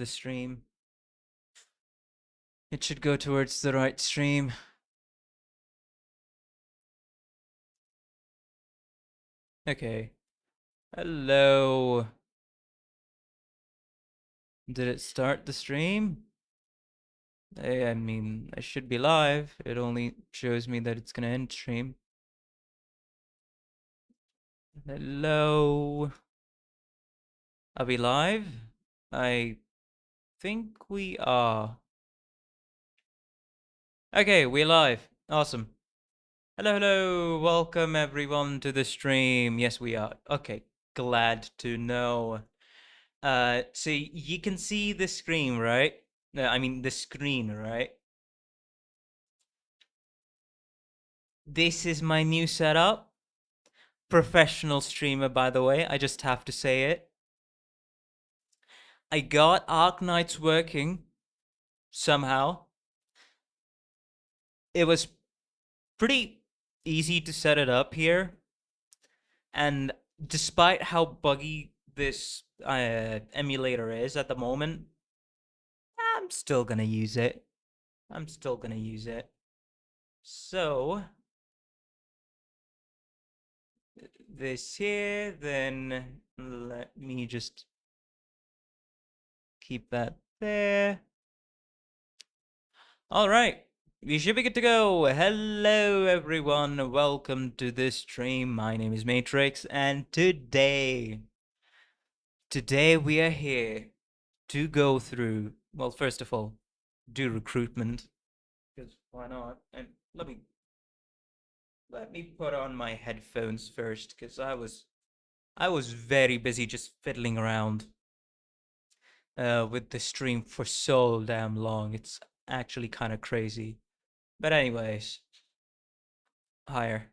the stream. It should go towards the right stream. Okay. Hello. Did it start the stream? I mean, I should be live. It only shows me that it's gonna end stream. Hello. Are we live? I think we are. Okay, we're live. Awesome. Hello, hello. Welcome everyone to the stream. Yes, we are. Okay, glad to know. So you can see the screen, right? I mean the screen, right? This is my new setup. Professional streamer, by the way. I just have to say it. I got Arknights working somehow. It was pretty easy to set it up here. And despite how buggy this emulator is at the moment, I'm still gonna use it. So, this here, then let me just keep that there. All right, we should be good to go. Hello, everyone. Welcome to this stream. My name is Matrix, and today we are here to go through, well, first of all, do recruitment, because why not? And let me put on my headphones first, because I was very busy just fiddling around with the stream for so damn long. It's actually kind of crazy. But anyways, higher.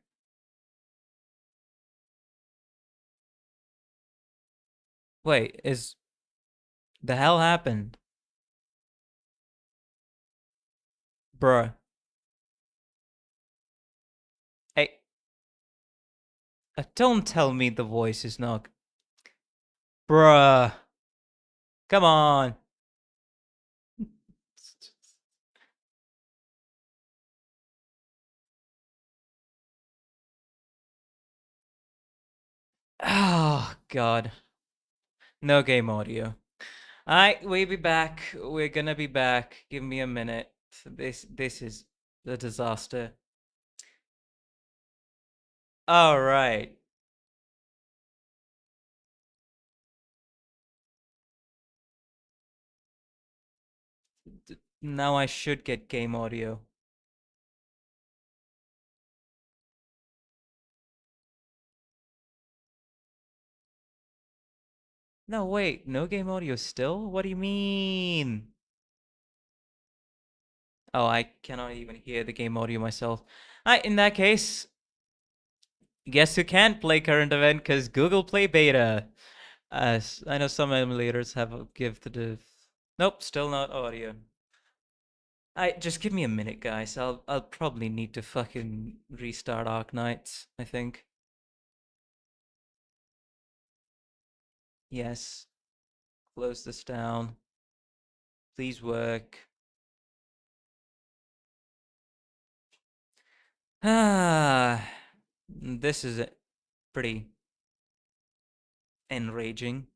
Wait, is the hell happened? Bruh. Hey, don't tell me the voice is not. Bruh. Come on. Oh, God. No game audio. Alright, we'll be back. We're gonna be back. Give me a minute. This is a disaster. Alright. Now I should get game audio. No, wait, no game audio still? What do you mean? Oh, I cannot even hear the game audio myself. Alright, in that case, guess who can't play current event because Google Play Beta. I know some emulators have a give to the. Nope, still not audio. I just give me a minute, guys. I'll probably need to fucking restart Arknights, I think. Yes. Close this down. Please work. Ah, this is pretty enraging.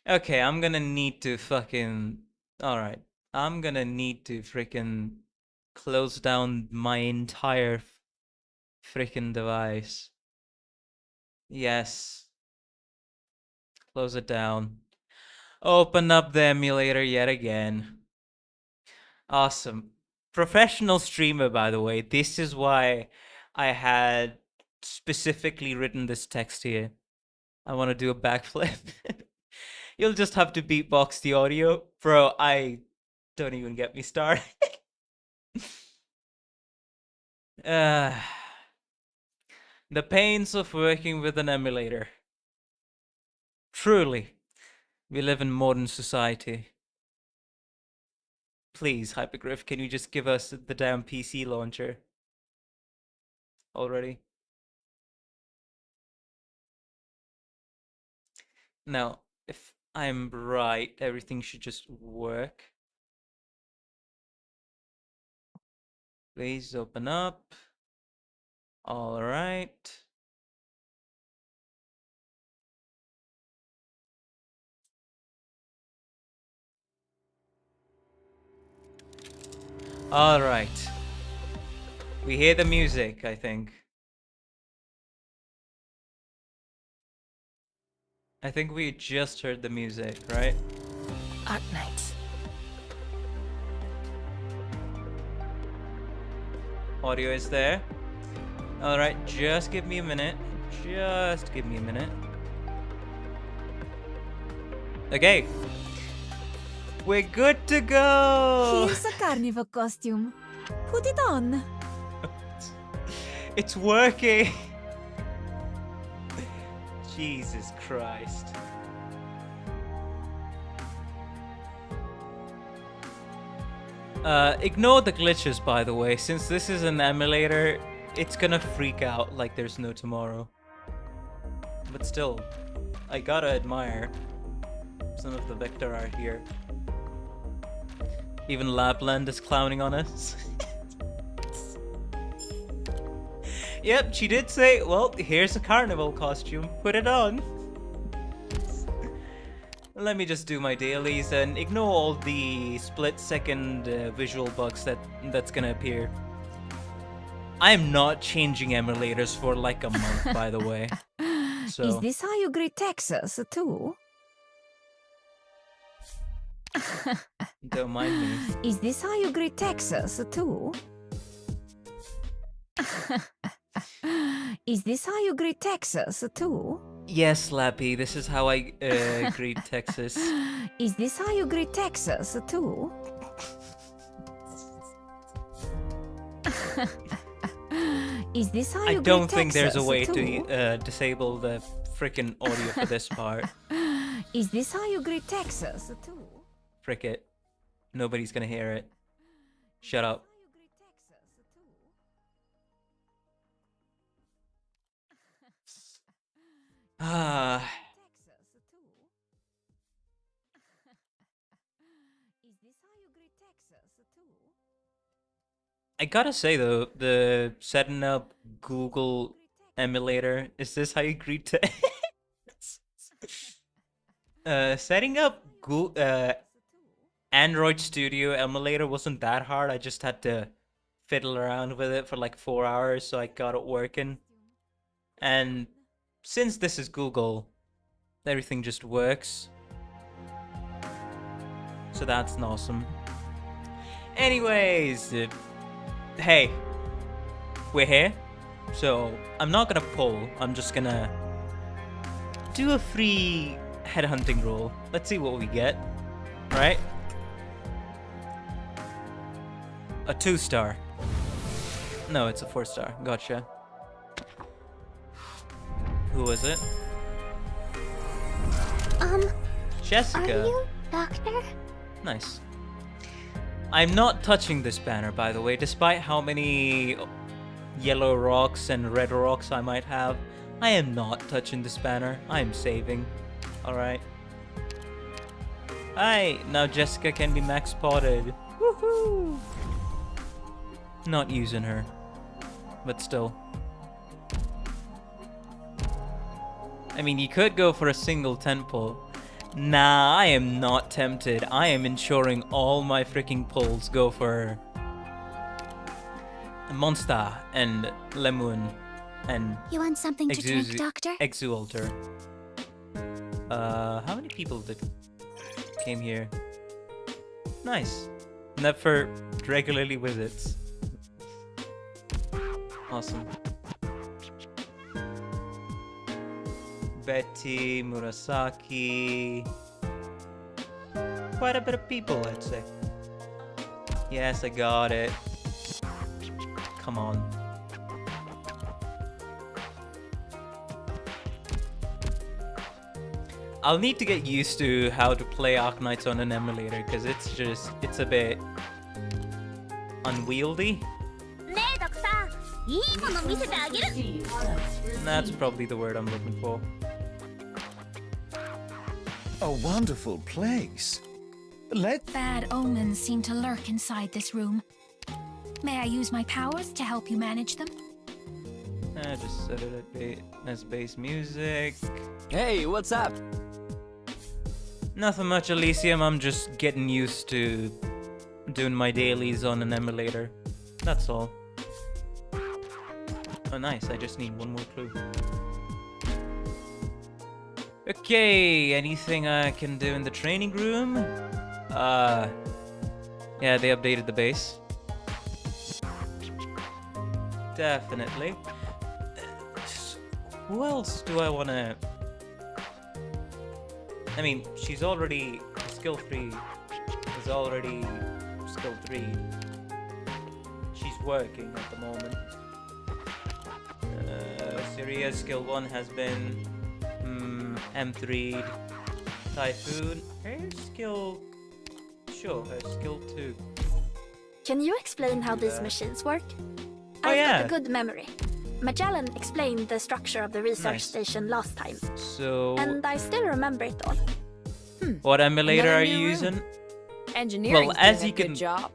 Okay, I'm gonna need to fucking. Alright. I'm gonna need to freaking close down my entire freaking device. Yes. Close it down. Open up the emulator yet again. Awesome. Professional streamer, by the way. This is why I had specifically written this text here. I want to do a backflip. You'll just have to beatbox the audio. Bro, I don't even get me started. uh, the pains of working with an emulator. Truly, we live in modern society. Please, Hypergriff, can you just give us the damn PC launcher already? Now, if I'm right, everything should just work. Please open up. All right. All right. We hear the music, I think. I think we just heard the music, right? Arknights. Audio is there. All right, just give me a minute. Just give me a minute. Okay. We're good to go! Here's a carnival costume. Put it on. It's working! Jesus Christ. Ignore the glitches, by the way. Since this is an emulator, it's gonna freak out like there's no tomorrow. But still, I gotta admire some of the vector art here. Even Lapland is clowning on us. Yep, she did say, well, here's a carnival costume. Put it on. Let me just do my dailies and ignore all the split-second visual bugs that's gonna appear. I am not changing emulators for like a month, by the way. So. Is this how you greet Texas, too? Don't mind me. Is this how you greet Texas, too? Is this how you greet Texas, too? Yes, Lappy, this is how I greet Texas. Is this how you greet Texas, too? Is this how you I don't greet think there's a Texas, way too? to disable the frickin' audio for this part. Is this how you greet Texas, too? Frick it. Nobody's gonna hear it. Shut up. Ah. I gotta say though, the setting up Google emulator, is this how you greet to setting up Android Studio emulator wasn't that hard. I just had to fiddle around with it for like 4 hours so I got it working. And since this is Google, everything just works. So that's awesome. Anyways, hey, we're here. So I'm not gonna poll, I'm just gonna do a free headhunting roll. Let's see what we get, right? A 2-star. No, it's a 4-star. Gotcha. Who was it? Jessica. Are you Doctor? Nice. I'm not touching this banner, by the way, despite how many yellow rocks and red rocks I might have. I am not touching this banner. I am saving. Alright. Hi! Now Jessica can be max spotted. Woohoo! Not using her. But still. I mean, you could go for a single tent pole. Nah, I am not tempted. I am ensuring all my freaking pulls go for Monster and Lemon and You want something to drink, Doctor? Exualter. How many people came here? Nice. Never regularly visits. Awesome. Betty, Murasaki. Quite a bit of people, I'd say. Yes, I got it. Come on. I'll need to get used to how to play Arknights on an emulator, because it's a bit unwieldy. That's probably the word I'm looking for. A wonderful place. Bad omens seem to lurk inside this room. May I use my powers to help you manage them? Just set it as bass music. Hey, what's up? Nothing much, Elysium. I'm just getting used to doing my dailies on an emulator. That's all. Oh, nice. I just need one more clue. Okay, anything I can do in the training room? Yeah, they updated the base. Definitely. Who else do I wanna... I mean, she's already... Skill 3 is already Skill 3. She's working at the moment. Syria's Skill 1 has been... M3 Typhoon. Her skill... Sure, her Skill 2. Can you explain how these machines work? Oh, I've yeah. got a good memory. Magellan explained the structure of the research Nice. station last time, So... and I still remember it all. What emulator Another are you new room. using? Engineering. Well, as you good can- job.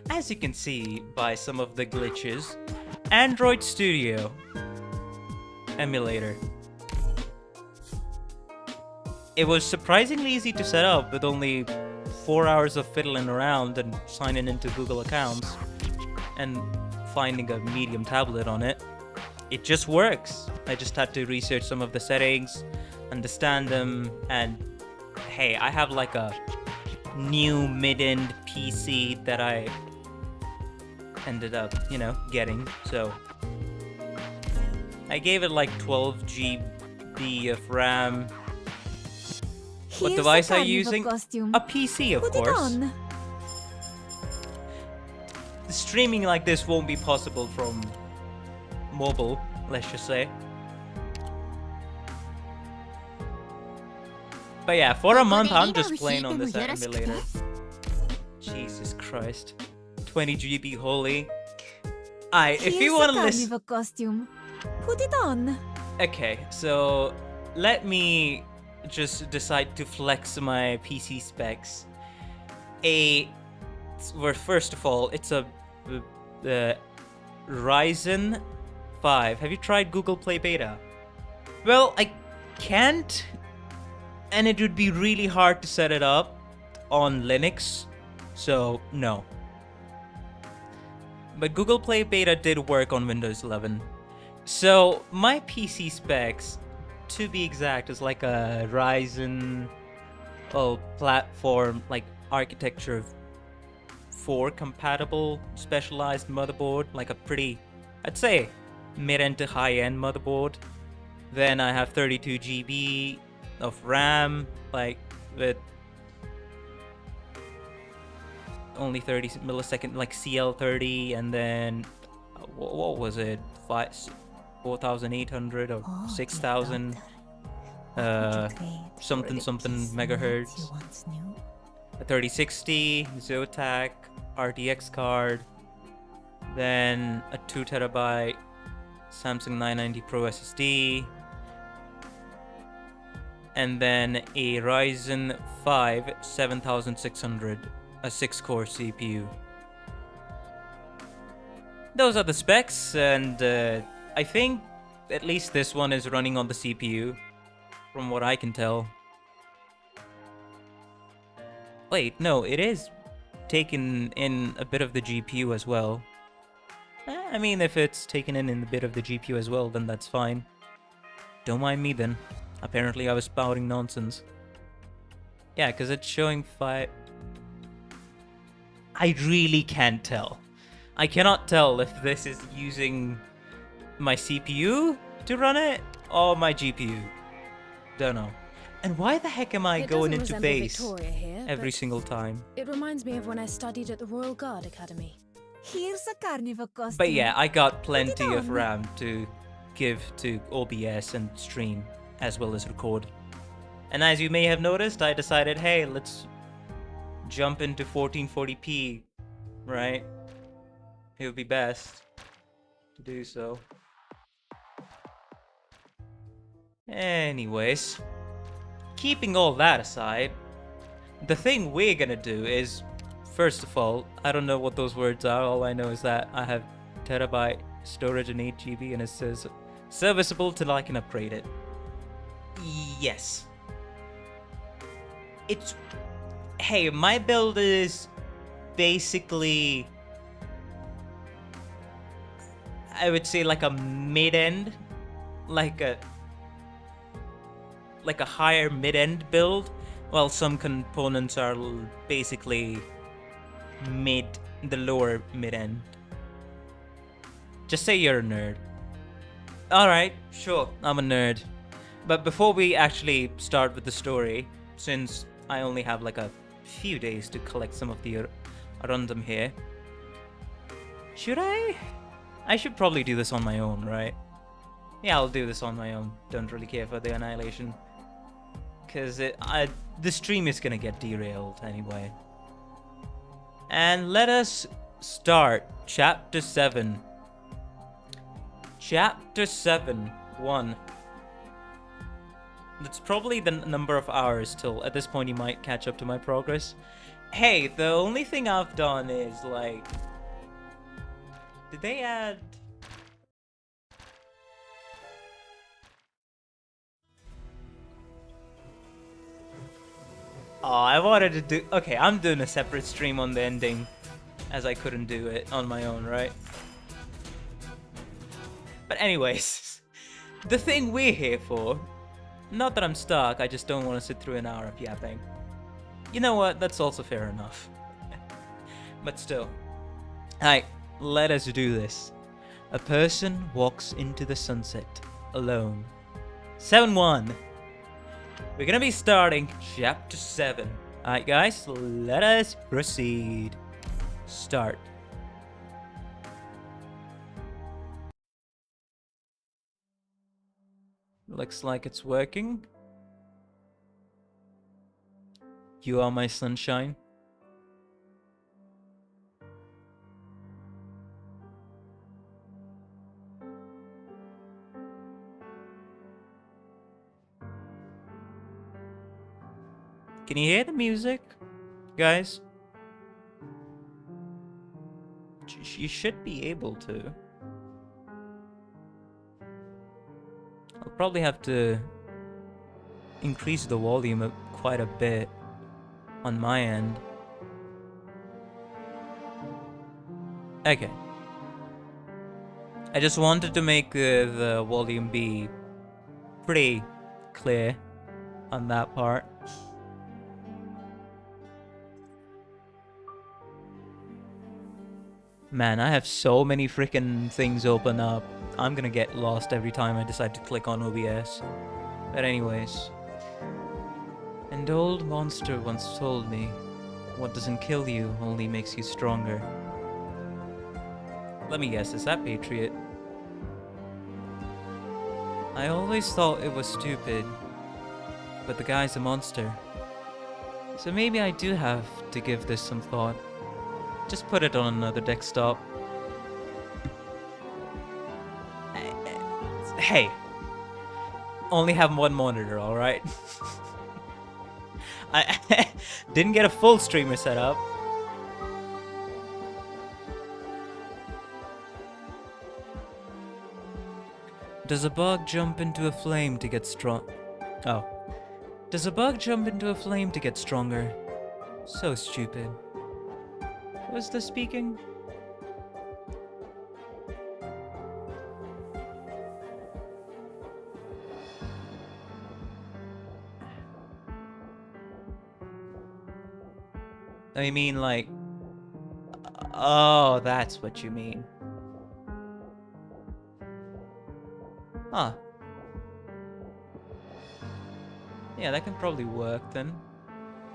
As you can see by some of the glitches, Android Studio emulator. It was surprisingly easy to set up with only 4 hours of fiddling around and signing into Google accounts and finding a medium tablet on it. It just works. I just had to research some of the settings, understand them, and hey, I have like a new mid-end PC that I ended up, you know, getting, so I gave it like 12 GB of RAM. What Here's device a are you carnival using? costume. A PC, of Put course. it on. Streaming like this won't be possible from mobile, let's just say. But yeah, for a month I'm just playing on this emulator. Jesus Christ. 20 GB holy. If you want to listen... Carnival costume. Put it on. Okay, so let me just decide to flex my PC specs. Well, first of all, it's a Ryzen 5. Have you tried Google Play Beta? Well, I can't, and it would be really hard to set it up on Linux, so no. But Google Play Beta did work on Windows 11. So my PC specs, to be exact, is like a Ryzen platform, like architecture 4 compatible specialized motherboard, like a pretty, I'd say, mid-end to high-end motherboard. Then I have 32 GB of RAM, like with only 30 millisecond, like CL30, and then what was it, 4,800 or 6,000 something megahertz. A 3060 Zotac RTX card, then a 2TB Samsung 990 Pro SSD, and then a Ryzen 5 7600, a 6-core CPU. Those are the specs, and I think at least this one is running on the CPU, from what I can tell. Wait, no, it is taking in a bit of the GPU as well. I mean, if it's taken in a bit of the GPU as well, then that's fine. Don't mind me then. Apparently I was spouting nonsense. Yeah, because it's showing 5... I really can't tell. I cannot tell if this is using my CPU to run it or my GPU. Don't know. And why the heck am I going into base every single time? It reminds me of when I studied at the Royal Guard Academy. Here's a carnival costume. But yeah, I got plenty of on. RAM to give to OBS and stream, as well as record. And as you may have noticed, I decided, hey, let's jump into 1440p, right? It would be best to do so. keeping all that aside, the thing we're gonna do is, first of all, I don't know what those words are. All I know is that I have terabyte storage and 8 GB, and it says serviceable till I can upgrade it. Yes. It's... Hey, my build is basically... I would say like a mid-end, like a higher mid-end build, while some components are basically the lower mid-end. Just say you're a nerd. Alright, sure, I'm a nerd. But before we actually start with the story, since I only have like a few days to collect some of the random here, should I? I should probably do this on my own, right? Yeah, I'll do this on my own. Don't really care for the annihilation. Because the stream is gonna get derailed anyway. And let us start Chapter 7. Chapter 7, 1. That's probably the number of hours till at this point you might catch up to my progress. Hey, the only thing I've done is like... Did they add... Oh, I wanted to do... Okay, I'm doing a separate stream on the ending, as I couldn't do it on my own, right? But anyways, the thing we're here for... Not that I'm stuck, I just don't want to sit through an hour of yapping. You know what, that's also fair enough. But still. Alright, let us do this. A person walks into the sunset, alone. 7-1. We're gonna be starting Chapter 7. Alright guys, let us proceed. Start. Looks like it's working. You are my sunshine. Can you hear the music, guys? You should be able to. I'll probably have to increase the volume quite a bit on my end. Okay. I just wanted to make the volume be pretty clear on that part. Man, I have so many freaking things open up. I'm gonna get lost every time I decide to click on OBS. But anyways. An old monster once told me, what doesn't kill you only makes you stronger. Let me guess, is that Patriot? I always thought it was stupid, but the guy's a monster. So maybe I do have to give this some thought. Just put it on another desktop. Hey! Only have one monitor, alright? I didn't get a full streamer set up. Does a bug jump into a flame to get strong? Oh. Does a bug jump into a flame to get stronger? So stupid. Was this speaking? I mean, like... Oh, that's what you mean. Huh. Yeah, that can probably work then,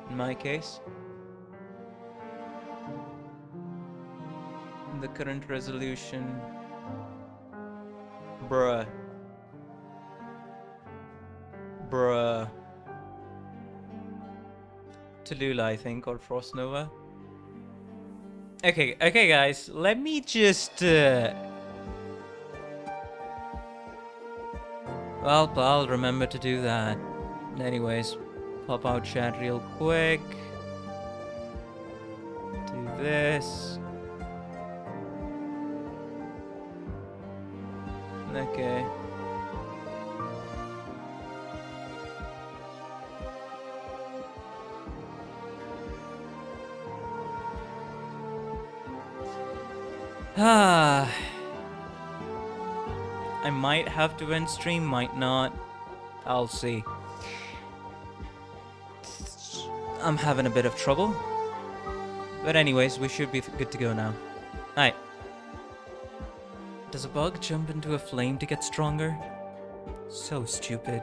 in my case. The current resolution... Bruh. Tallulah, I think, or Frost Nova. Okay, guys, let me just... Well, I'll remember to do that. Anyways, pop out chat real quick. Do this. Okay. Ah. I might have to end stream, might not. I'll see. I'm having a bit of trouble. But anyways, we should be good to go now. Alright. Does a bug jump into a flame to get stronger? So stupid.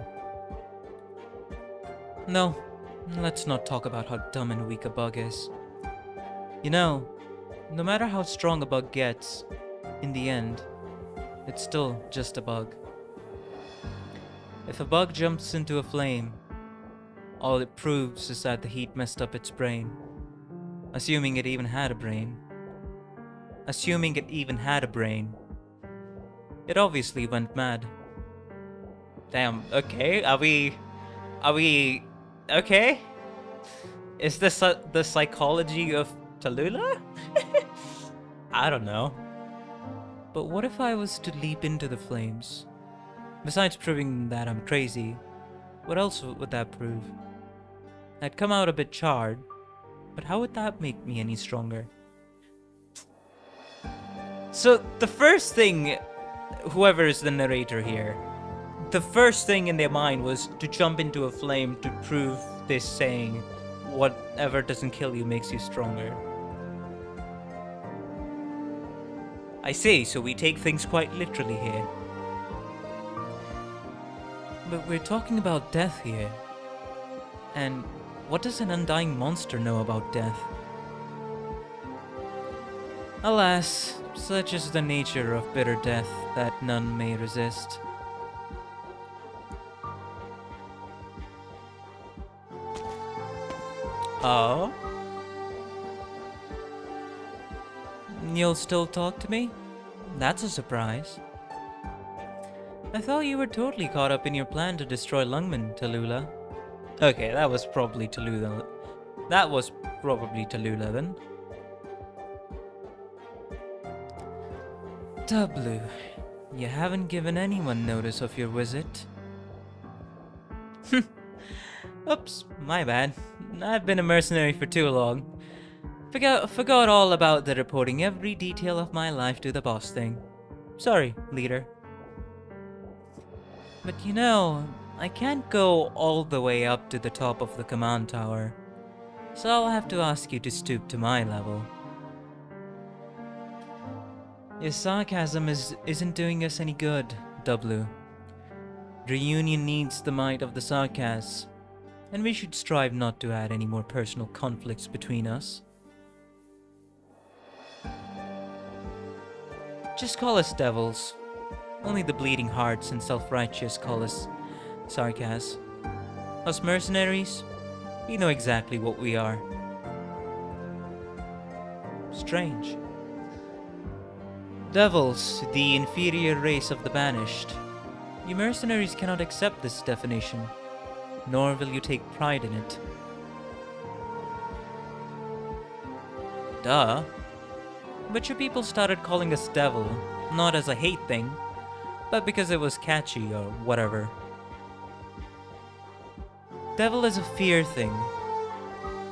No, let's not talk about how dumb and weak a bug is. You know, no matter how strong a bug gets, in the end, it's still just a bug. If a bug jumps into a flame, all it proves is that the heat messed up its brain. Assuming it even had a brain. Assuming it even had a brain. It obviously went mad. Damn, okay, are we okay? Is this the psychology of Tallulah? I don't know. But what if I was to leap into the flames? Besides proving that I'm crazy, what else would that prove? I'd come out a bit charred, but how would that make me any stronger? So the first thing, whoever is the narrator here, the first thing in their mind was to jump into a flame to prove this saying, whatever doesn't kill you makes you stronger. I see, so we take things quite literally here. But we're talking about death here. And what does an undying monster know about death? Alas, such is the nature of bitter death that none may resist. Oh? You'll still talk to me? That's a surprise. I thought you were totally caught up in your plan to destroy Lungman, Tallulah. Okay, that was probably Tallulah. That was probably Tallulah then. Tablu, you haven't given anyone notice of your visit. Oops, my bad. I've been a mercenary for too long. Forgot all about the reporting every detail of my life to the boss thing. Sorry, leader. But you know, I can't go all the way up to the top of the command tower, so I'll have to ask you to stoop to my level. Your sarcasm isn't doing us any good, W. Reunion needs the might of the sarcasm, and we should strive not to add any more personal conflicts between us. Just call us devils. Only the bleeding hearts and self-righteous call us sarcasm. Us mercenaries, we know exactly what we are. Strange. Devils, the inferior race of the banished. You mercenaries cannot accept this definition, nor will you take pride in it. Duh. But your people started calling us devil, not as a hate thing, but because it was catchy or whatever. Devil is a fear thing.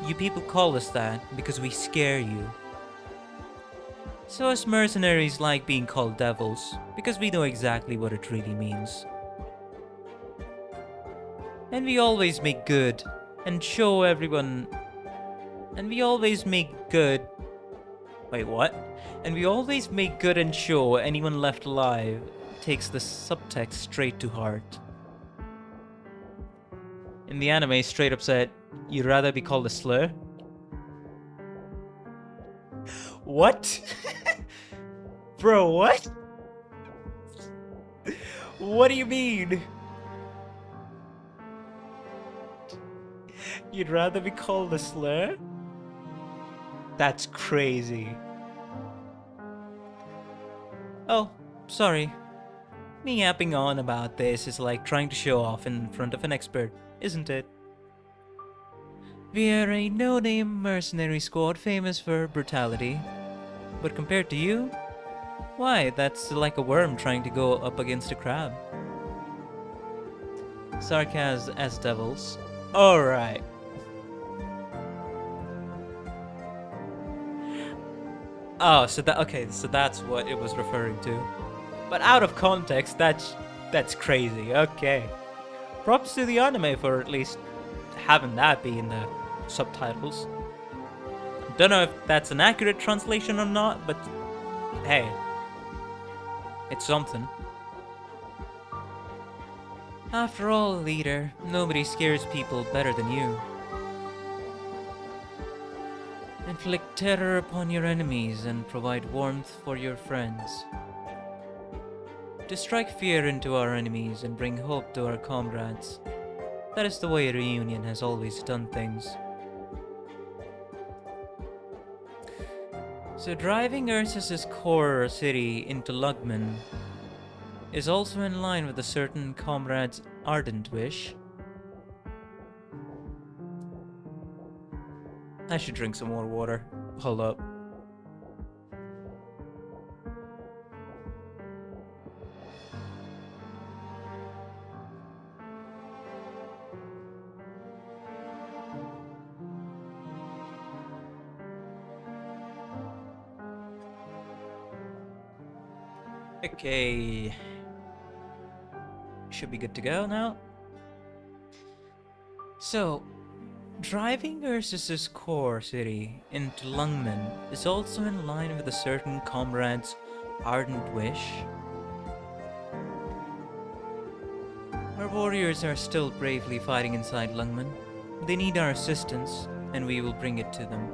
You people call us that because we scare you. So us mercenaries like being called devils because we know exactly what it really means. And we always make good and show everyone. And we always make good. Wait, what? And we always make good and show anyone left alive takes the subtext straight to heart. In the anime, straight up said, you'd rather be called a slur? What? Bro, what? What do you mean? You'd rather be called a slur? That's crazy. Oh, sorry. Me yapping on about this is like trying to show off in front of an expert, isn't it? We're a no-name mercenary squad famous for brutality. But compared to you, why, that's like a worm trying to go up against a crab. Sarkaz as devils. Alright. Oh, so that's what it was referring to. But out of context, that's crazy. Okay. Props to the anime for at least having that be in the subtitles. Don't know if that's an accurate translation or not, but hey, it's something. After all, leader, nobody scares people better than you. Inflict terror upon your enemies and provide warmth for your friends. To strike fear into our enemies and bring hope to our comrades. That is the way a reunion has always done things. So driving Ursus's core city into Lugman is also in line with a certain comrade's ardent wish. I should drink some more water. Hold up. Okay. Should be good to go now. So, driving Ursus's core city into Lungmen is also in line with a certain comrade's ardent wish. Our warriors are still bravely fighting inside Lungmen. They need our assistance, and we will bring it to them.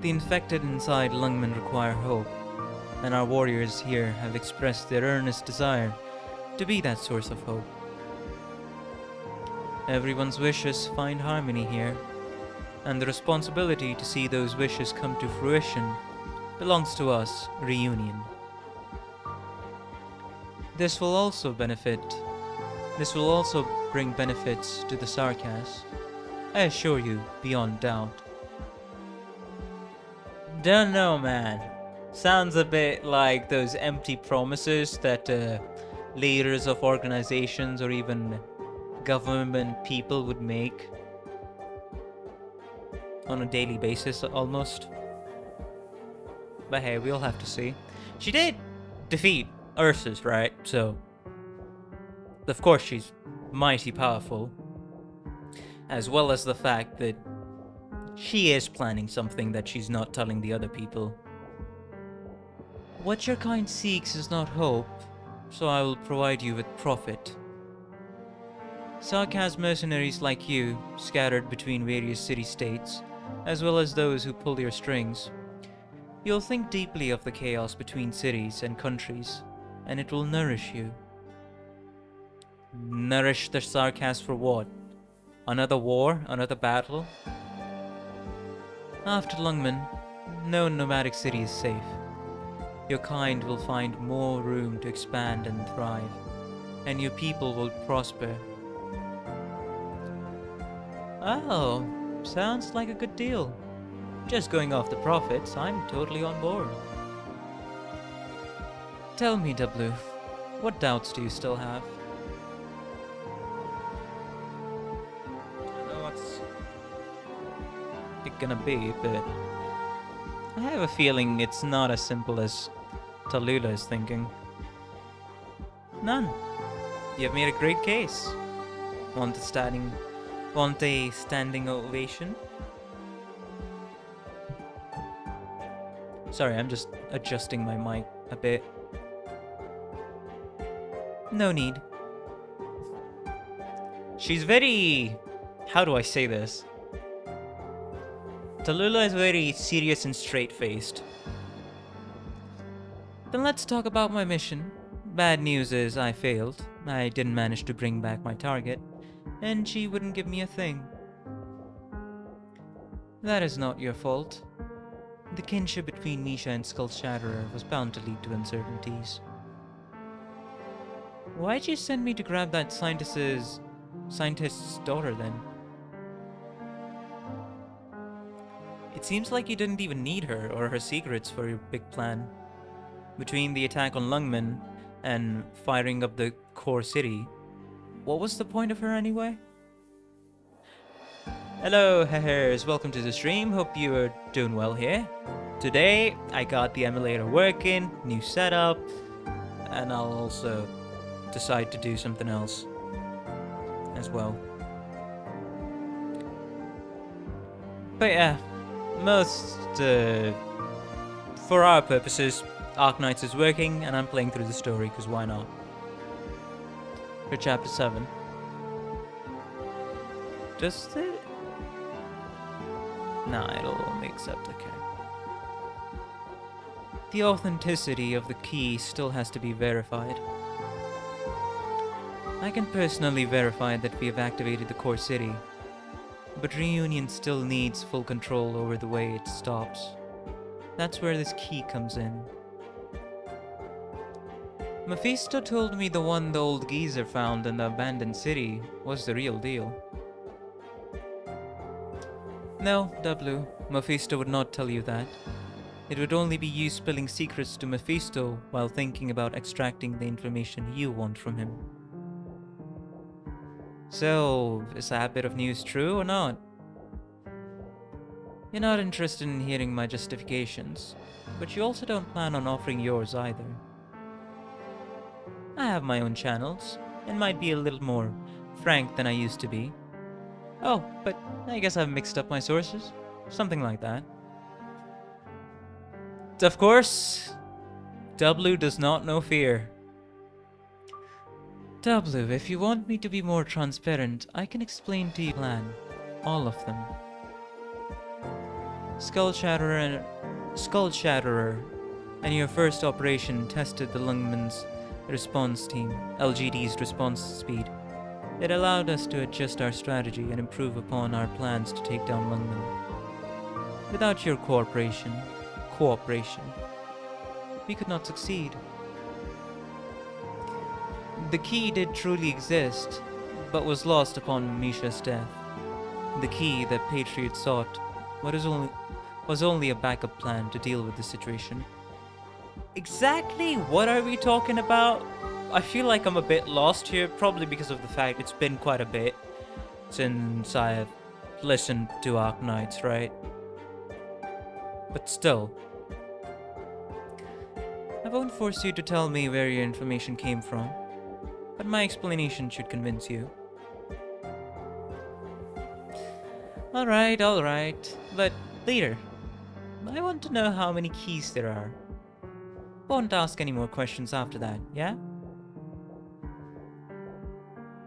The infected inside Lungmen require hope, and our warriors here have expressed their earnest desire to be that source of hope. Everyone's wishes find harmony here, and the responsibility to see those wishes come to fruition belongs to us, Reunion. This will also bring benefits to the Sarkaz, I assure you, beyond doubt. Don't know, man. Sounds a bit like those empty promises that leaders of organizations or even government people would make on a daily basis, almost. But hey, we'll have to see. She did defeat Ursus, right? So, of course she's mighty powerful. As well as the fact that she is planning something that she's not telling the other people. What your kind seeks is not hope, so I will provide you with profit. Sarkaz mercenaries like you, scattered between various city-states, as well as those who pull your strings. You'll think deeply of the chaos between cities and countries, and it will nourish you. Nourish the Sarkaz for what? Another war? Another battle? After Lungmen, no nomadic city is safe. Your kind will find more room to expand and thrive, and your people will prosper. Oh, sounds like a good deal. Just going off the profits, I'm totally on board. Tell me, W, what doubts do you still have? I don't know what's it gonna be, but I have a feeling it's not as simple as Tallulah is thinking. None. You've made a great case. Want a standing ovation? Sorry, I'm just adjusting my mic a bit. No need. She's very... how do I say this? Tallulah is very serious and straight-faced. Then let's talk about my mission. Bad news is I failed. I didn't manage to bring back my target, and she wouldn't give me a thing. That is not your fault. The kinship between Misha and Skull Shatterer was bound to lead to uncertainties. Why'd you send me to grab that scientist's daughter then? It seems like you didn't even need her or her secrets for your big plan. Between the attack on Lungmen and firing up the core city, what was the point of her anyway? Hello, hehers, welcome to the stream. Hope you are doing well here. Today, I got the emulator working, new setup, and I'll also decide to do something else as well. But yeah, for our purposes, Arknights is working, and I'm playing through the story, because why not? For chapter 7. Does it? Nah, it'll only accept, okay. The authenticity of the key still has to be verified. I can personally verify that we have activated the core city, but Reunion still needs full control over the way it stops. That's where this key comes in. Mephisto told me the one the old geezer found in the abandoned city was the real deal. No, W, Mephisto would not tell you that. It would only be you spilling secrets to Mephisto while thinking about extracting the information you want from him. So, is that bit of news true or not? You're not interested in hearing my justifications, but you also don't plan on offering yours either. I have my own channels, and might be a little more frank than I used to be. Oh, but I guess I've mixed up my sources. Something like that. Of course, W does not know fear. W, if you want me to be more transparent, I can explain to you the plan. All of them. Skull Shatterer and your first operation tested the Lungmen's response team, LGD's response speed. It allowed us to adjust our strategy and improve upon our plans to take down Lungmen. Without your cooperation, we could not succeed. The key did truly exist, but was lost upon Misha's death. The key that Patriot sought was only a backup plan to deal with the situation. Exactly what are we talking about? I feel like I'm a bit lost here, probably because of the fact it's been quite a bit since I have listened to Arknights, right? But still. I won't force you to tell me where your information came from, but my explanation should convince you. Alright, but leader, I want to know how many keys there are. Won't ask any more questions after that, yeah?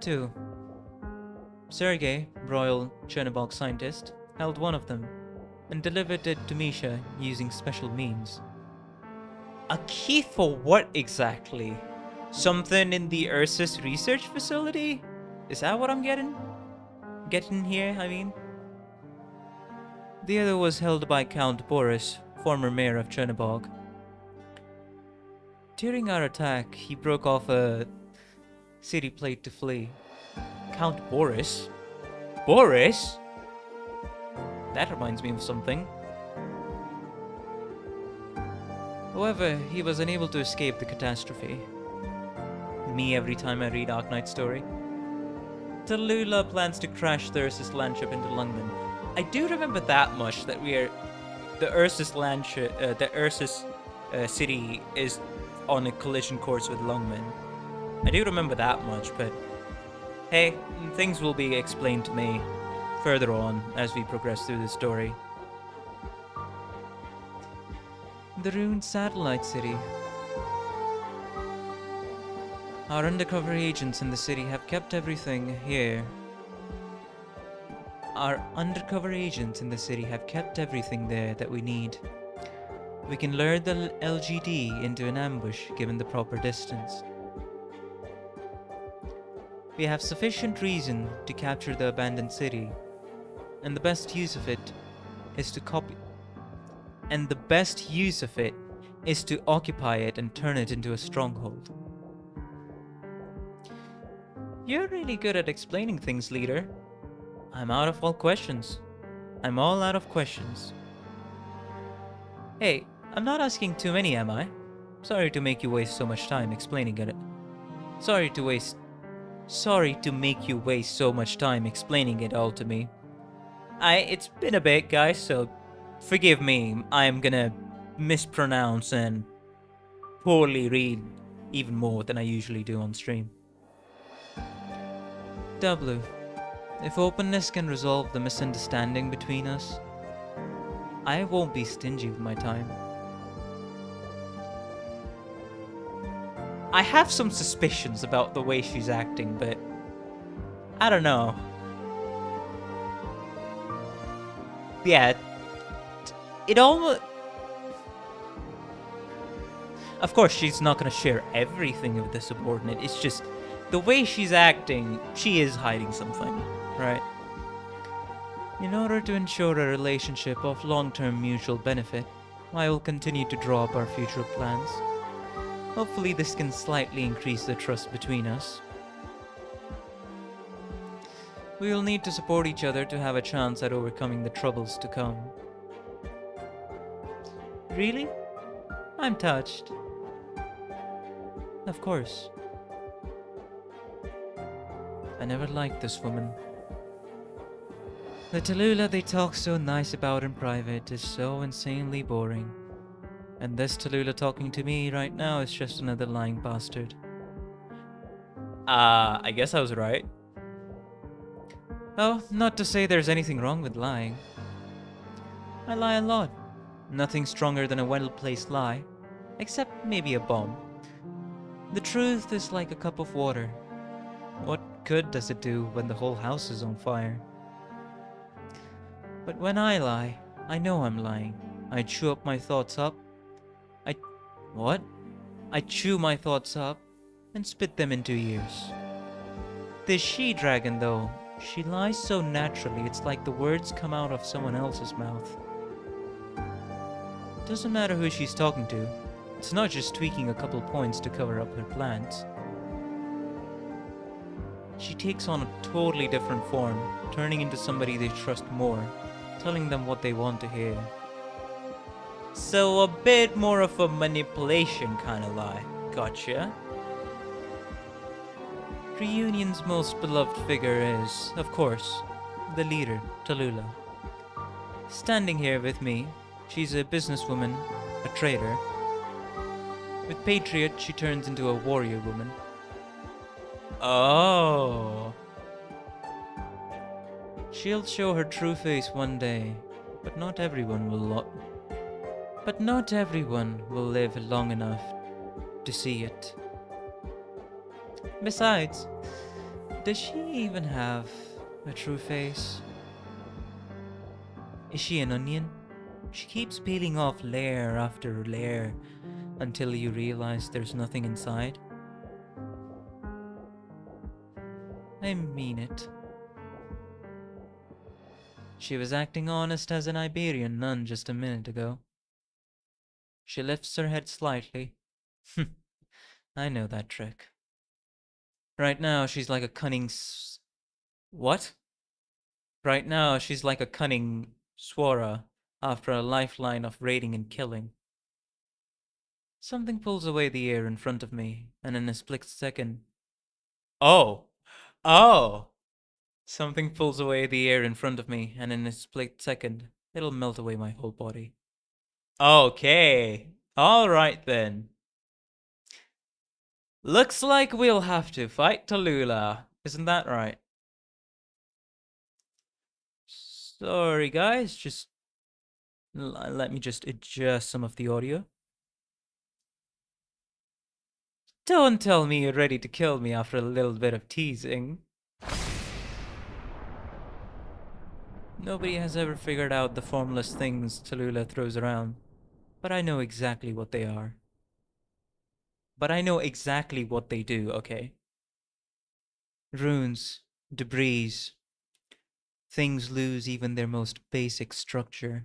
2. Sergei, Royal Chernobog scientist, held one of them, and delivered it to Misha using special means. A key for what exactly? Something in the Ursus research facility? Is that what I'm getting here, I mean? The other was held by Count Boris, former mayor of Chernobog. During our attack, he broke off a city plate to flee. Count Boris? Boris? That reminds me of something. However, he was unable to escape the catastrophe. Me every time I read Arknights story. Tallulah plans to crash the Ursus landship into Lungmen. I do remember that much, that the Ursus landship, the Ursus city is on a collision course with Lungmen. I do remember that much, but hey, things will be explained to me further on as we progress through the story. The ruined satellite city. Our undercover agents in the city have kept everything here. Our undercover agents in the city have kept everything there that we need. We can lure the LGD into an ambush given the proper distance. We have sufficient reason to capture the abandoned city, and the best use of it is to occupy it and turn it into a stronghold. You're really good at explaining things, leader. I'm all out of questions. Hey, I'm not asking too many, am I? Sorry to make you waste so much time explaining it. Sorry to make you waste so much time explaining it all to me. It's been a bit, guys, so forgive me. I'm gonna mispronounce and poorly read even more than I usually do on stream. W, if openness can resolve the misunderstanding between us, I won't be stingy with my time. I have some suspicions about the way she's acting, but I don't know. Yeah, it almost... Of course, she's not going to share everything with the subordinate. It's just the way she's acting, she is hiding something, right? In order to ensure a relationship of long-term mutual benefit, I will continue to draw up our future plans. Hopefully this can slightly increase the trust between us. We will need to support each other to have a chance at overcoming the troubles to come. Really? I'm touched. Of course. I never liked this woman. The Tallulah they talk so nice about in private is so insanely boring. And this Tallulah talking to me right now is just another lying bastard. I guess I was right. Oh, not to say there's anything wrong with lying. I lie a lot. Nothing stronger than a well-placed lie. Except maybe a bomb. The truth is like a cup of water. What good does it do when the whole house is on fire? But when I lie, I know I'm lying. I chew up my thoughts up. I chew my thoughts up and spit them into ears. This she-dragon, though, she lies so naturally, it's like the words come out of someone else's mouth. Doesn't matter who she's talking to. It's not just tweaking a couple points to cover up her plans. She takes on a totally different form, turning into somebody they trust more, telling them what they want to hear. So a bit more of a manipulation kind of lie. Gotcha. Reunion's most beloved figure is, of course, the leader, Tallulah. Standing here with me, she's a businesswoman, a trader. With Patriot, she turns into a warrior woman. Oh. She'll show her true face one day, but not everyone will live long enough to see it. Besides, does she even have a true face? Is she an onion? She keeps peeling off layer after layer until you realize there's nothing inside. I mean it. She was acting honest as an Iberian nun just a minute ago. She lifts her head slightly. I know that trick. Right now, she's like a cunning What? Right now, she's like a cunning Swara after a lifeline of raiding and killing. Something pulls away the air in front of me, and in a split second... Oh! Something pulls away the air in front of me, and in a split second, it'll melt away my whole body. Okay. Alright then. Looks like we'll have to fight Tallulah. Isn't that right? Sorry guys, just... let me just adjust some of the audio. Don't tell me you're ready to kill me after a little bit of teasing. Nobody has ever figured out the formless things Tallulah throws around, but I know exactly what they are. But I know exactly what they do, okay? Runes, debris, things lose even their most basic structure.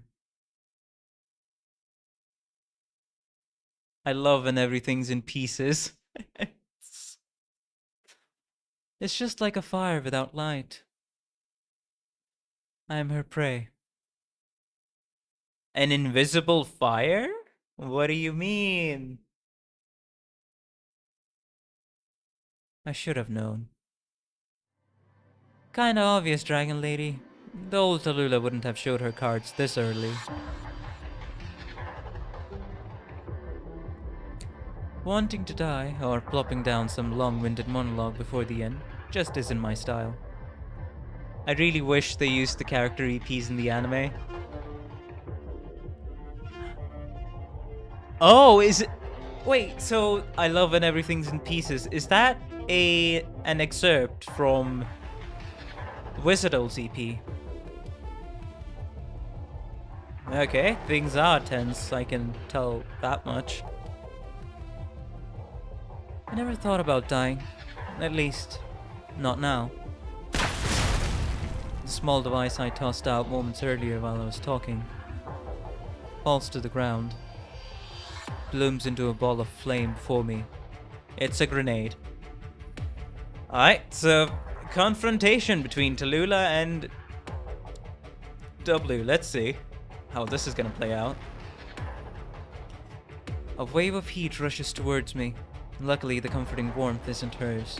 I love when everything's in pieces. It's just like a fire without light. I am her prey. An invisible fire? What do you mean? I should have known. Kinda obvious, Dragon Lady. The old Tallulah wouldn't have showed her cards this early. Wanting to die, or plopping down some long-winded monologue before the end, just isn't my style. I really wish they used the character EPs in the anime. Oh, is it? Wait, so I love when everything's in pieces. Is that an excerpt from Wizard's EP? Okay, things are tense, I can tell that much. I never thought about dying. At least, not now. The small device I tossed out moments earlier while I was talking falls to the ground, blooms into a ball of flame before me. It's a grenade. Alright, so confrontation between Tallulah and W. Let's see how this is gonna play out. A wave of heat rushes towards me. Luckily, the comforting warmth isn't hers.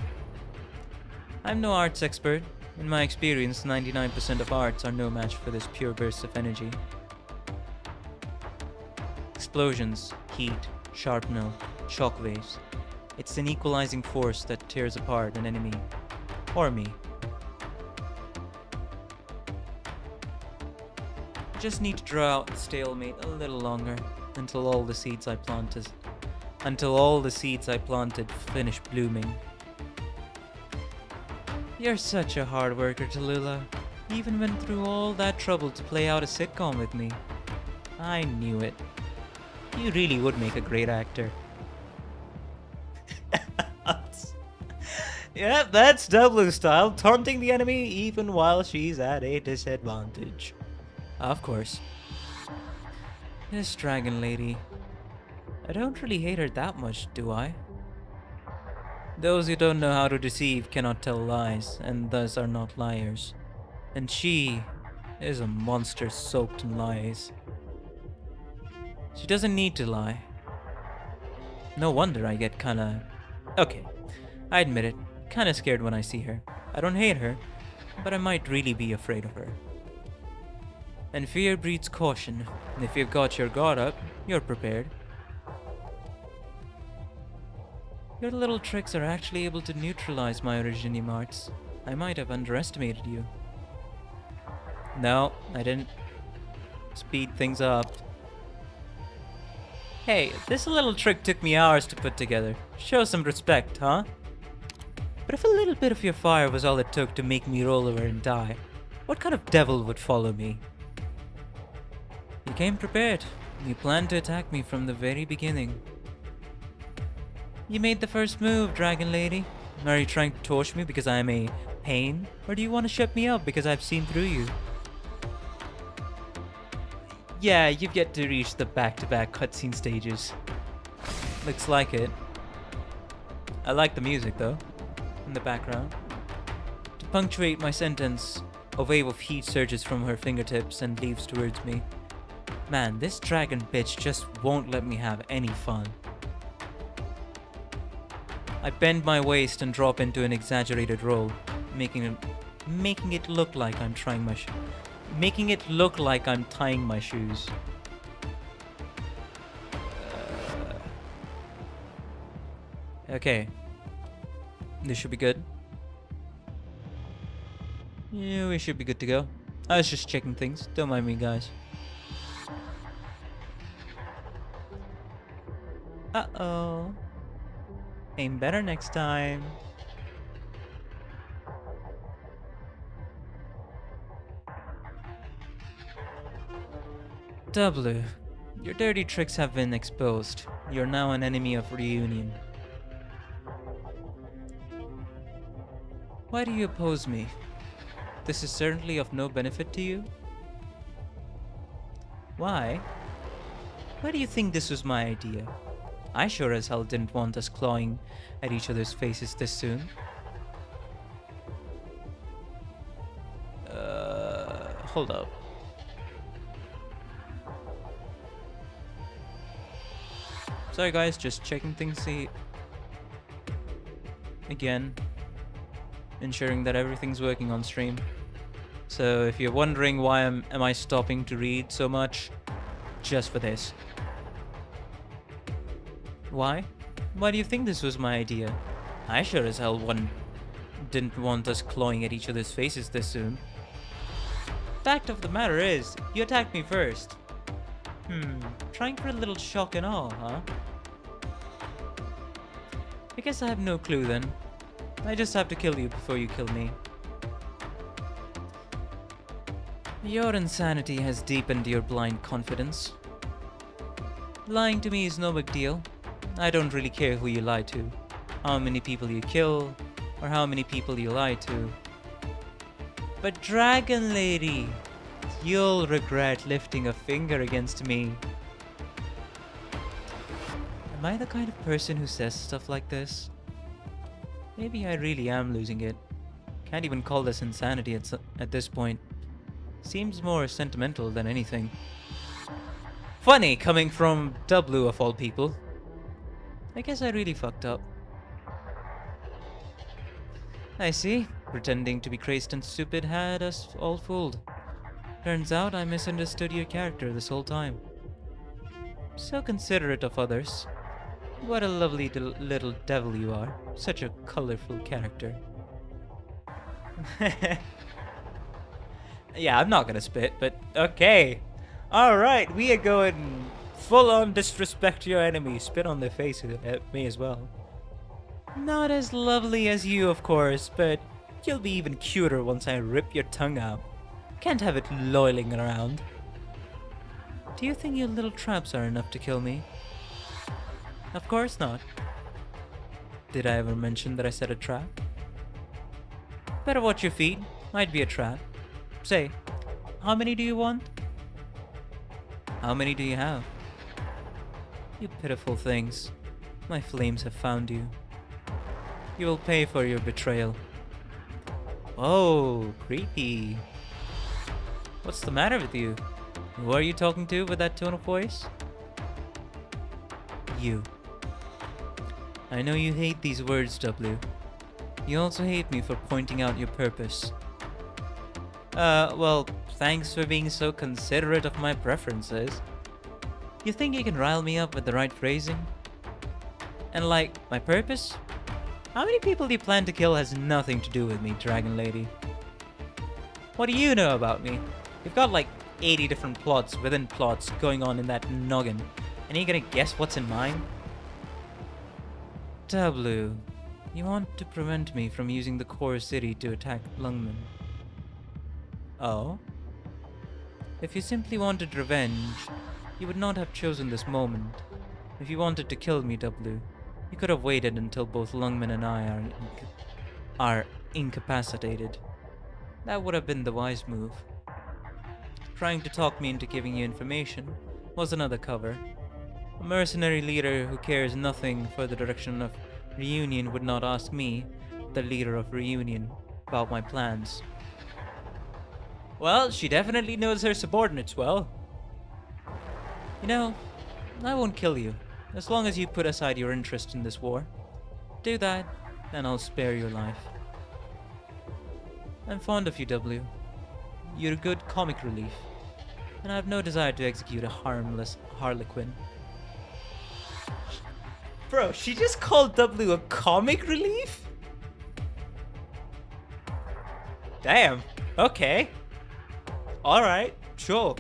I'm no arts expert. In my experience, 99% of arts are no match for this pure burst of energy. Explosions, heat, sharpnel, shockwaves. It's an equalizing force that tears apart an enemy. Or me. I just need to draw out the stalemate a little longer until all the seeds I planted finish blooming. You're such a hard worker, Tallulah. You even went through all that trouble to play out a sitcom with me. I knew it. You really would make a great actor. Yeah, that's W style, taunting the enemy even while she's at a disadvantage. Of course. This Dragon Lady. I don't really hate her that much, do I? Those who don't know how to deceive cannot tell lies, and thus are not liars. And she is a monster soaked in lies. She doesn't need to lie. No wonder I get kinda... Okay, I admit it, kinda scared when I see her. I don't hate her, but I might really be afraid of her. And fear breeds caution, and if you've got your guard up, you're prepared. Your little tricks are actually able to neutralize my originium arts. I might have underestimated you. No, I didn't. Speed things up. Hey, this little trick took me hours to put together. Show some respect, huh? But if a little bit of your fire was all it took to make me roll over and die, what kind of devil would follow me? You came prepared. You planned to attack me from the very beginning. You made the first move, Dragon Lady. Are you trying to torch me because I am a pain? Or do you want to shut me up because I've seen through you? Yeah, you've yet to reach the back-to-back cutscene stages. Looks like it. I like the music though, in the background. To punctuate my sentence, a wave of heat surges from her fingertips and leaps towards me. Man, this dragon bitch just won't let me have any fun. I bend my waist and drop into an exaggerated roll, making it look like I'm tying my shoes. Okay. This should be good. Yeah, we should be good to go. I was just checking things. Don't mind me, guys. Uh-oh. Aim better next time. W, your dirty tricks have been exposed. You're now an enemy of reunion. Why do you oppose me? This is certainly of no benefit to you. Why? Why do you think this was my idea? I sure as hell didn't want us clawing at each other's faces this soon. Hold up. Sorry guys, just checking things, see again, ensuring that everything's working on stream. So if you're wondering why am I stopping to read so much, just for this. Why? Why do you think this was my idea? I sure as hell didn't want us clawing at each other's faces this soon. Fact of the matter is, you attacked me first. Trying for a little shock and awe, huh? I guess I have no clue then. I just have to kill you before you kill me. Your insanity has deepened your blind confidence. Lying to me is no big deal. I don't really care who you lie to, how many people you kill, or how many people you lie to. But Dragon Lady, you'll regret lifting a finger against me. Am I the kind of person who says stuff like this? Maybe I really am losing it. Can't even call this insanity at this point. Seems more sentimental than anything. Funny coming from W of all people. I guess I really fucked up. I see. Pretending to be crazed and stupid had us all fooled. Turns out I misunderstood your character this whole time. So considerate of others. What a lovely little devil you are. Such a colorful character. Yeah, I'm not gonna spit, but okay. Alright, we are going full on disrespect your enemy. Spit on their face at me as well. Not as lovely as you, of course, but you'll be even cuter once I rip your tongue out. Can't have it loiling around. Do you think your little traps are enough to kill me? Of course not. Did I ever mention that I set a trap? Better watch your feet. Might be a trap. Say, how many do you want? How many do you have? You pitiful things. My flames have found you. You will pay for your betrayal. Oh, creepy. What's the matter with you? Who are you talking to with that tone of voice? You. I know you hate these words, W. You also hate me for pointing out your purpose. Well, thanks for being so considerate of my preferences. You think you can rile me up with the right phrasing? And like, my purpose? How many people do you plan to kill has nothing to do with me, Dragon Lady? What do you know about me? You've got like 80 different plots within plots going on in that noggin. And you're gonna guess what's in mine? W, you want to prevent me from using the core city to attack Lungmen. Oh? If you simply wanted revenge, you would not have chosen this moment. If you wanted to kill me, W, you could have waited until both Lungmen and I are incapacitated. That would have been the wise move. Trying to talk me into giving you information was another cover. A mercenary leader who cares nothing for the direction of Reunion would not ask me, the leader of Reunion, about my plans. Well, she definitely knows her subordinates well. You know, I won't kill you, as long as you put aside your interest in this war. Do that, and I'll spare your life. I'm fond of you, W. You're a good comic relief, and I have no desire to execute a harmless harlequin. Bro, she just called W a comic relief? Damn, okay. Alright, sure.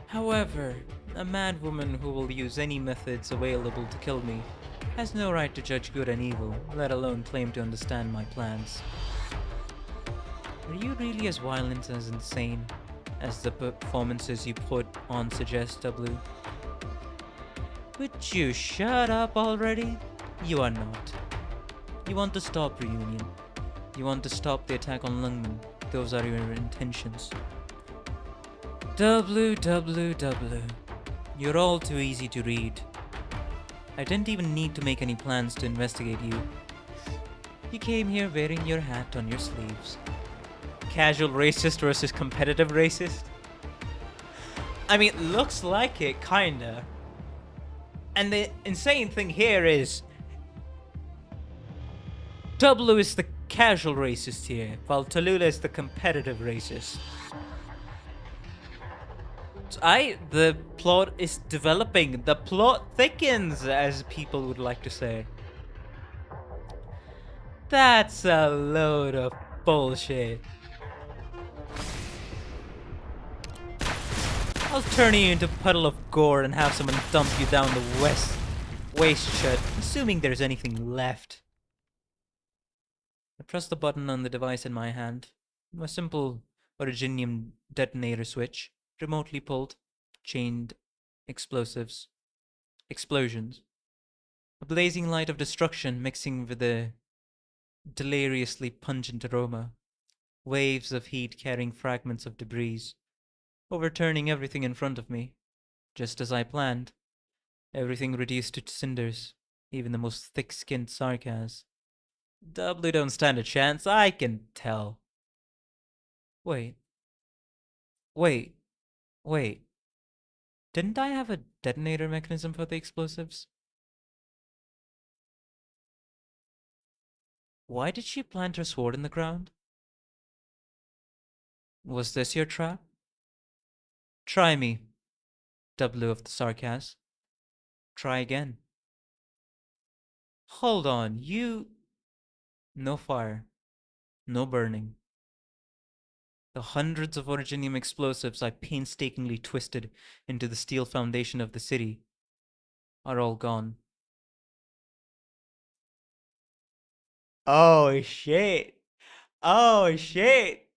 However, a madwoman who will use any methods available to kill me has no right to judge good and evil, let alone claim to understand my plans. Are you really as violent and insane as the performances you put on suggest, W? Would you shut up already? You are not. You want to stop Reunion. You want to stop the attack on Lungmen. Those are your intentions. W. You're all too easy to read. I didn't even need to make any plans to investigate you. You came here wearing your hat on your sleeves. Casual racist versus competitive racist? I mean, looks like it, kinda. And the insane thing here is W is the casual racist here, while Tallulah is the competitive racist. So the plot is developing. The plot thickens, as people would like to say. That's a load of bullshit. I'll turn you into a puddle of gore and have someone dump you down the waist shut, assuming there's anything left. I press the button on the device in my hand. A simple originium detonator switch, remotely pulled, chained explosives. Explosions. A blazing light of destruction mixing with a deliriously pungent aroma. Waves of heat carrying fragments of debris, overturning everything in front of me, just as I planned. Everything reduced to cinders, even the most thick-skinned sarcas. W don't stand a chance, I can tell. Wait. Didn't I have a detonator mechanism for the explosives? Why did she plant her sword in the ground? Was this your trap? Try me, W of the sarcas. Try again. Hold on, you... No fire. No burning. The hundreds of originium explosives I painstakingly twisted into the steel foundation of the city are all gone. Oh shit. Oh shit.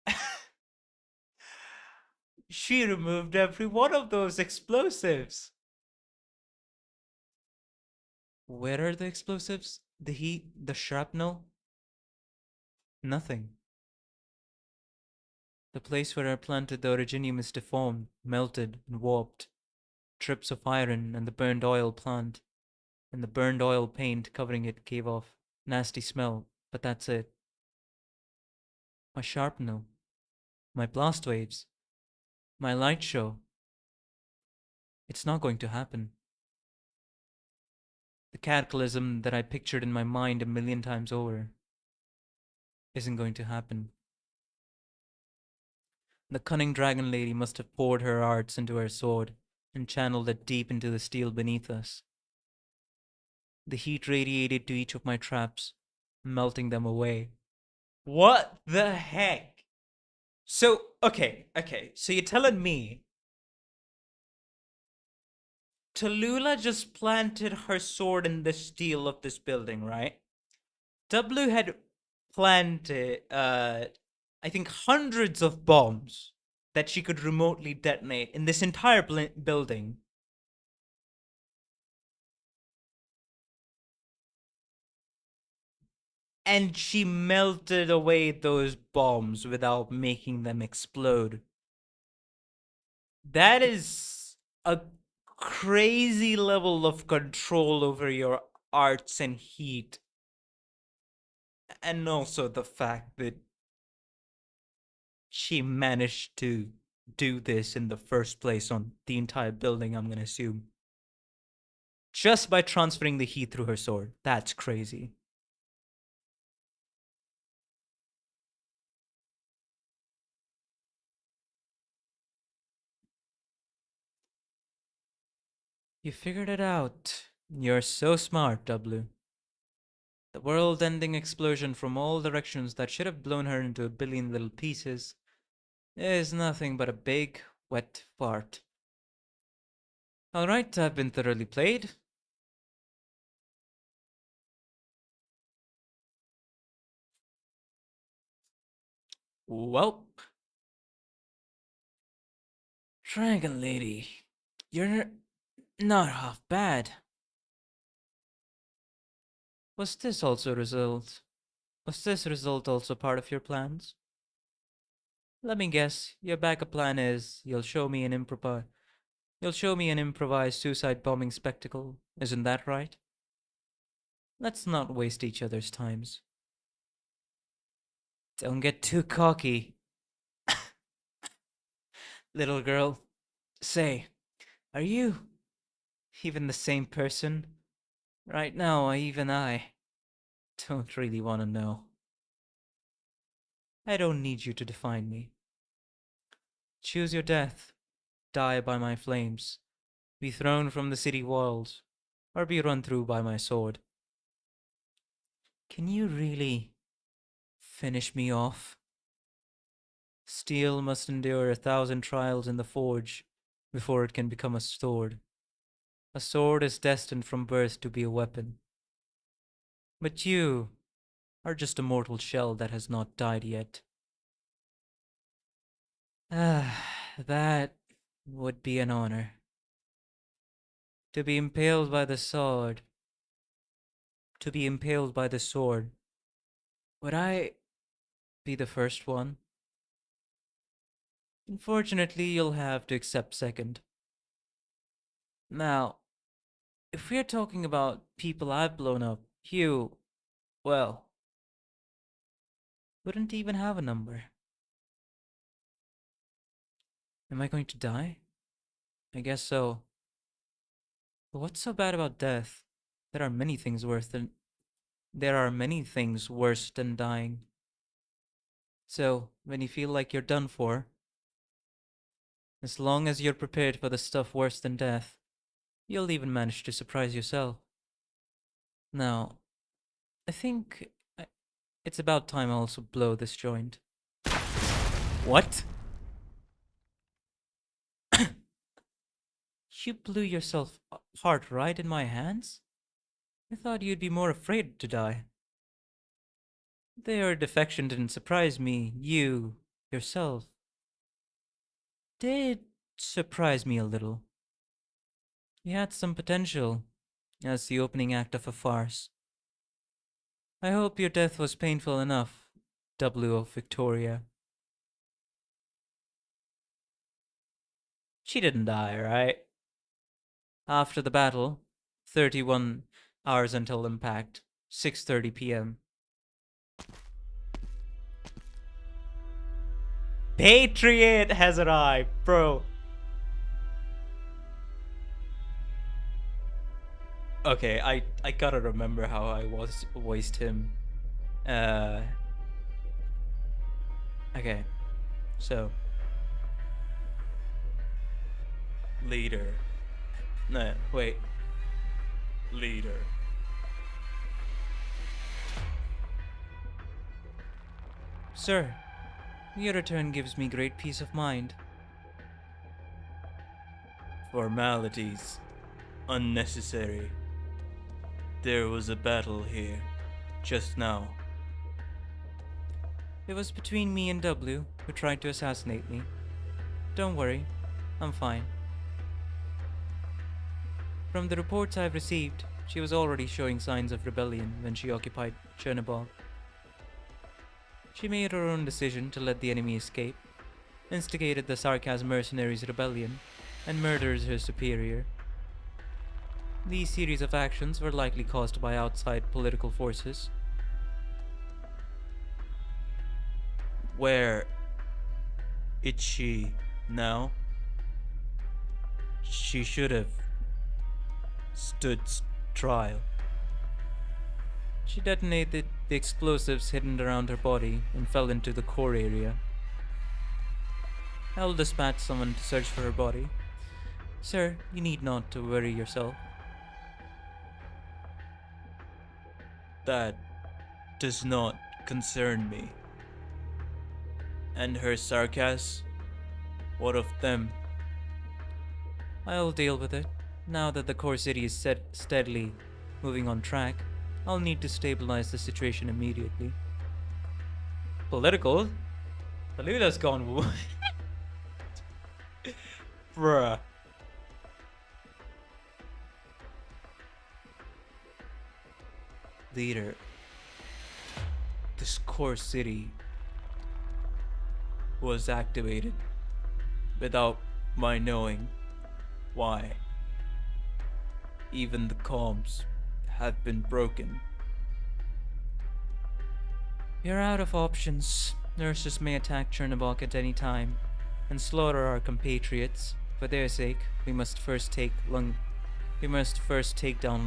She removed every one of those explosives. Where are the explosives? The heat? The shrapnel? Nothing. The place where I planted the originium is deformed, melted, and warped. Trips of iron and the burned oil plant, and the burned oil paint covering it gave off nasty smell, but that's it. My sharpnel, my blast waves, my light show. It's not going to happen. The cataclysm that I pictured in my mind a million times over isn't going to happen. The cunning dragon lady must have poured her arts into her sword and channeled it deep into the steel beneath us. The heat radiated to each of my traps, melting them away. What the heck? So, okay, so you're telling me Tallulah just planted her sword in the steel of this building, right? W had planted, I think, hundreds of bombs that she could remotely detonate in this entire building. And she melted away those bombs without making them explode. That is a crazy level of control over your arts and heat. And also the fact that she managed to do this in the first place on the entire building, I'm gonna assume. Just by transferring the heat through her sword. That's crazy. You figured it out. You're so smart, W. The world-ending explosion from all directions that should have blown her into a billion little pieces is nothing but a big, wet fart. Alright, I've been thoroughly played. Welp. Dragon Lady, you're not half bad. Was this result also part of your plans? Let me guess, your backup plan is you'll show me an improvised suicide bombing spectacle, isn't that right? Let's not waste each other's times. Don't get too cocky. Little girl, Say, are you even the same person? Right now, I don't really want to know. I don't need you to define me. Choose your death. Die by my flames. Be thrown from the city walls. Or be run through by my sword. Can you really finish me off? Steel must endure 1,000 trials in the forge before it can become a sword. A sword is destined from birth to be a weapon. But you are just a mortal shell that has not died yet. That would be an honor. To be impaled by the sword. To be impaled by the sword. Would I be the first one? Unfortunately, you'll have to accept second. Now, if we're talking about people I've blown up, you, well, wouldn't even have a number. Am I going to die? I guess so. But what's so bad about death? There are many things worse than dying. So, when you feel like you're done for, as long as you're prepared for the stuff worse than death, you'll even manage to surprise yourself. Now, I think it's about time I also blow this joint. What? You blew yourself apart right in my hands? I thought you'd be more afraid to die. Their defection didn't surprise me. You, yourself, did surprise me a little. You had some potential as the opening act of a farce. I hope your death was painful enough, W of Victoria. She didn't die, right? After the battle, 31 hours until impact, 6:30 p.m. Patriot has arrived, bro. Okay, I gotta remember how I voiced him. Okay, so leader. No, wait. Leader. Sir, your return gives me great peace of mind. Formalities. Unnecessary. There was a battle here, just now. It was between me and W, who tried to assassinate me. Don't worry, I'm fine. From the reports I've received, she was already showing signs of rebellion when she occupied Chernobog. She made her own decision to let the enemy escape, instigated the Sarkaz mercenaries' rebellion, and murdered her superior. These series of actions were likely caused by outside political forces. Where is she now? She should have stood trial. She detonated the explosives hidden around her body and fell into the core area. I will dispatch someone to search for her body. Sir, you need not to worry yourself. That does not concern me. And her Sarkaz? What of them? I'll deal with it. Now that the core city is steadily moving on track, I'll need to stabilize the situation immediately. Political? Palula's gone. Bruh. Leader, this core city was activated without my knowing why. Even the comms have been broken. You're out of options. Nurses may attack Chernobog at any time and slaughter our compatriots, For their sake, we must first take down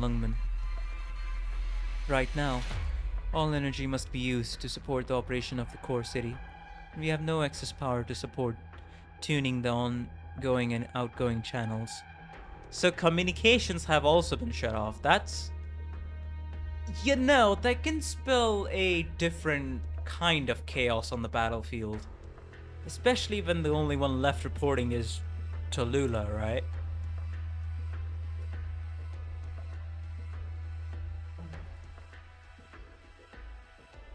Lungman. Right now, all energy must be used to support the operation of the core city. We have no excess power to support tuning the ongoing and outgoing channels. So communications have also been shut off. That's... You know, that can spell a different kind of chaos on the battlefield. Especially when the only one left reporting is Tallulah, right?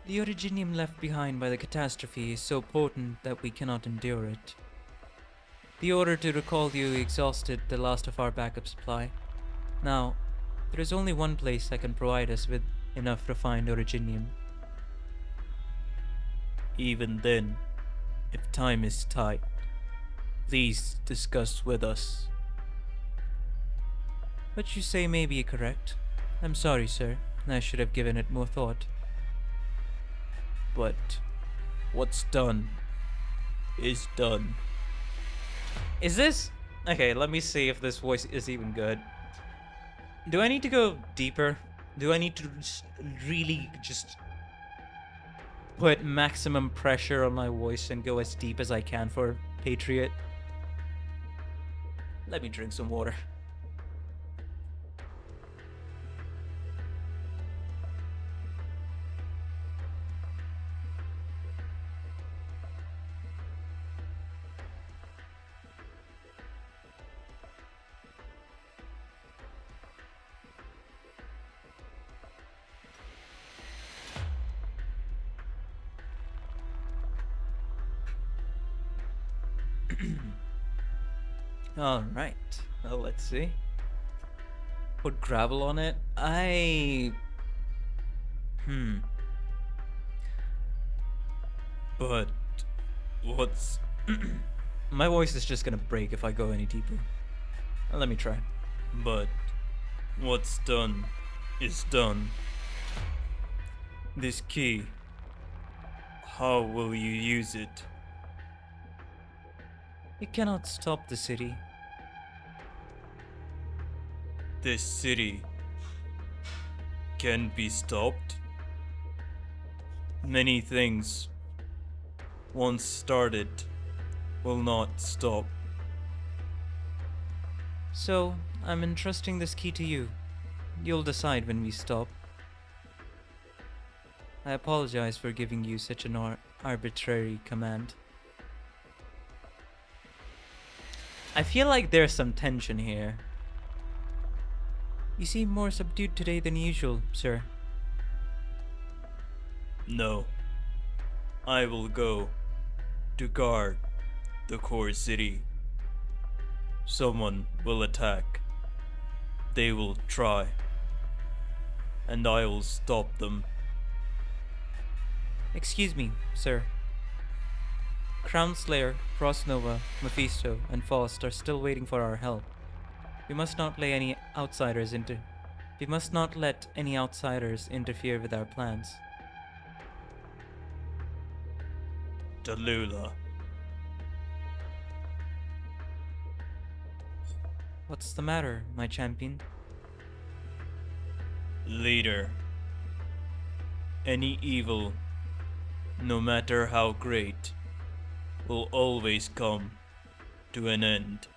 The originium left behind by the catastrophe is so potent that we cannot endure it. The order to recall you exhausted the last of our backup supply. Now, there is only one place that can provide us with enough refined originium. Even then, if time is tight, please discuss with us. What you say may be correct. I'm sorry, sir. I should have given it more thought. But what's done is done. Is this... Okay, let me see if this voice is even good. Do I need to go deeper? Do I need to really just put maximum pressure on my voice and go as deep as I can for Patriot? Let me drink some water. Alright, well, let's see. Put gravel on it. But what's... My voice is just gonna break if I go any deeper. Let me try. But what's done is done. This key, how will you use it? It cannot stop the city. This city can be stopped. Many things, once started, will not stop. So, I'm entrusting this key to you. You'll decide when we stop. I apologize for giving you such an arbitrary command. I feel like there's some tension here. You seem more subdued today than usual, sir. No. I will go to guard the core city. Someone will attack. They will try. And I will stop them. Excuse me, sir. Crown Slayer, Frostnova, Mephisto, and Faust are still waiting for our help. We must not let any outsiders interfere with our plans. Tallulah. What's the matter, my champion? Leader. Any evil, no matter how great, will always come to an end.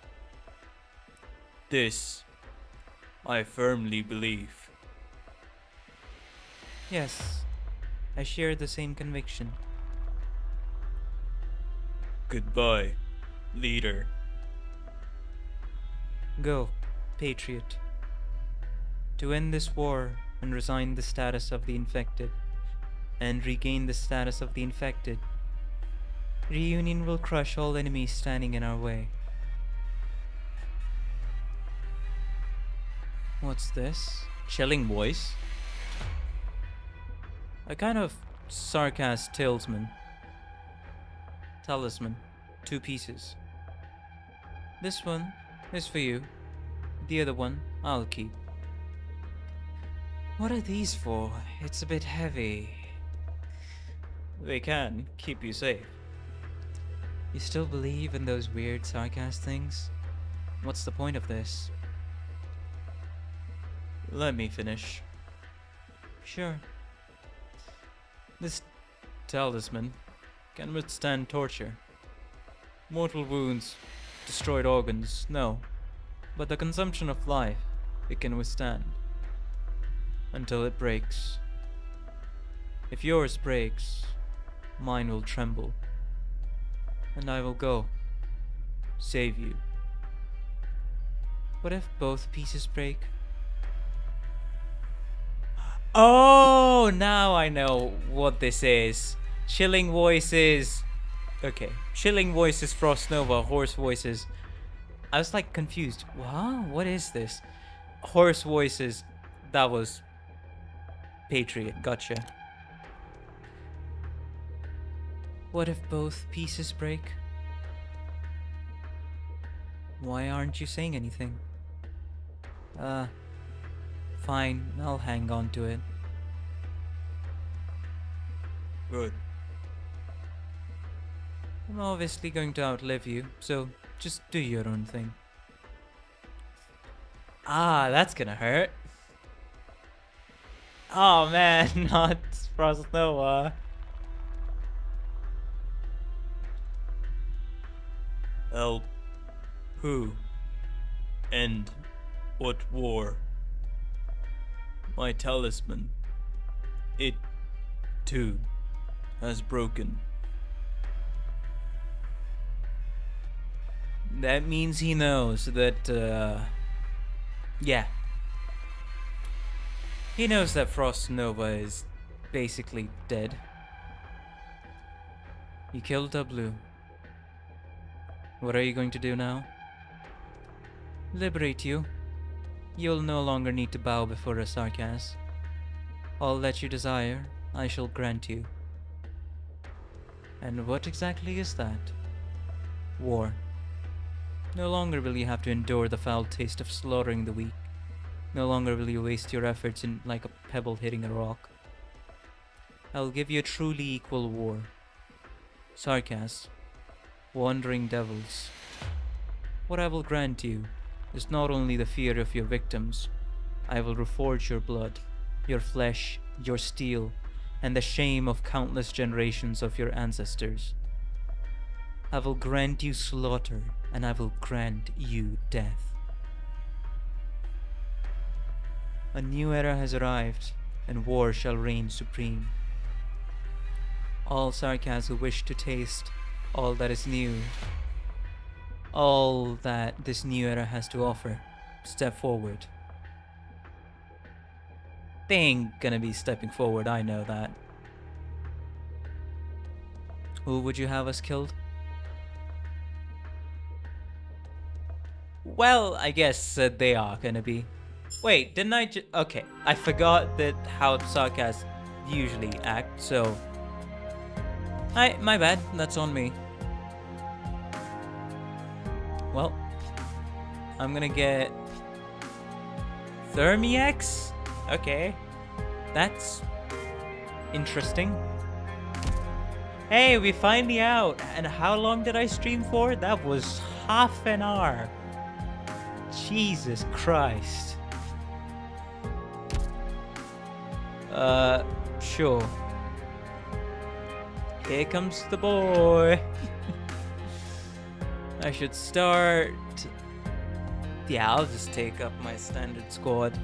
This, I firmly believe. Yes, I share the same conviction. Goodbye, leader. Go, Patriot. To end this war and resign the status of the infected, and regain the status of the infected, reunion will crush all enemies standing in our way. What's this? Chilling voice? A kind of sarcastic talisman. 2 pieces. This one is for you. The other one I'll keep. What are these for? It's a bit heavy. They can keep you safe. You still believe in those weird sarcastic things? What's the point of this? Let me finish. Sure. This talisman can withstand torture. Mortal wounds, destroyed organs, no. But the consumption of life, it can withstand. Until it breaks. If yours breaks, mine will tremble. And I will go. Save you. What if both pieces break? Oh, now I know what this is. Chilling voices. Okay. Chilling voices, Frost Nova, hoarse voices. I was like confused. Wow, what is this? Hoarse voices. That was Patriot. Gotcha. What if both pieces break? Why aren't you saying anything? Fine, I'll hang on to it. Good. I'm obviously going to outlive you, so just do your own thing. Ah, that's gonna hurt. Oh man, not Frost Nova. Help. Who? End. What war? My talisman. It, too, has broken. That means he knows that, yeah. He knows that Frost Nova is basically dead. You killed W. What are you going to do now? Liberate you. You'll no longer need to bow before a Sarkaz. All that you desire, I shall grant you. And what exactly is that? War. No longer will you have to endure the foul taste of slaughtering the weak. No longer will you waste your efforts in like a pebble hitting a rock. I'll give you a truly equal war. Sarkaz. Wandering devils. What I will grant you is not only the fear of your victims. I will reforge your blood, your flesh, your steel, and the shame of countless generations of your ancestors. I will grant you slaughter, and I will grant you death. A new era has arrived, and war shall reign supreme. All Sarkaz who wish to taste all that is new, all that this new era has to offer, step forward. They ain't gonna be stepping forward, I know that. Who would you have us killed? Well, I guess they are gonna be. Wait, didn't I just... Okay, I forgot that how Sarkaz usually act, so... my bad, that's on me. Well, I'm gonna get Thermiex? Okay, that's interesting. Hey, we finally out. And how long did I stream for? That was half an hour. Jesus Christ. Sure. Here comes the boy. I should start... Yeah, I'll just take up my standard squad.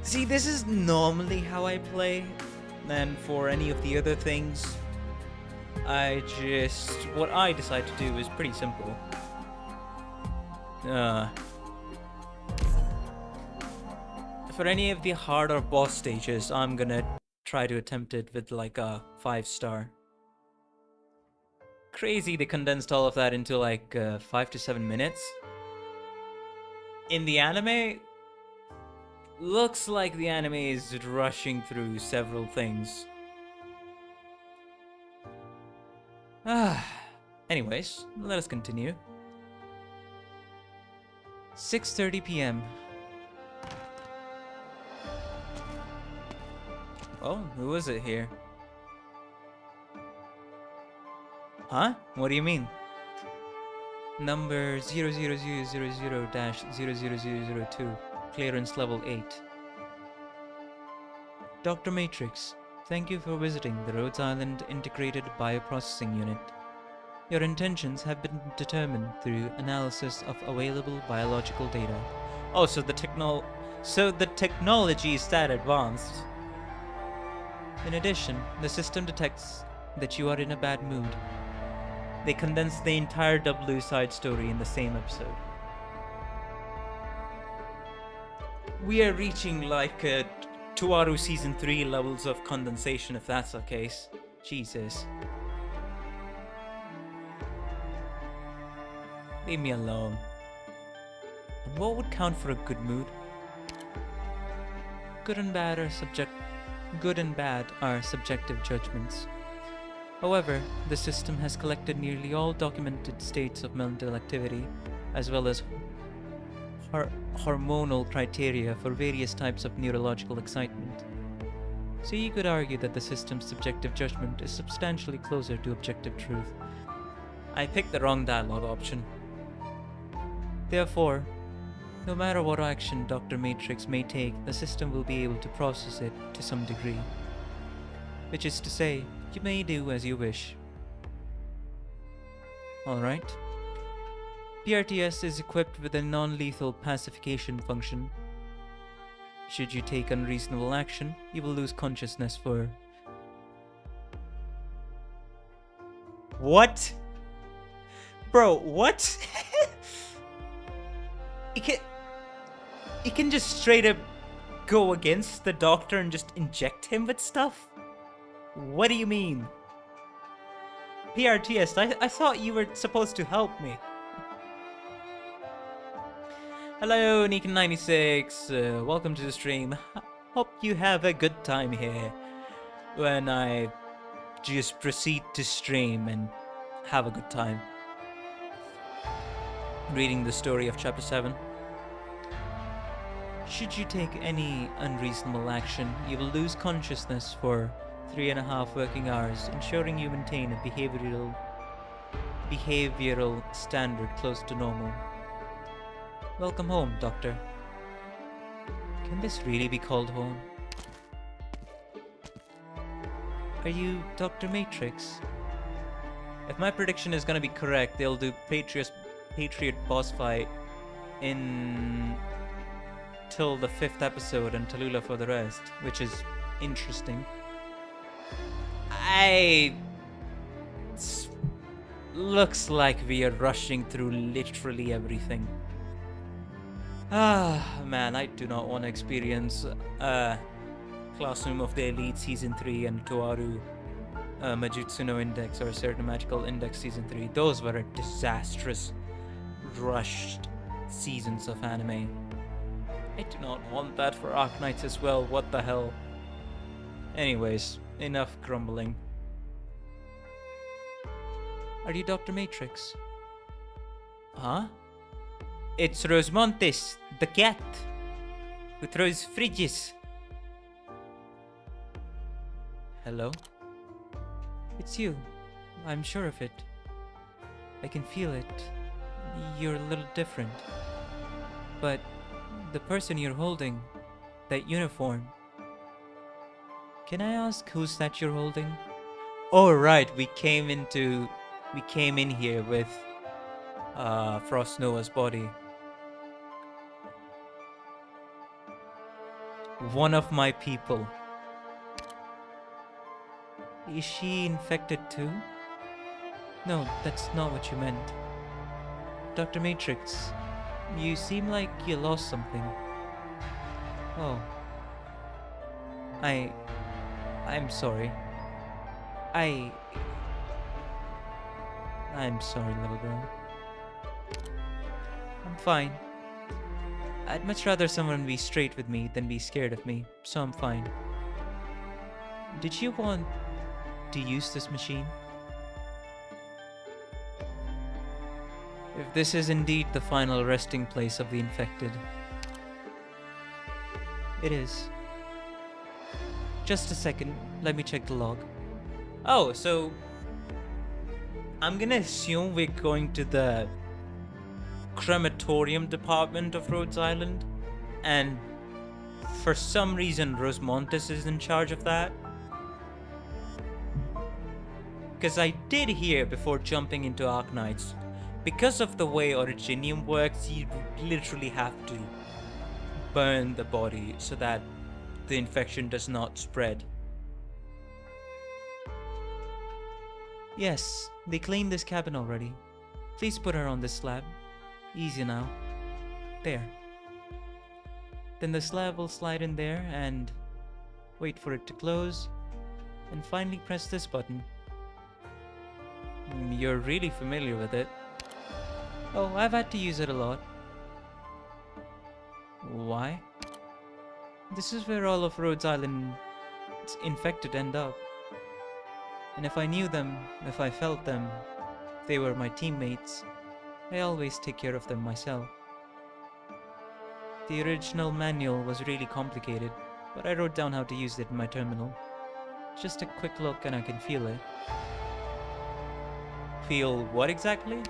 See, this is normally how I play. And for any of the other things, what I decide to do is pretty simple. For any of the harder boss stages, I'm gonna try to attempt it with like a 5-star. Crazy they condensed all of that into like 5 to 7 minutes. In the anime, looks like the anime is rushing through several things. Anyways, let us continue. 6:30 p.m. Oh, who is it here? Huh? What do you mean? Number 00000-00002, clearance level 8. Dr. Matrix, thank you for visiting the Rhodes Island Integrated Bioprocessing Unit. Your intentions have been determined through analysis of available biological data. Oh, so the technology is that advanced. In addition, the system detects that you are in a bad mood. They condensed the entire W side story in the same episode. We are reaching like a Tuaru Season 3 levels of condensation if that's the case. Jesus. Leave me alone. And what would count for a good mood? Good and bad are subjective judgments. However, the system has collected nearly all documented states of mental activity, as well as hormonal criteria for various types of neurological excitement. So you could argue that the system's subjective judgment is substantially closer to objective truth. I picked the wrong dialogue option. Therefore, no matter what action Dr. Matrix may take, the system will be able to process it to some degree. Which is to say, you may do as you wish. Alright. PRTS is equipped with a non-lethal pacification function. Should you take unreasonable action, you will lose consciousness for... What? Bro, what? You can just straight up go against the doctor and just inject him with stuff? What do you mean? PRTS, I thought you were supposed to help me. Hello, Neekin96, welcome to the stream. Hope you have a good time here when I just proceed to stream and have a good time. Reading the story of Chapter 7. Should you take any unreasonable action, you will lose consciousness for 3.5 working hours, ensuring you maintain a behavioral standard close to normal. Welcome home, Doctor. Can this really be called home? Are you Dr. Matrix? If my prediction is gonna be correct, they'll do Patriot boss fight in till the 5th episode and Tallulah for the rest, which is interesting. Looks like we are rushing through literally everything. Man, I do not want to experience Classroom of the Elite Season 3 and Tuaru Majutsu no Index or a Certain Magical Index Season 3. Those were a disastrous, rushed seasons of anime. I do not want that for Arknights as well, what the hell. Anyways, enough grumbling. Are you Dr. Matrix? Huh? It's Rosemontes, the cat, who throws fridges. Hello? It's you. I'm sure of it. I can feel it. You're a little different. But the person you're holding, that uniform. Can I ask who's that you're holding? Oh right, we came in here with Frost Noah's body. One of my people. Is she infected too? No, that's not what you meant. Dr. Matrix, you seem like you lost something. Oh. I'm sorry. I'm sorry, little girl. I'm fine. I'd much rather someone be straight with me than be scared of me, so I'm fine. Did you want to use this machine? If this is indeed the final resting place of the infected. It is. Just a second, let me check the log. Oh, so I'm gonna assume we're going to the crematorium department of Rhodes Island, and for some reason Rosmontis is in charge of that. Because I did hear before jumping into Arknights, because of the way Originium works, you literally have to burn the body so that the infection does not spread. Yes, they claimed this cabin already. Please put her on this slab. Easy now. There. Then the slab will slide in there and wait for it to close, and finally press this button. You're really familiar with it. Oh, I've had to use it a lot. Why? This is where all of Rhodes Island's infected end up. And if I knew them, if I felt them, if they were my teammates, I always take care of them myself. The original manual was really complicated, but I wrote down how to use it in my terminal. Just a quick look and I can feel it. Feel what exactly?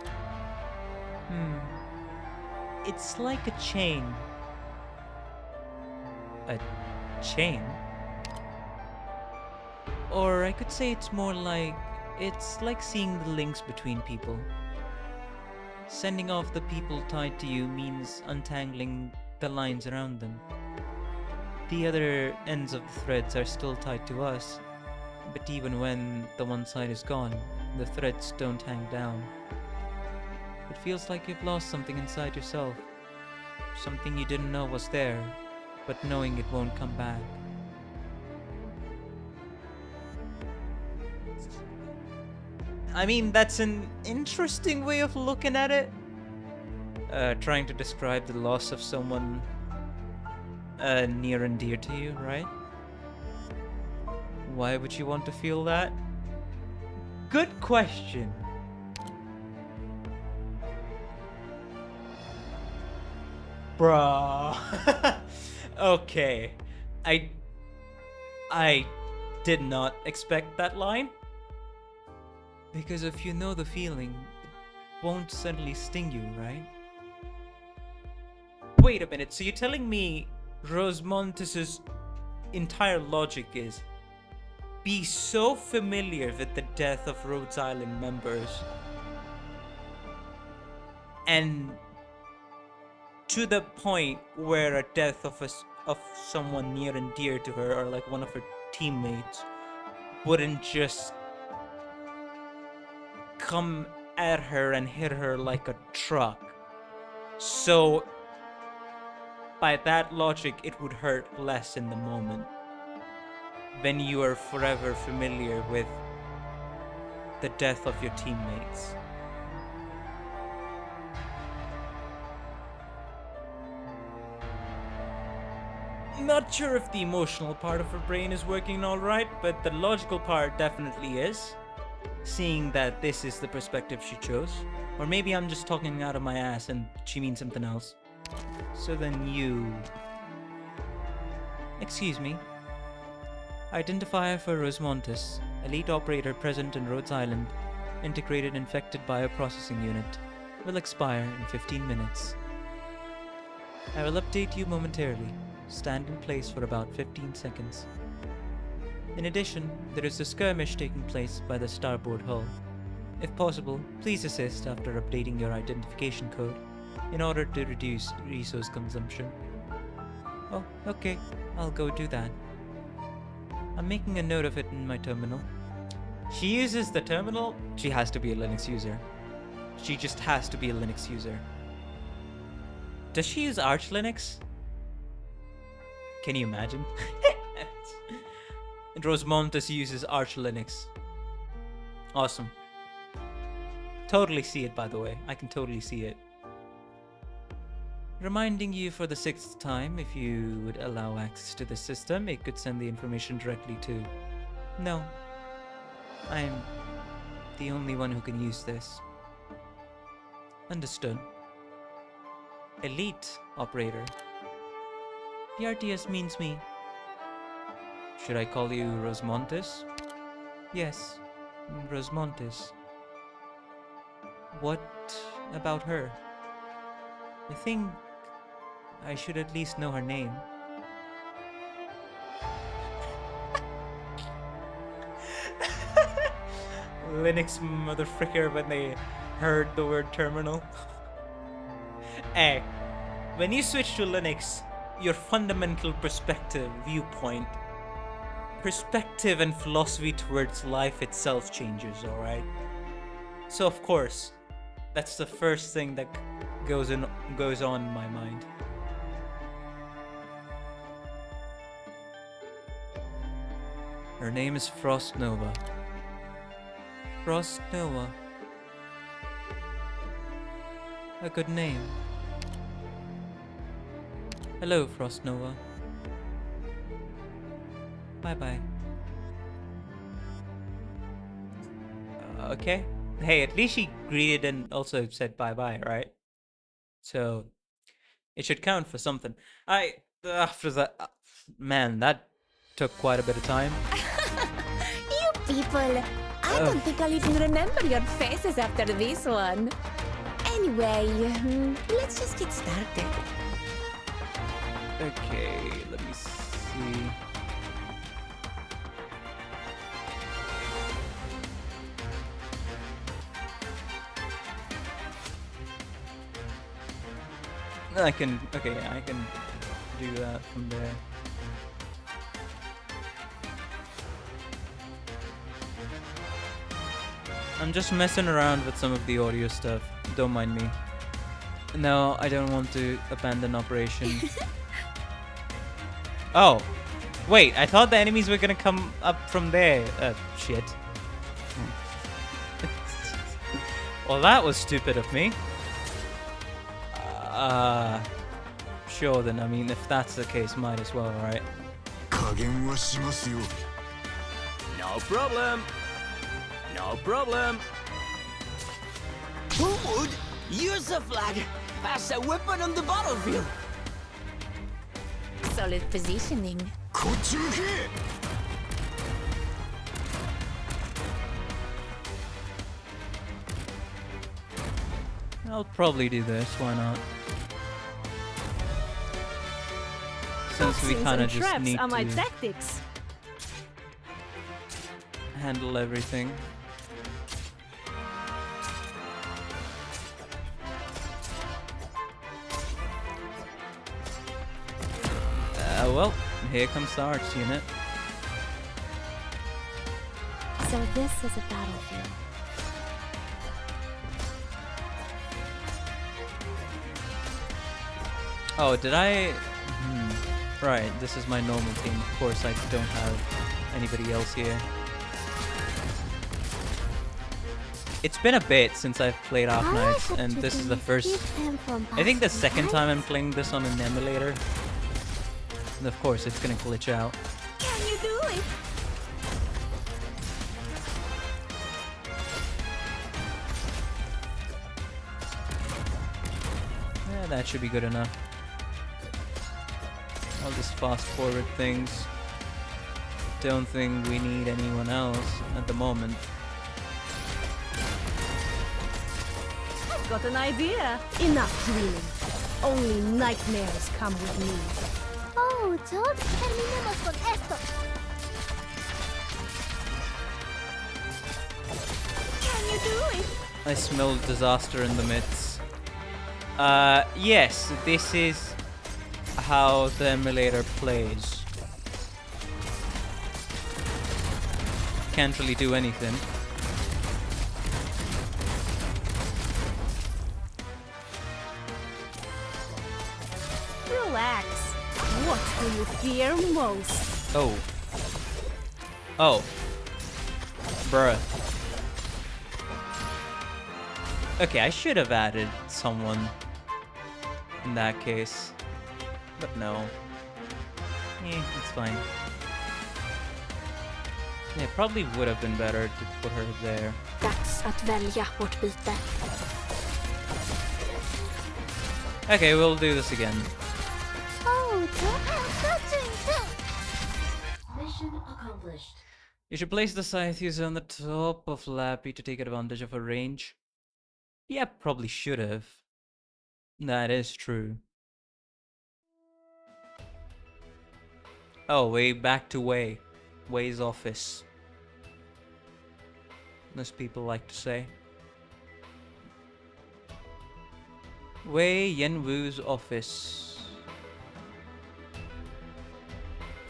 It's like a chain. A chain? Or I could say it's more like... it's like seeing the links between people. Sending off the people tied to you means untangling the lines around them. The other ends of the threads are still tied to us, but even when the one side is gone, the threads don't hang down. It feels like you've lost something inside yourself. Something you didn't know was there, but knowing it won't come back. I mean, that's an interesting way of looking at it. Trying to describe the loss of someone near and dear to you, right? Why would you want to feel that? Good question. Bruh. Okay. I did not expect that line. Because if you know the feeling, it won't suddenly sting you, right? Wait a minute, so you're telling me Rosmontis' entire logic is be so familiar with the death of Rhodes Island members and to the point where a death of someone near and dear to her, or like one of her teammates, wouldn't just come at her and hit her like a truck. So by that logic, it would hurt less in the moment when you are forever familiar with the death of your teammates. Not sure if the emotional part of her brain is working alright, but the logical part definitely is. Seeing that this is the perspective she chose. Or maybe I'm just talking out of my ass and she means something else. So then you... Excuse me. Identifier for Rosmontis, elite operator present in Rhodes Island, integrated infected bioprocessing unit, will expire in 15 minutes. I will update you momentarily. Stand in place for about 15 seconds. In addition, there is a skirmish taking place by the starboard hull. If possible, please assist after updating your identification code in order to reduce resource consumption. Oh, okay, I'll go do that. I'm making a note of it in my terminal. She uses the terminal? She has to be a Linux user. She just has to be a Linux user. Does she use Arch Linux? Can you imagine? And Rosmontis uses Arch Linux. Awesome. Totally see it, by the way. I can totally see it. Reminding you for the 6th time, if you would allow access to the system, it could send the information directly to... No. I'm the only one who can use this. Understood. Elite operator. PRTS means me. Should I call you Rosmontis? Yes, Rosmontis. What about her? I think I should at least know her name. Linux motherfricker when they heard the word terminal. Hey, when you switch to Linux, your fundamental viewpoint, perspective and philosophy towards life itself changes, alright? So of course, that's the first thing that goes on in my mind. Her name is Frost Nova. Frost Nova. A good name. Hello, Frost Nova. Bye-bye. Okay. Hey, at least she greeted and also said bye-bye, right? So, it should count for something. After that, man, that took quite a bit of time. You people! I don't think I'll even remember your faces after this one. Anyway, let's just get started. Okay, let me see. I can do that from there. I'm just messing around with some of the audio stuff. Don't mind me. No, I don't want to abandon operation. Oh, wait, I thought the enemies were gonna come up from there. Shit. Well, that was stupid of me. Sure then, I mean, if that's the case, might as well, right? No problem. No problem. Who would use a flag as a weapon on the battlefield? Solid positioning. I'll probably do this, why not? Since we kind of just need to tactics. handle everything. Well, here comes the arts unit. So this is a battlefield. Oh, did I? Right, this is my normal team. Of course, I don't have anybody else here. It's been a bit since I've played Arknights, and this is the first... I think the second time I'm playing this on an emulator. And of course, it's gonna glitch out. Can you do it? Yeah, that should be good enough. I'll just fast forward things. Don't think we need anyone else at the moment. I've got an idea. Enough dreaming. Only nightmares come with me. Oh, Todd, terminemos con esto. Can you do it? I smell disaster in the midst. Yes, this is how the emulator plays. Can't really do anything. Relax. What do you fear most? Oh. Oh. Bruh. Okay, I should have added someone in that case. But no. It's fine. Yeah, probably would have been better to put her there. Dags att välja vårt byte. Okay, we'll do this again. Oh, touching too. Mission accomplished. You should place the scythes on the top of Lappy to take advantage of her range. Yeah, probably should have. That is true. Oh, way back to Way's office. As people like to say. Wei Yenwu's office.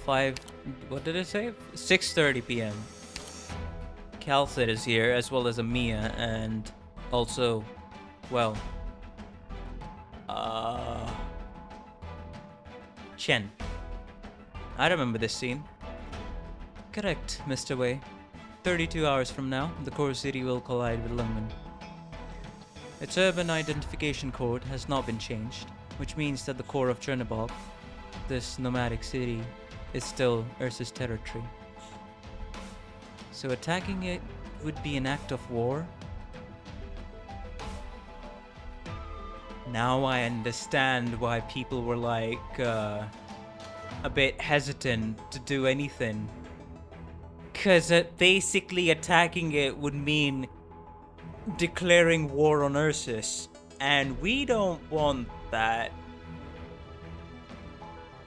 what did it say? 6:30 p.m. Calcid is here, as well as Amiya, and also, well, Chen. I remember this scene. Correct, Mr. Wei. 32 hours from now, the core city will collide with Lungmen. Its urban identification code has not been changed, which means that the core of Chernobog, this nomadic city, is still Ursa's territory. So attacking it would be an act of war? Now I understand why people were like, a bit hesitant to do anything. Cause basically attacking it would mean declaring war on Ursus, and we don't want that.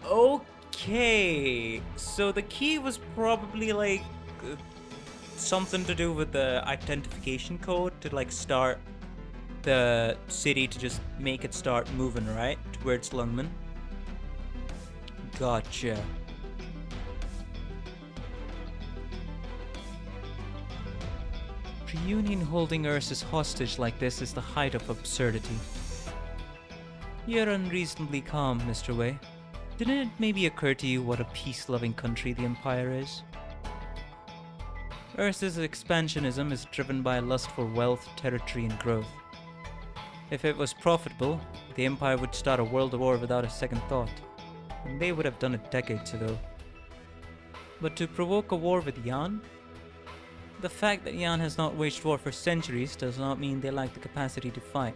Okay, so the key was probably like something to do with the identification code to like start the city to just make it start moving, right? Towards Lungmen. Gotcha. Reunion holding Ursus hostage like this is the height of absurdity. You're unreasonably calm, Mr. Wei. Didn't it maybe occur to you what a peace-loving country the Empire is? Ursus' expansionism is driven by a lust for wealth, territory, and growth. If it was profitable, the Empire would start a world war without a second thought, and they would have done it decades ago. But to provoke a war with Yan? The fact that Yan has not waged war for centuries does not mean they lack the capacity to fight.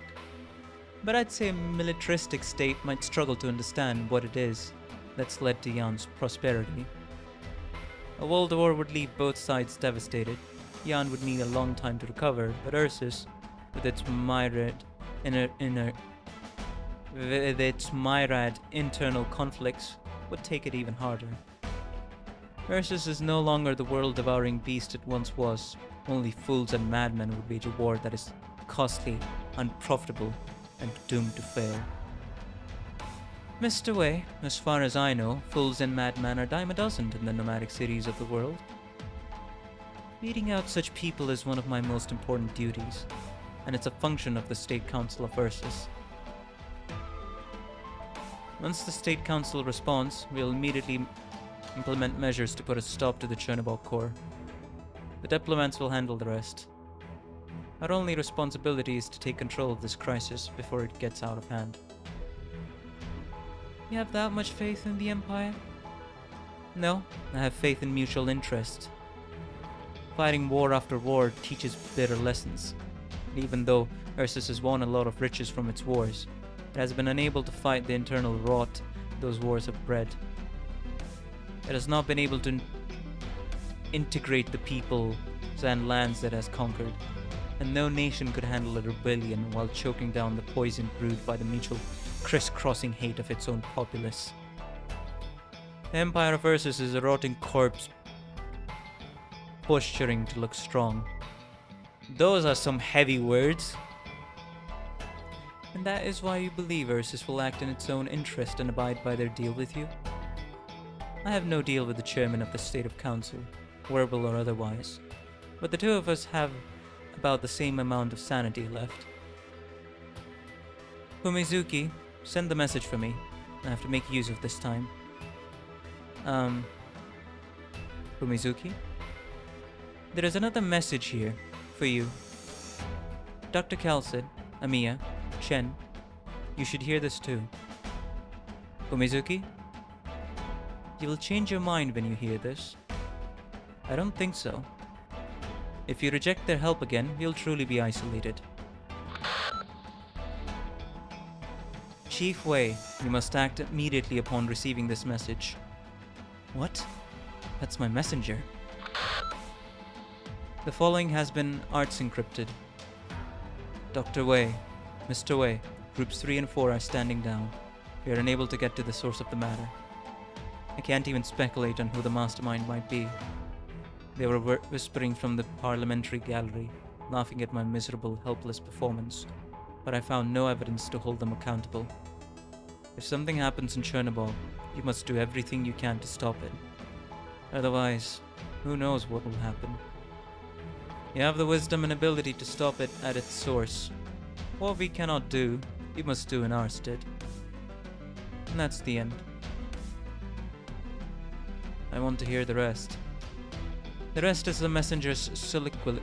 But I'd say a militaristic state might struggle to understand what it is that's led to Yan's prosperity. A world war would leave both sides devastated. Yan would need a long time to recover, but Ursus, with its myriad internal conflicts, would take it even harder. Ursus is no longer the world-devouring beast it once was. Only fools and madmen would wage a war that is costly, unprofitable, and doomed to fail. Mr. Wei, as far as I know, fools and madmen are dime a dozen in the nomadic cities of the world. Weeding out such people is one of my most important duties, and it's a function of the State Council of Ursus. Once the State Council responds, we'll immediately implement measures to put a stop to the Chernobog core. The diplomats will handle the rest. Our only responsibility is to take control of this crisis before it gets out of hand. You have that much faith in the Empire? No, I have faith in mutual interest. Fighting war after war teaches bitter lessons. And even though Ursus has won a lot of riches from its wars, it has been unable to fight the internal rot those wars have bred. It has not been able to integrate the peoples and lands that it has conquered, and no nation could handle a rebellion while choking down the poison brewed by the mutual crisscrossing hate of its own populace. The Empire of Ursus is a rotting corpse, posturing to look strong. Those are some heavy words. And that is why you believe Ursus will act in its own interest and abide by their deal with you? I have no deal with the chairman of the State of Council, verbal or otherwise, but the two of us have about the same amount of sanity left. Fumizuki, send the message for me. I have to make use of this time. Fumizuki? There is another message here for you. Dr. Calcid, Amiya, Chen, you should hear this too. Fumizuki? You will change your mind when you hear this. I don't think so. If you reject their help again, you'll truly be isolated. Chief Wei, you must act immediately upon receiving this message. What? That's my messenger. The following has been arts encrypted. Dr. Wei, Mr. Wei, Groups 3 and 4 are standing down. We are unable to get to the source of the matter. I can't even speculate on who the mastermind might be. They were whispering from the parliamentary gallery, laughing at my miserable, helpless performance, but I found no evidence to hold them accountable. If something happens in Chernobog, you must do everything you can to stop it. Otherwise, who knows what will happen. You have the wisdom and ability to stop it at its source. What we cannot do, you must do in our stead. And that's the end. I want to hear the rest. The rest is the messenger's soliloquy.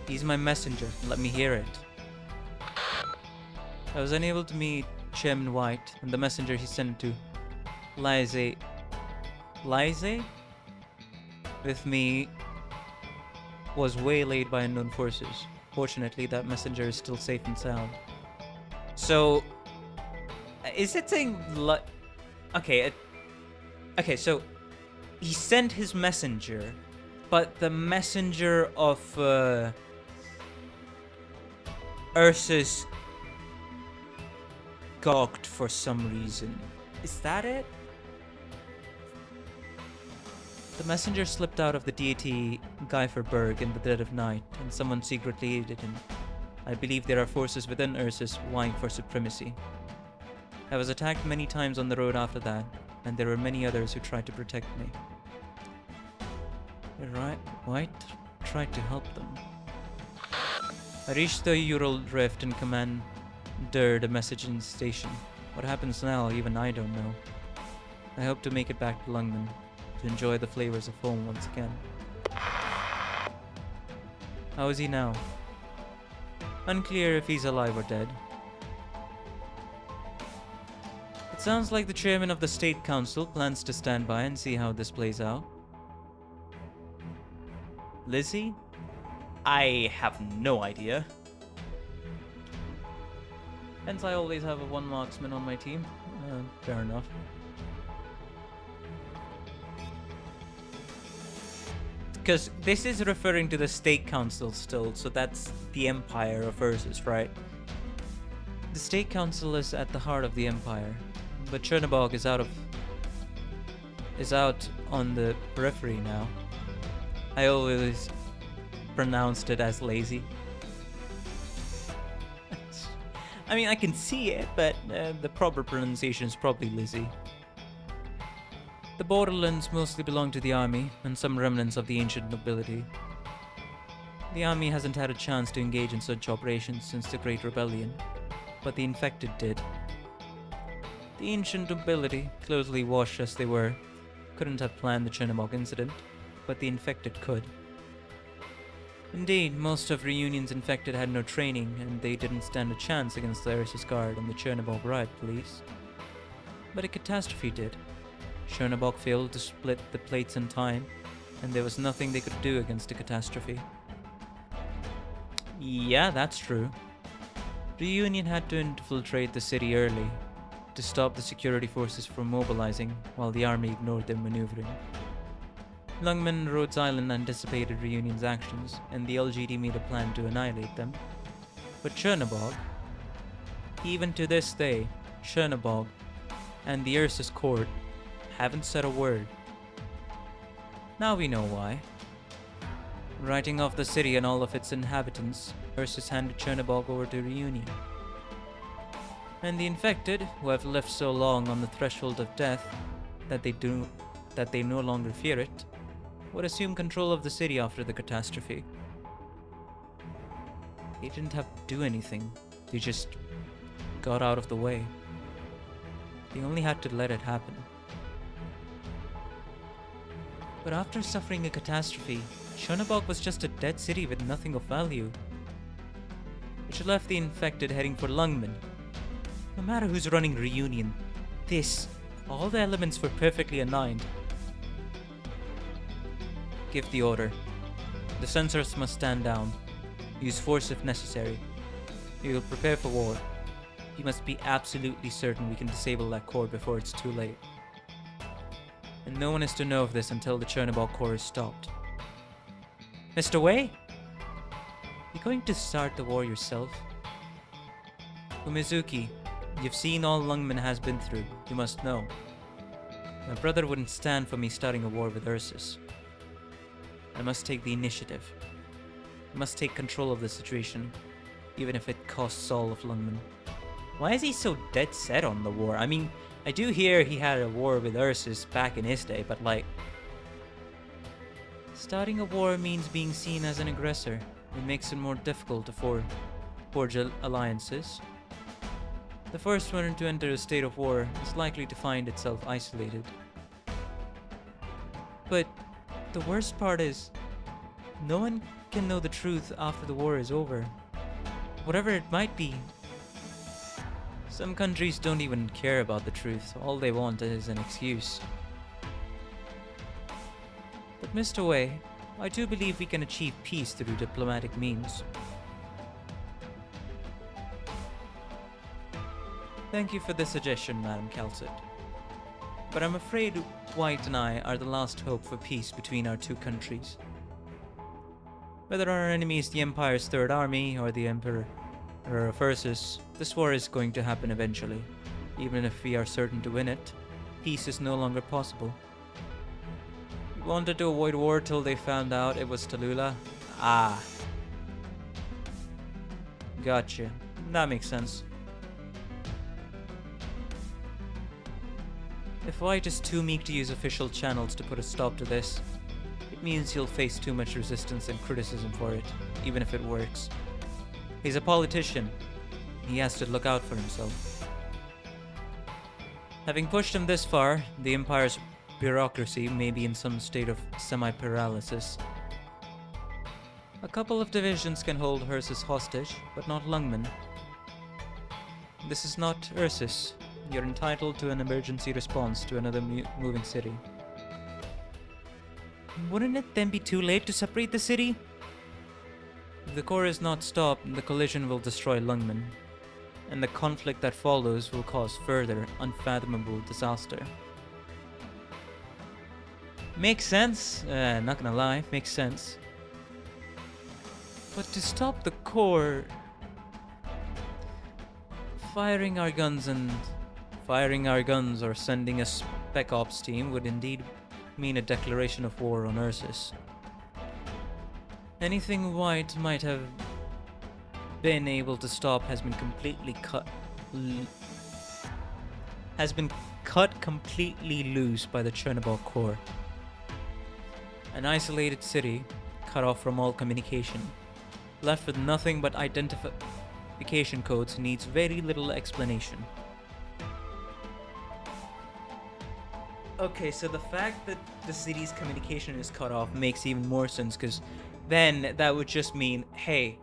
He's my messenger. Let me hear it. I was unable to meet Chairman White, and the messenger he sent to Lize with me was waylaid by unknown forces. Fortunately, that messenger is still safe and sound. So, is it saying okay, so he sent his messenger, but the messenger of Ursus gawked for some reason. Is that it? The messenger slipped out of the deity Geiferberg in the dead of night, and someone secretly aided him. I believe there are forces within Ursus vying for supremacy. I was attacked many times on the road after that, and there were many others who tried to protect me. White tried to help them. I reached the Ural Rift and commandeered a message in the station. What happens now, even I don't know. I hope to make it back to Lungmen, to enjoy the flavors of home once again. How is he now? Unclear if he's alive or dead. It sounds like the chairman of the State Council plans to stand by and see how this plays out. Lizzie? I have no idea. Hence I always have a one marksman on my team. Fair enough. Because this is referring to the State Council still, so that's the Empire of Ursus, right? The State Council is at the heart of the Empire, but Chernobog is out on the periphery now. I always pronounced it as lazy. I mean, I can see it, but the proper pronunciation is probably Lizzie. The borderlands mostly belong to the army, and some remnants of the ancient nobility. The army hasn't had a chance to engage in such operations since the Great Rebellion, but the infected did. The ancient nobility, closely washed as they were, couldn't have planned the Chernobog incident, but the infected could. Indeed, most of Reunion's infected had no training, and they didn't stand a chance against the Ursus Guard and the Chernobog riot police. But a catastrophe did. Chernobog failed to split the plates in time, and there was nothing they could do against a catastrophe. Yeah, that's true. Reunion had to infiltrate the city early, to stop the security forces from mobilizing, while the army ignored their maneuvering. Lungmen, Rhodes Island anticipated Reunion's actions, and the LGD made a plan to annihilate them. But Chernobog, even to this day, Chernobog and the Ursus court haven't said a word. Now we know why. Writing off the city and all of its inhabitants, Ursus handed Chernobog over to Reunion. And the infected, who have lived so long on the threshold of death that they no longer fear it, would assume control of the city after the catastrophe. They didn't have to do anything, they just got out of the way. They only had to let it happen. But after suffering a catastrophe, Chernobog was just a dead city with nothing of value, which left the infected heading for Lungmen. No matter who's running Reunion, all the elements were perfectly aligned. Give the order. The sensors must stand down. Use force if necessary. We will prepare for war. You must be absolutely certain we can disable that core before it's too late. And no one is to know of this until the Chernobog core is stopped. Mr. Wei? You going to start the war yourself? Umezuki, you've seen all Lungmen has been through. You must know. My brother wouldn't stand for me starting a war with Ursus. I must take the initiative. I must take control of the situation, even if it costs all of Lungmen. Why is he so dead set on the war? I mean, I do hear he had a war with Ursus back in his day, but like... Starting a war means being seen as an aggressor. It makes it more difficult to forge alliances. The first one to enter a state of war is likely to find itself isolated. But the worst part is, no one can know the truth after the war is over. Whatever it might be. Some countries don't even care about the truth. All they want is an excuse. But Mr. Wei, I do believe we can achieve peace through diplomatic means. Thank you for the suggestion, Madam Calcit. But I'm afraid White and I are the last hope for peace between our two countries. Whether our enemy is the Empire's Third Army or the Emperor of Ursus, this war is going to happen eventually. Even if we are certain to win it, peace is no longer possible. We wanted to avoid war till they found out it was Tallulah. Ah. Gotcha. That makes sense. If White is too meek to use official channels to put a stop to this, it means he'll face too much resistance and criticism for it, even if it works. He's a politician. He has to look out for himself. Having pushed him this far, the Empire's bureaucracy may be in some state of semi-paralysis. A couple of divisions can hold Ursus hostage, but not Lungmen. This is not Ursus. You're entitled to an emergency response to another moving city. Wouldn't it then be too late to separate the city? If the core is not stopped, the collision will destroy Lungmen, and the conflict that follows will cause further, unfathomable disaster. Makes sense, not gonna lie, makes sense. But to stop the core... Firing our guns or sending a Spec Ops team would indeed mean a declaration of war on Ursus. Anything White might have been able to stop has been completely cut completely loose by the Chernobog core. An isolated city, cut off from all communication, left with nothing but identification codes, needs very little explanation. Okay, so the fact that the city's communication is cut off makes even more sense, because then that would just mean, hey,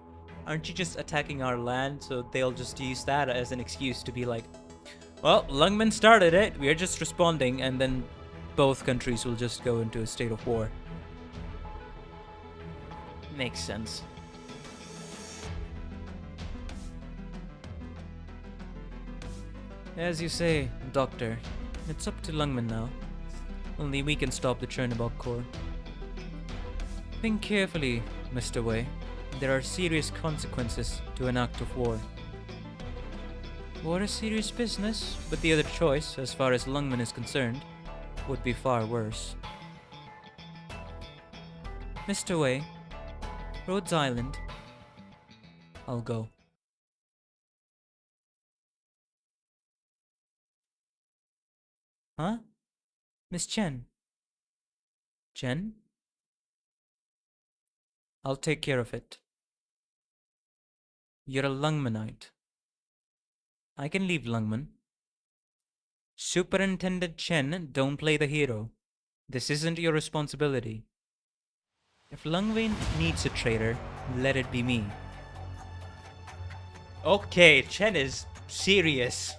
aren't you just attacking our land? So they'll just use that as an excuse to be like, well, Lungmen started it, we're just responding, and then both countries will just go into a state of war. Makes sense. As you say, Doctor, it's up to Lungmen now. Only we can stop the Chernobog core. Think carefully, Mr. Wei. There are serious consequences to an act of war. War is serious business, but the other choice, as far as Lungmen is concerned, would be far worse. Mr. Wei, Rhodes Island. I'll go. Huh? Miss Chen? Chen? I'll take care of it. You're a Lungmenite. I can leave Lungmen. Superintendent Chen, don't play the hero. This isn't your responsibility. If Lungmen needs a traitor, let it be me. Okay, Chen is serious.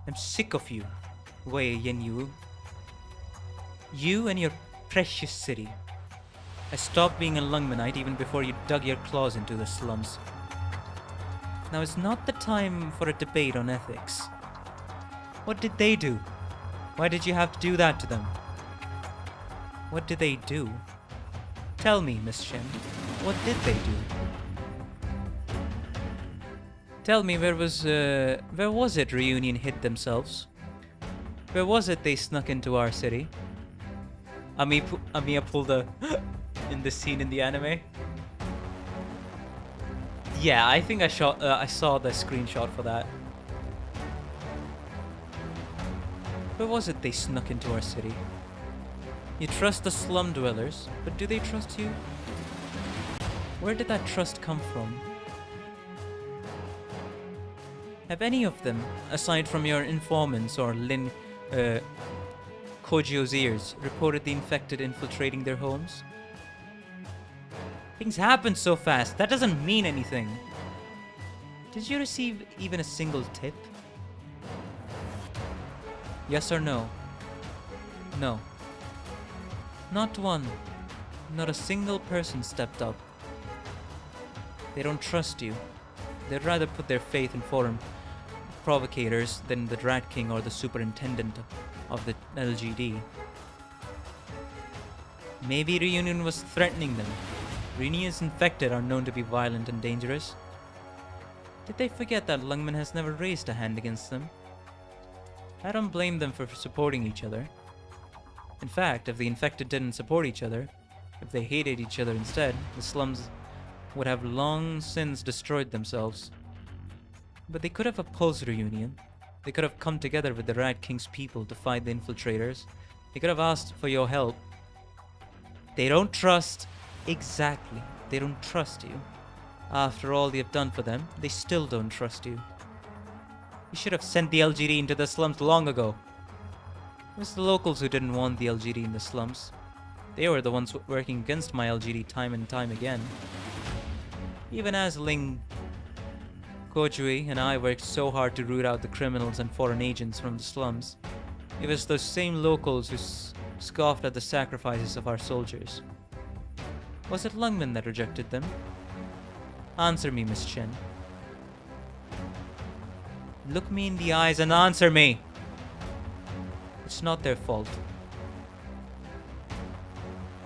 I'm sick of you, Wei Yanyu. You and your precious city. I stopped being a Lungmenite even before you dug your claws into the slums. Now is not the time for a debate on ethics. What did they do? Why did you have to do that to them? What did they do? Tell me, Miss Chen, what did they do? Tell me, where was it Reunion hid themselves? Where was it they snuck into our city? Amiya pulled a in the scene in the anime. Yeah, I think I saw the screenshot for that. Where was it they snuck into our city? You trust the slum dwellers, but do they trust you? Where did that trust come from? Have any of them, aside from your informants or Lin Kojio's ears, reported the infected infiltrating their homes? Things happen so fast, that doesn't mean anything. Did you receive even a single tip? Yes or no? No. Not one. Not a single person stepped up. They don't trust you. They'd rather put their faith in foreign provocators than the Rat King or the superintendent of the LGD. Maybe Reunion was threatening them. Reunion's infected are known to be violent and dangerous. Did they forget that Lungmen has never raised a hand against them? I don't blame them for supporting each other. In fact, if the infected didn't support each other, if they hated each other instead, the slums would have long since destroyed themselves. But they could have opposed Reunion. They could have come together with the Rat King's people to fight the infiltrators. They could have asked for your help. They don't trust. Exactly. They don't trust you. After all you've done for them, they still don't trust you. You should have sent the LGD into the slums long ago. It was the locals who didn't want the LGD in the slums. They were the ones working against my LGD time and time again. Even as Ling Kojui and I worked so hard to root out the criminals and foreign agents from the slums, it was those same locals who scoffed at the sacrifices of our soldiers. Was it Lungmen that rejected them? Answer me, Miss Chen. Look me in the eyes and answer me! It's not their fault.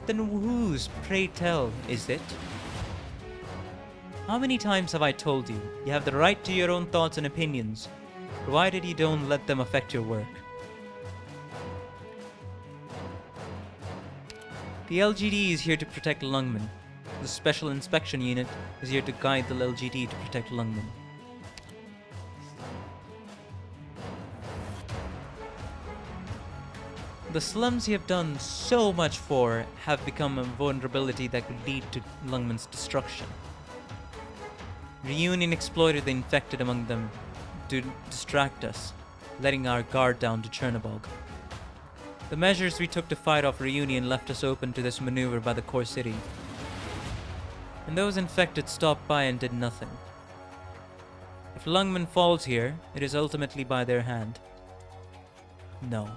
Then whose, pray tell, is it? How many times have I told you, you have the right to your own thoughts and opinions, provided you don't let them affect your work? The LGD is here to protect Lungmen. The Special Inspection Unit is here to guide the LGD to protect Lungmen. The slums you have done so much for have become a vulnerability that could lead to Lungmen's destruction. Reunion exploited the infected among them to distract us, letting our guard down to Chernobog. The measures we took to fight off Reunion left us open to this maneuver by the core city. And those infected stopped by and did nothing. If Lungmen falls here, it is ultimately by their hand. No.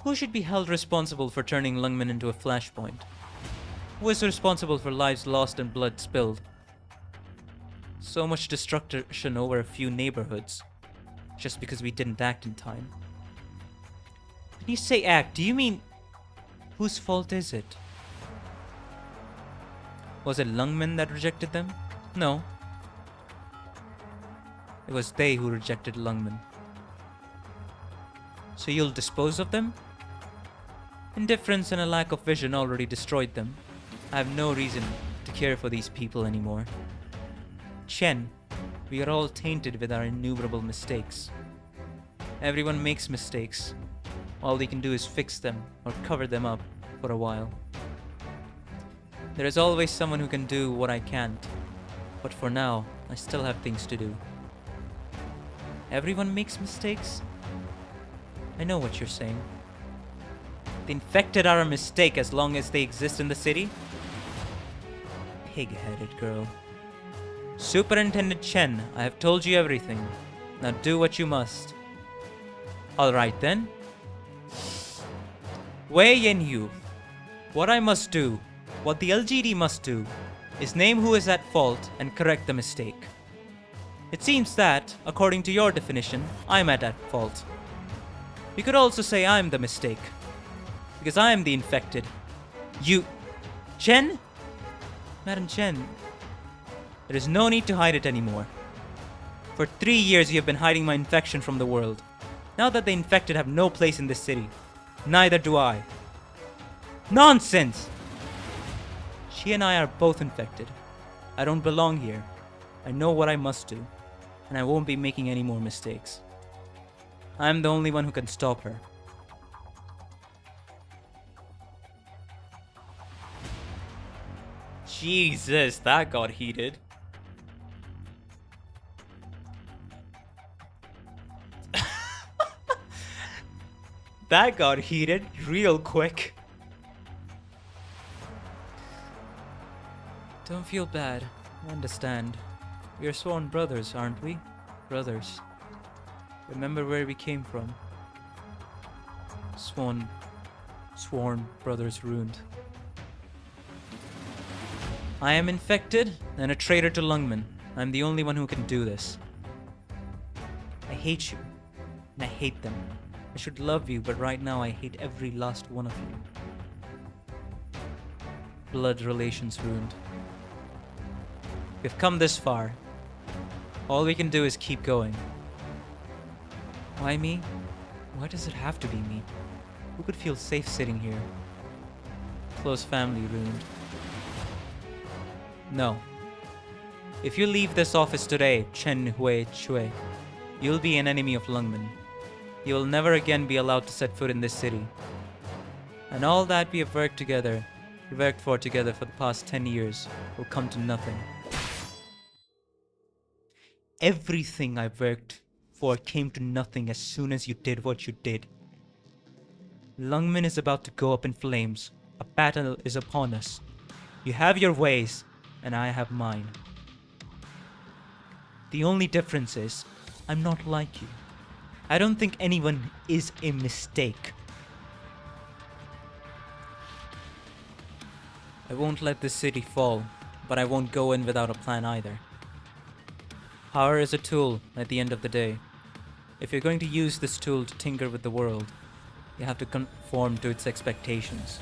Who should be held responsible for turning Lungmen into a flashpoint? Who is responsible for lives lost and blood spilled? So much destruction over a few neighborhoods, just because we didn't act in time. When you say act, do you mean whose fault is it? Was it Lungmen that rejected them? No. It was they who rejected Lungmen. So you'll dispose of them? Indifference and a lack of vision already destroyed them. I have no reason to care for these people anymore. Chen, we are all tainted with our innumerable mistakes. Everyone makes mistakes. All we can do is fix them or cover them up for a while. There is always someone who can do what I can't, but for now, I still have things to do. Everyone makes mistakes? I know what you're saying. The infected are a mistake as long as they exist in the city? Pig-headed girl. Superintendent Chen, I have told you everything. Now do what you must. Alright then. Wei Yenyu. What I must do, what the LGD must do, is name who is at fault and correct the mistake. It seems that, according to your definition, I'm at fault. You could also say I'm the mistake, because I am the infected. You... Chen? Madam Chen, there is no need to hide it anymore. For 3 years you have been hiding my infection from the world. Now that the infected have no place in this city, neither do I. Nonsense! She and I are both infected. I don't belong here. I know what I must do, and I won't be making any more mistakes. I'm the only one who can stop her. Jesus, that got heated. That got heated real quick. Don't feel bad. I understand. We are sworn brothers, aren't we? Brothers. Remember where we came from. Sworn brothers ruined. I am infected and a traitor to Lungmen. I'm the only one who can do this. I hate you. And I hate them. I should love you, but right now I hate every last one of you. Blood relations ruined. We've come this far. All we can do is keep going. Why me? Why does it have to be me? Who could feel safe sitting here? Close family ruined. No. If you leave this office today, Chen Hui Chui, you'll be an enemy of Lungmen. You will never again be allowed to set foot in this city. And all that we have worked for together for the past 10 years will come to nothing. Everything I've worked for came to nothing as soon as you did what you did. Lungmen is about to go up in flames. A battle is upon us. You have your ways, and I have mine. The only difference is, I'm not like you. I don't think anyone is a mistake. I won't let this city fall, but I won't go in without a plan either. Power is a tool at the end of the day. If you're going to use this tool to tinker with the world, you have to conform to its expectations.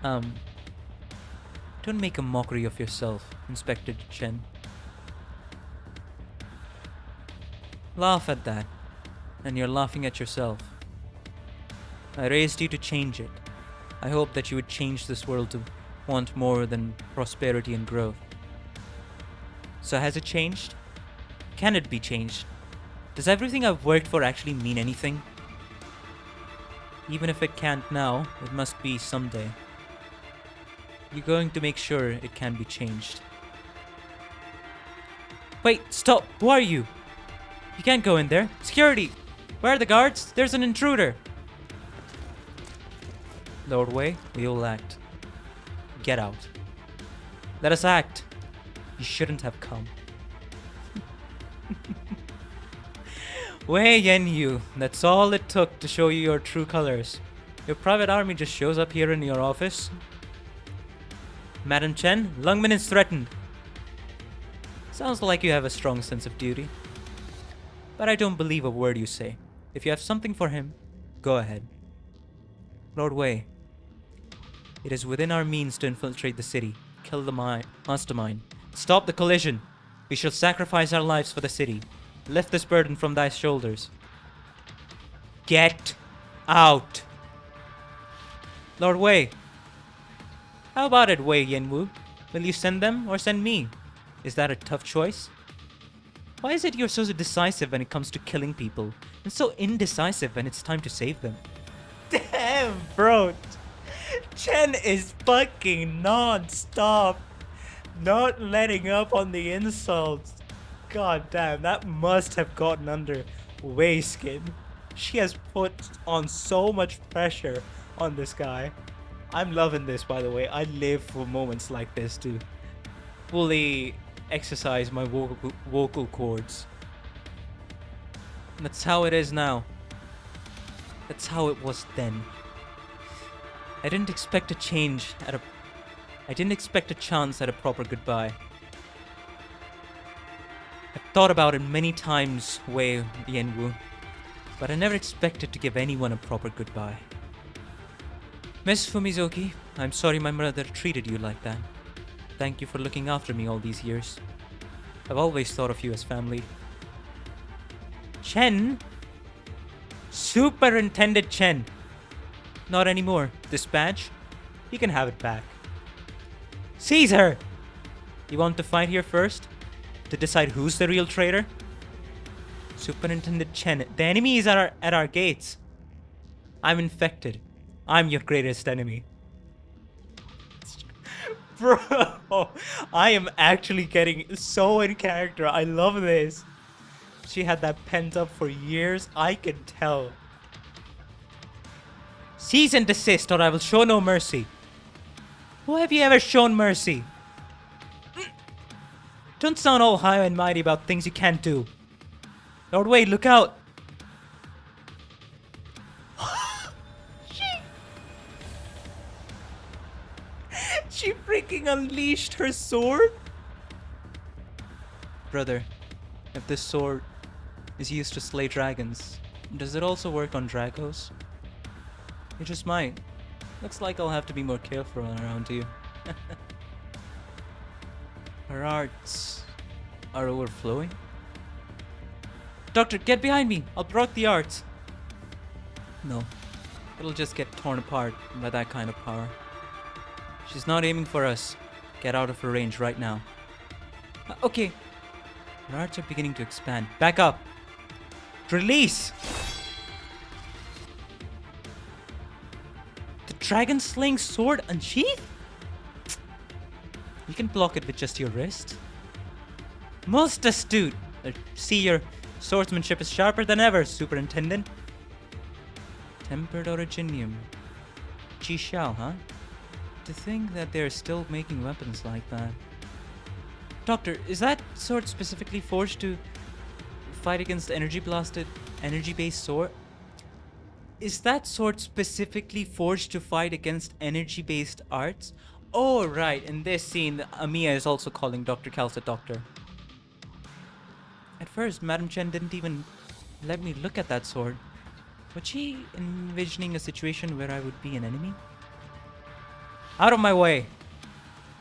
Don't make a mockery of yourself, Inspector Chen. Laugh at that, and you're laughing at yourself. I raised you to change it. I hope that you would change this world to want more than prosperity and growth. So has it changed? Can it be changed? Does everything I've worked for actually mean anything? Even if it can't now, it must be someday. You're going to make sure it can be changed. Wait, stop! Who are you? You can't go in there. Security! Where are the guards? There's an intruder! Lord Wei, we will act. Get out. Let us act. You shouldn't have come. Wei Yenyu, that's all it took to show you your true colors. Your private army just shows up here in your office. Madam Chen, Lungmen is threatened. Sounds like you have a strong sense of duty. But I don't believe a word you say. If you have something for him, go ahead. Lord Wei, it is within our means to infiltrate the city, kill the mastermind, stop the collision. We shall sacrifice our lives for the city. Lift this burden from thy shoulders. Get out. Lord Wei. How about it, Wei Yenwu? Will you send them or send me? Is that a tough choice? Why is it you're so decisive when it comes to killing people, and so indecisive when it's time to save them? Damn, bro. Chen is fucking non-stop. Not letting up on the insults. God damn, that must have gotten under Wei's skin. She has put on so much pressure on this guy. I'm loving this, by the way. I live for moments like this to fully exercise my vocal cords. That's how it is now. That's how it was then. I didn't expect a change at I didn't expect a chance at a proper goodbye. I've thought about it many times, Wei Yenwu, but I never expected to give anyone a proper goodbye. Miss Fumizoki, I'm sorry my mother treated you like that. Thank you for looking after me all these years. I've always thought of you as family. Chen? Superintendent Chen. Not anymore. This badge? You can have it back. Caesar! You want to fight here first? To decide who's the real traitor? Superintendent Chen, the enemy is at our gates. I'm infected. I'm your greatest enemy. Bro, I am actually getting so in character. I love this. She had that pent up for years. I can tell. Cease and desist or I will show no mercy. Who have you ever shown mercy? Don't sound all high and mighty about things you can't do. Lord Wade, look out! She freaking unleashed her sword? Brother, if this sword is used to slay dragons, does it also work on Dragos? It just might. Looks like I'll have to be more careful around you. Her arts are overflowing. Doctor, get behind me! I'll block the arts! No. It'll just get torn apart by that kind of power. She's not aiming for us. Get out of her range right now. Okay. Her arts are beginning to expand. Back up! Release! The dragon slaying sword unsheath? You can block it with just your wrist. Most astute! See, your swordsmanship is sharper than ever, Superintendent. Tempered originium. Chi Xiao, huh? To think that they're still making weapons like that. Doctor, is that sword specifically forged to fight against energy-based sword? Is that sword specifically forged to fight against energy-based arts? Oh, right. In this scene, Amiya is also calling Dr. Kels a doctor. At first, Madam Chen didn't even let me look at that sword. Was she envisioning a situation where I would be an enemy? Out of my way!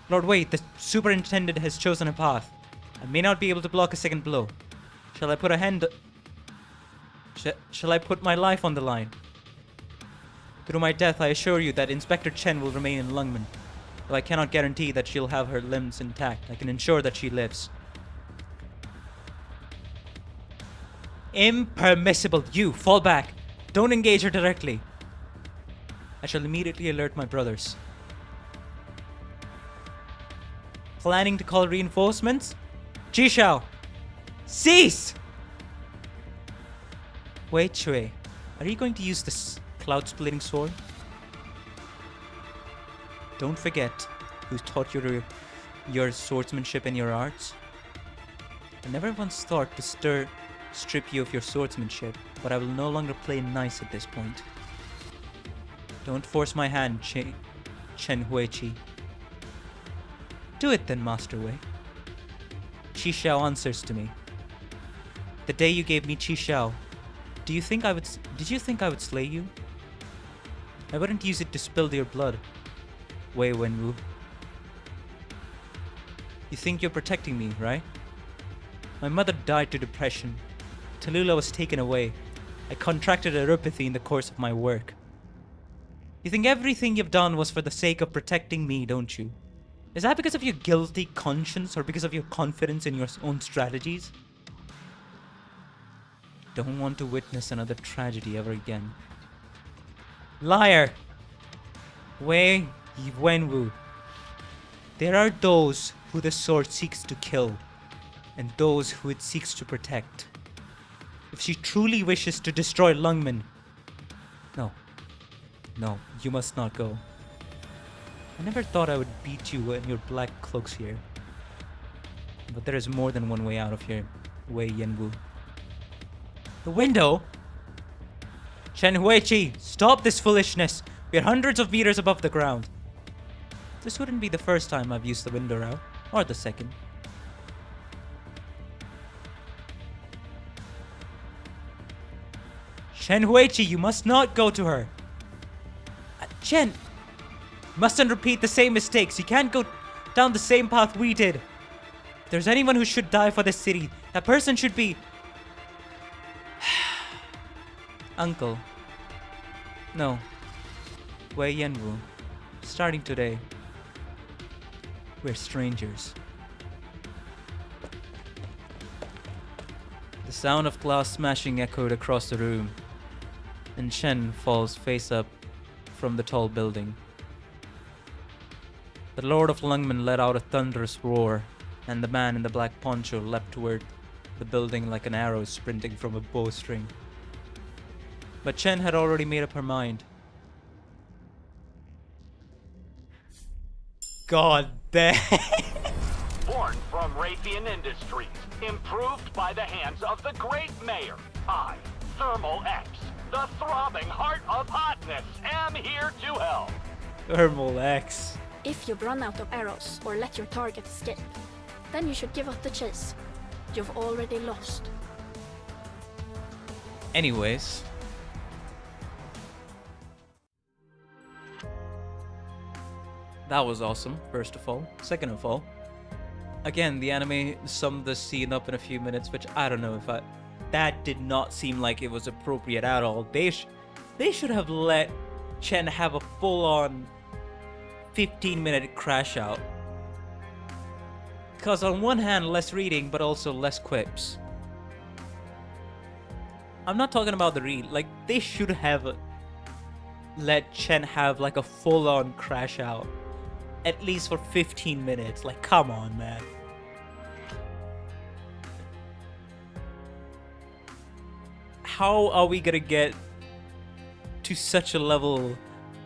Lord Wade, the superintendent has chosen a path. I may not be able to block a second blow. Shall I put a hand... Shall I put my life on the line? Through my death, I assure you that Inspector Chen will remain in Lungmen. Though I cannot guarantee that she'll have her limbs intact, I can ensure that she lives. Impermissible! You, fall back! Don't engage her directly. I shall immediately alert my brothers. Planning to call reinforcements? Jishao! Cease! Wei Chui, are you going to use this cloud-splitting sword? Don't forget who taught you your swordsmanship and your arts. I never once thought to strip you of your swordsmanship, but I will no longer play nice at this point. Don't force my hand, Chen Huichi. Do it then, Master Wei. Chi Xiao answers to me. The day you gave me Chi Xiao, did you think I would slay you? I wouldn't use it to spill your blood, Wei Wenwu. You think you're protecting me, right? My mother died to depression. Tallulah was taken away. I contracted neuropathy in the course of my work. You think everything you've done was for the sake of protecting me, don't you? Is that because of your guilty conscience or because of your confidence in your own strategies? Don't want to witness another tragedy ever again. Liar! Wei Wenwu. There are those who the sword seeks to kill, and those who it seeks to protect. If she truly wishes to destroy Lungmen... No, you must not go. I never thought I would beat you in your black cloaks here. But there is more than one way out of here, Wei Yenwu. The window? Chen Huichi, stop this foolishness! We are hundreds of meters above the ground. This wouldn't be the first time I've used the window route, or the second. Chen Huichi, you must not go to her! Chen, Mustn't repeat the same mistakes. You can't go down the same path we did. If there's anyone who should die for this city, that person should be... Uncle. No. Wei Yanwu. Starting today, we're strangers. The sound of glass smashing echoed across the room, and Chen falls face up from the tall building. The Lord of Lungmen let out a thunderous roar, and the man in the black poncho leapt toward the building like an arrow sprinting from a bowstring. But Chen had already made up her mind. God damn. Born from Raytheon Industries, improved by the hands of the great mayor, I, Thermal X, the throbbing heart of hotness, am here to help. Thermal X. If you've run out of arrows or let your target escape, then you should give up the chase. You've already lost. Anyways. That was awesome, first of all. Second of all, again, the anime summed the scene up in a few minutes, which I don't know if that did not seem like it was appropriate at all. They should have let Chen have a full-on 15-minute crash out. Because on one hand, less reading, but also less quips. I'm not talking about the read. Like, they should have let Chen have like a full-on crash out. At least for 15 minutes. Like, come on, man. How are we gonna get to such a level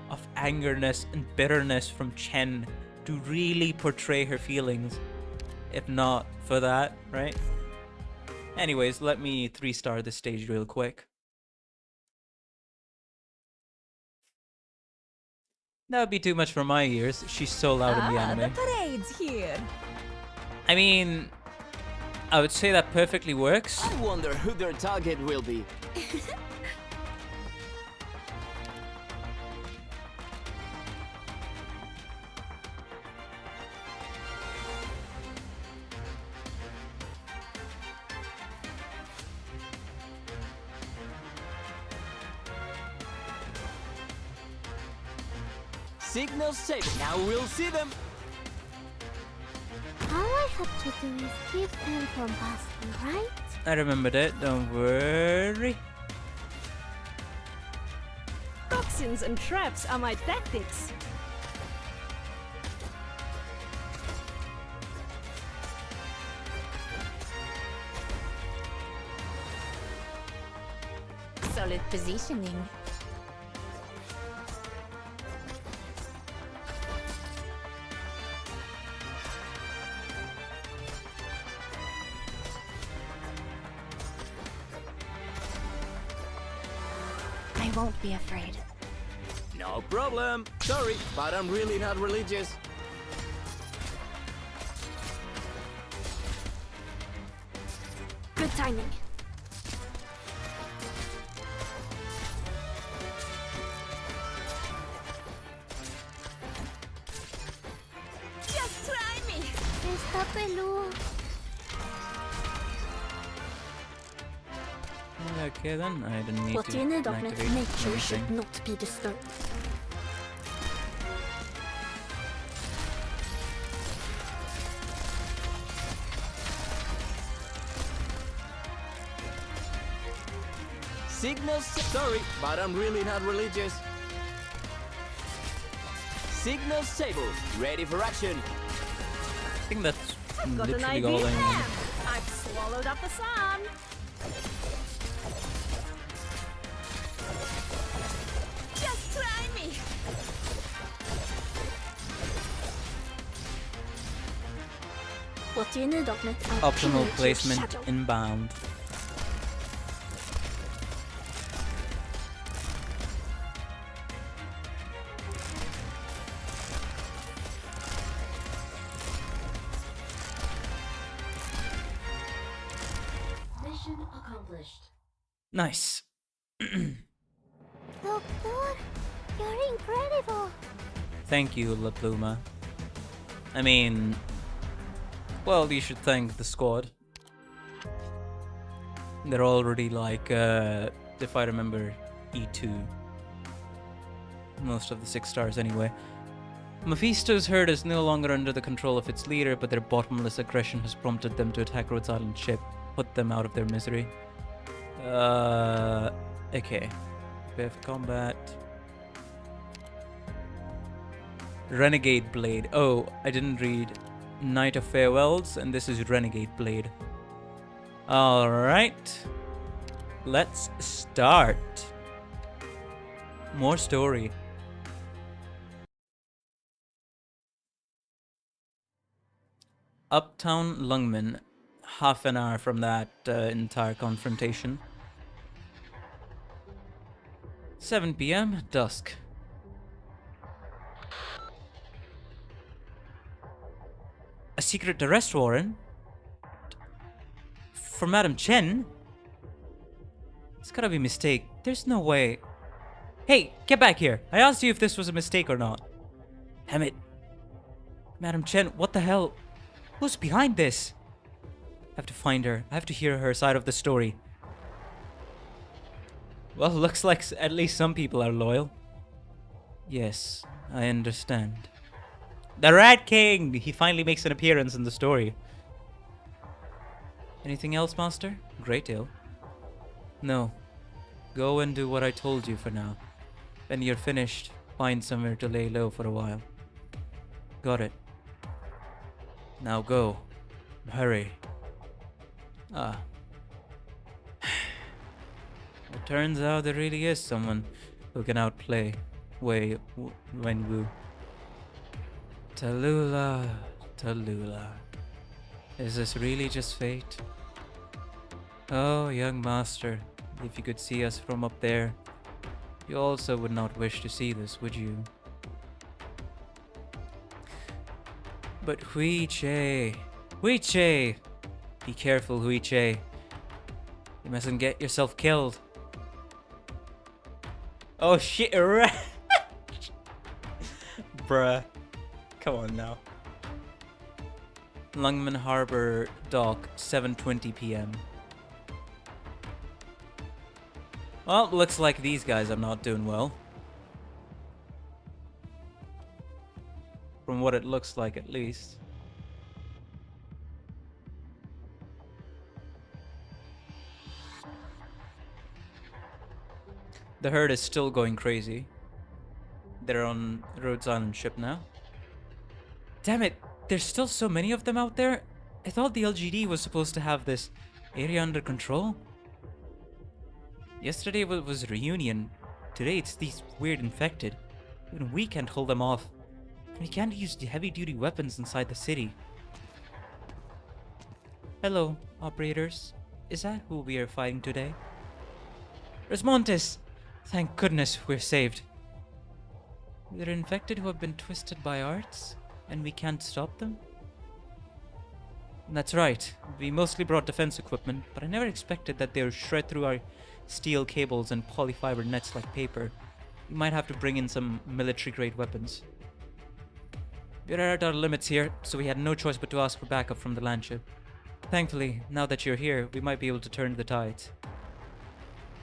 of angerness and bitterness from Chen to really portray her feelings? If not for that, right? Anyways, let me 3-star this stage real quick. That would be too much for my ears. She's so loud in the anime. The parade's here. I mean, I would say that perfectly works. I wonder who their target will be. Signal safe. Now we'll see them. All I have to do is keep them from busting, right? I remembered it, don't worry. Toxins and traps are my tactics. Solid positioning. I won't be afraid. No problem. Sorry, but I'm really not religious. Good timing. Just try me. Está peludo. Okay then, I didn't need What to you need of it, activate nature should anything. not be disturbed. Signal sorry, but I'm really not religious. Signal stable. Ready for action. I think that's Got an literally idea. all I need. I've swallowed up the sun. Just try me. What do you need of me? I'll Optimal kill your placement shadow. inbound. Mission accomplished. Nice. Doctor, you're incredible. Thank you, La Pluma. I mean, well, you should thank the squad. They're already like, if I remember, E2. Most of the 6 stars anyway. Mephisto's herd is no longer under the control of its leader, but their bottomless aggression has prompted them to attack Rhodes Island ship, put them out of their misery. Okay. Prepare for combat. Renegade Blade. Oh, I didn't read Knight of Farewells, and this is Renegade Blade. Alright. Let's start. More story. Uptown Lungman. Half an hour from that entire confrontation. 7 p.m. Dusk. A secret arrest warrant? For Madam Chen? It's gotta be a mistake. There's no way. Hey, get back here. I asked you if this was a mistake or not. Damn it. Madam Chen, what the hell? Who's behind this? I have to find her. I have to hear her side of the story. Well, looks like at least some people are loyal. Yes, I understand. The Rat King! He finally makes an appearance in the story. Anything else, Master? Great deal. No. Go and do what I told you for now. When you're finished, find somewhere to lay low for a while. Got it. Now go. Hurry. Ah. It turns out there really is someone who can outplay Wei Wenwu. Tallulah, Tallulah. Is this really just fate? Oh, young master, if you could see us from up there, you also would not wish to see this, would you? But Hui Che, Hui Che! Be careful, Hui Che. You mustn't get yourself killed. Oh shit, bruh. Come on now. Lungman Harbor Dock, 7:20 p.m. Well, looks like these guys are not doing well. From what it looks like, at least. The herd is still going crazy. They're on Rhodes Island ship now. Damn it, there's still so many of them out there? I thought the LGD was supposed to have this area under control. Yesterday was reunion. Today it's these weird infected. Even we can't hold them off. And we can't use the heavy-duty weapons inside the city. Hello, operators. Is that who we are fighting today? Resmontes! Thank goodness we're saved. They're infected who have been twisted by arts, and we can't stop them? That's right. We mostly brought defense equipment, but I never expected that they would shred through our steel cables and polyfiber nets like paper. We might have to bring in some military-grade weapons. We're at our limits here, so we had no choice but to ask for backup from the landship. Thankfully, now that you're here, we might be able to turn the tides.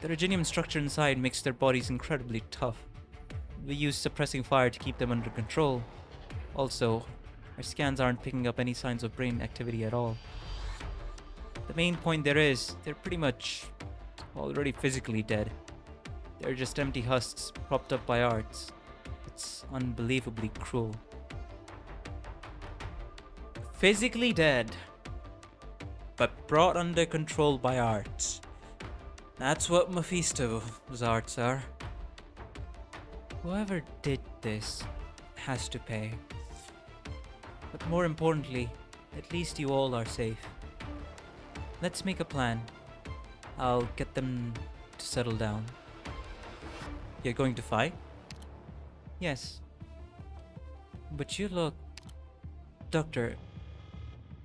The Reginium structure inside makes their bodies incredibly tough. We use suppressing fire to keep them under control. Also, our scans aren't picking up any signs of brain activity at all. The main point there is, they're pretty much already physically dead. They're just empty husks propped up by arts. It's unbelievably cruel. Physically dead, but brought under control by arts. That's what Mephisto's arts are. Whoever did this has to pay. But more importantly, at least you all are safe. Let's make a plan. I'll get them to settle down. You're going to fight? Yes. But you look... Doctor,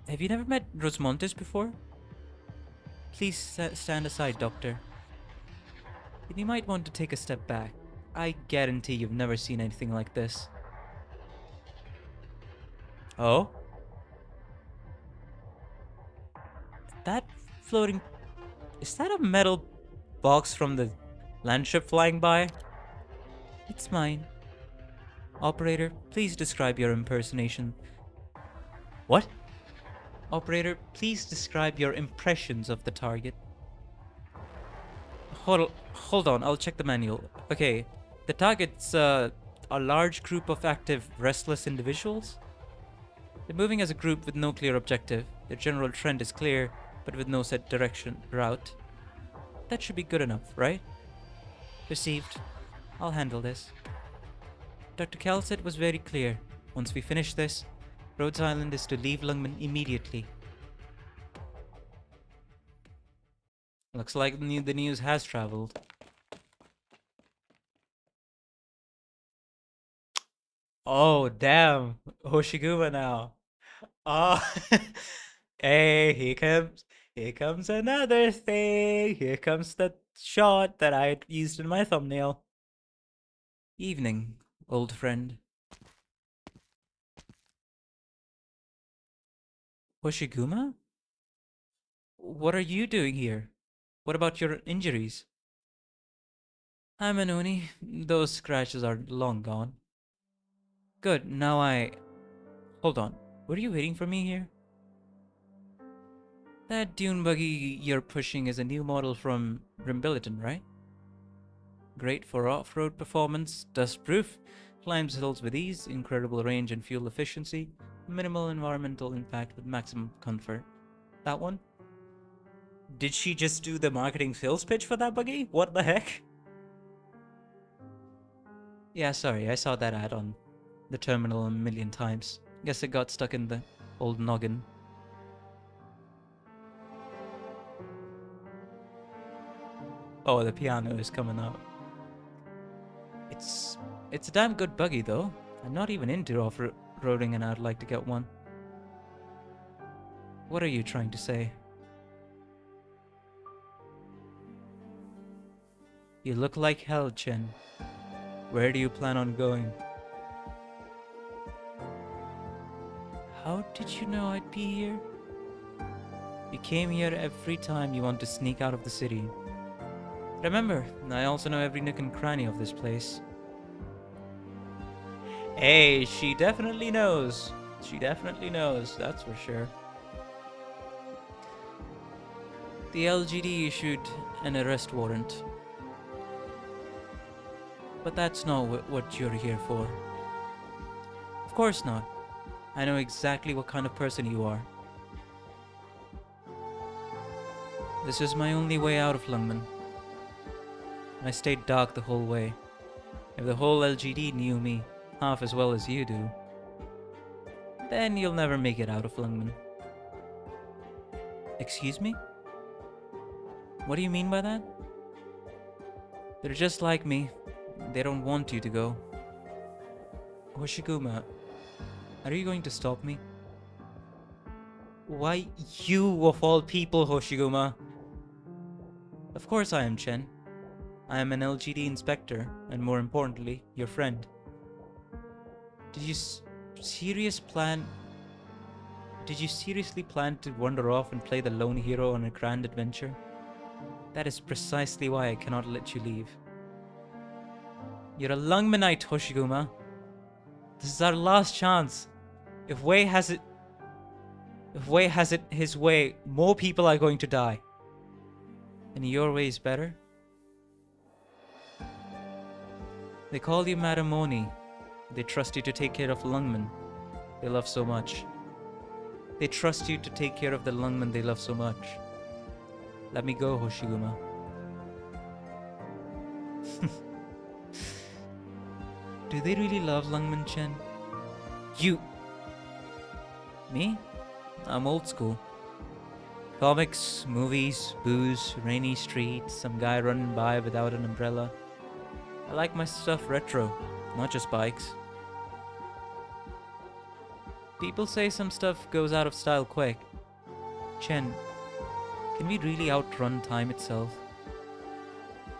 have you never met Rosmontes before? Please stand aside, Doctor. You might want to take a step back. I guarantee you've never seen anything like this. Oh? That floating... Is that a metal box from the landship flying by? It's mine. Operator, please describe your impersonation. What? Operator, please describe your impressions of the target. Hold on, I'll check the manual. Okay, the target's a large group of active, restless individuals. They're moving as a group with no clear objective. Their general trend is clear, but with no set route. That should be good enough, right? Received. I'll handle this. Dr. Calcett was very clear. Once we finish this, Rhodes Island is to leave Lungman immediately. Looks like the news has traveled. Oh, damn. Hoshiguma now. Oh, hey, here comes another thing. Here comes the shot that I used in my thumbnail. Evening, old friend. Hoshiguma? What are you doing here? What about your injuries? I'm an Oni. Those scratches are long gone. Good, now Hold on. Were you waiting for me here? That dune buggy you're pushing is a new model from Rimbilliton, right? Great for off-road performance, dust-proof, climbs hills with ease, incredible range and fuel efficiency, minimal environmental impact with maximum comfort. That one? Did she just do the marketing sales pitch for that buggy? What the heck? Yeah, sorry, I saw that ad on the terminal a million times. Guess it got stuck in the old noggin. Oh, the piano is coming up. It's a damn good buggy though. I'm not even into off-roading and I'd like to get one. What are you trying to say? You look like hell, Chen. Where do you plan on going? How did you know I'd be here? You came here every time you want to sneak out of the city. Remember, I also know every nook and cranny of this place. Hey, she definitely knows. She definitely knows, that's for sure. The LGD issued an arrest warrant. But that's not what you're here for. Of course not. I know exactly what kind of person you are. This is my only way out of Lungman. I stayed dark the whole way. If the whole LGD knew me half as well as you do, then you'll never make it out of Lungman. Excuse me? What do you mean by that? They're just like me. They don't want you to go. Hoshiguma, are you going to stop me? Why you of all people, Hoshiguma? Of course I am, Chen. I am an LGD inspector, and more importantly, your friend. Did you seriously plan to wander off and play the lone hero on a grand adventure? That is precisely why I cannot let you leave. You're a Lungmanite, Hoshiguma. This is our last chance. If Wei has it his way, more people are going to die. And your way is better? They call you Madam Oni. They trust you to take care of Lungman they love so much. They trust you to take care of the Lungman they love so much. Let me go, Hoshiguma. Do they really love Lungman, Chen? You... Me? I'm old school. Comics, movies, booze, rainy streets, some guy running by without an umbrella. I like my stuff retro, not just bikes. People say some stuff goes out of style quick. Chen, can we really outrun time itself?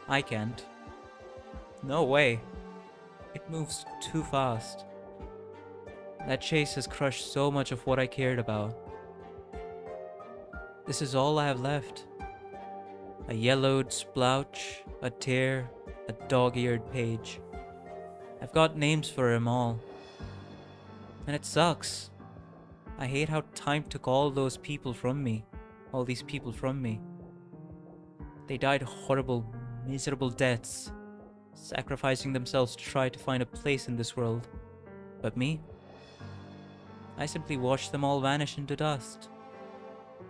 I can't. No way. It moves too fast. That chase has crushed so much of what I cared about. This is all I have left. A yellowed splouch, a tear, a dog-eared page. I've got names for them all. And it sucks. I hate how time took all those people from me. All these people from me. They died horrible, miserable deaths, sacrificing themselves to try to find a place in this world. But me? I simply watched them all vanish into dust.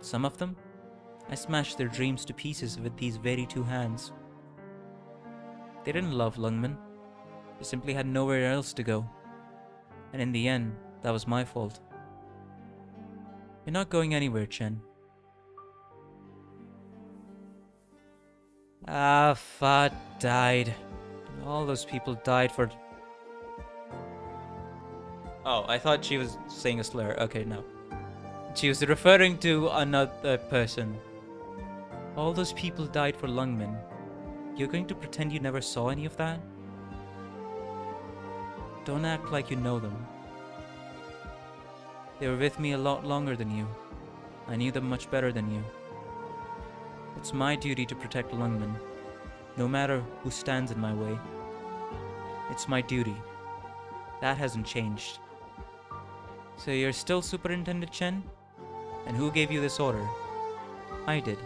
Some of them, I smashed their dreams to pieces with these very two hands. They didn't love Lungmen. They simply had nowhere else to go. And in the end, that was my fault. You're not going anywhere, Chen. Ah, Fa died. All those people died for... Oh, I thought she was saying a slur. Okay, no. She was referring to another person. All those people died for Lungmen. You're going to pretend you never saw any of that? Don't act like you know them. They were with me a lot longer than you. I knew them much better than you. It's my duty to protect Lungmen, no matter who stands in my way. It's my duty. That hasn't changed. So you're still Superintendent Chen? And who gave you this order? I did.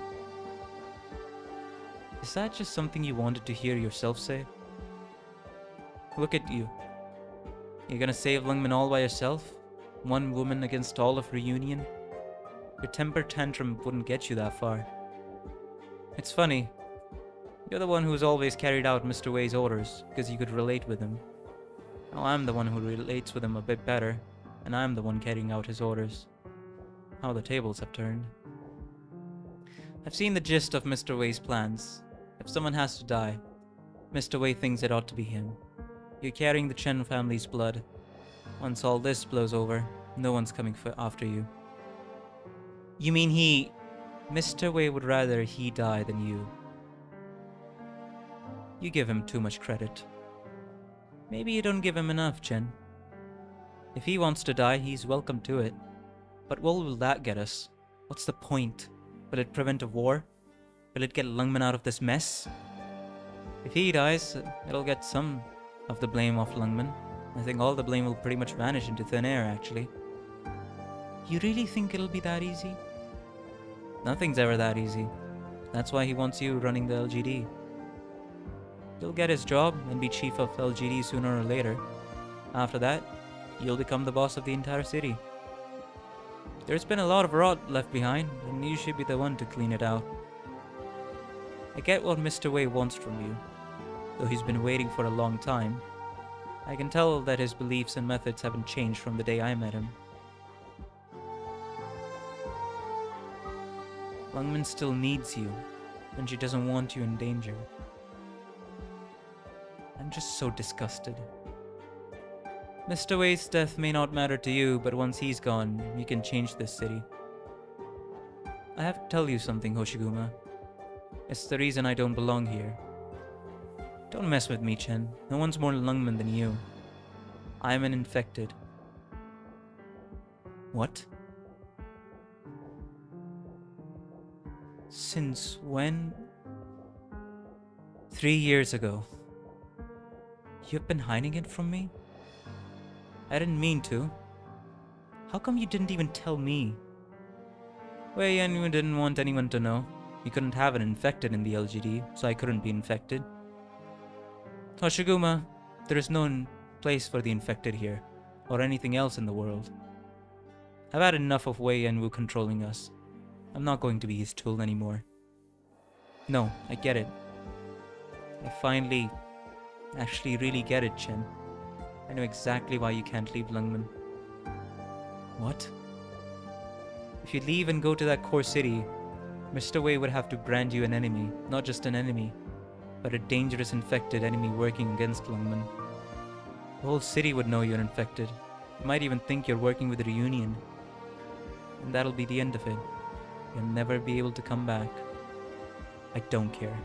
Is that just something you wanted to hear yourself say? Look at you. You're gonna save Lungmen all by yourself? One woman against all of Reunion? Your temper tantrum wouldn't get you that far. It's funny. You're the one who's always carried out Mr. Wei's orders, because you could relate with him. Now I'm the one who relates with him a bit better, and I'm the one carrying out his orders. How the tables have turned. I've seen the gist of Mr. Wei's plans. If someone has to die, Mr. Wei thinks it ought to be him. You're carrying the Chen family's blood. Once all this blows over, no one's coming after you. You mean he... Mr. Wei would rather he die than you. You give him too much credit. Maybe you don't give him enough, Chen. If he wants to die, he's welcome to it. But what will that get us? What's the point? Will it prevent a war? Will it get Lungmen out of this mess? If he dies, it'll get some of the blame off Lungmen. I think all the blame will pretty much vanish into thin air, actually. You really think it'll be that easy? Nothing's ever that easy. That's why he wants you running the LGD. You'll get his job and be chief of LGD sooner or later. After that, you'll become the boss of the entire city. There's been a lot of rot left behind, and you should be the one to clean it out. I get what Mr. Wei wants from you. Though he's been waiting for a long time, I can tell that his beliefs and methods haven't changed from the day I met him. Lungmen still needs you, and she doesn't want you in danger. I'm just so disgusted. Mr. Wei's death may not matter to you, but once he's gone, you can change this city. I have to tell you something, Hoshiguma. It's the reason I don't belong here. Don't mess with me, Chen. No one's more Lungmen than you. I'm an infected. What? Since when? 3 years ago. You've been hiding it from me? I didn't mean to. How come you didn't even tell me? Wei Yanyu didn't want anyone to know. He couldn't have an infected in the LGD, so I couldn't be infected. Hoshiguma, there is no place for the infected here, or anything else in the world. I've had enough of Wei Yanwu controlling us. I'm not going to be his tool anymore. No, I get it. I finally, actually really get it, Chen. I know exactly why you can't leave Lungmen. What? If you leave and go to that core city, Mr. Wei would have to brand you an enemy, not just an enemy, but a dangerous infected enemy working against Lungmen. The whole city would know you're infected. You might even think you're working with the Reunion. And that'll be the end of it. You'll never be able to come back. I don't care.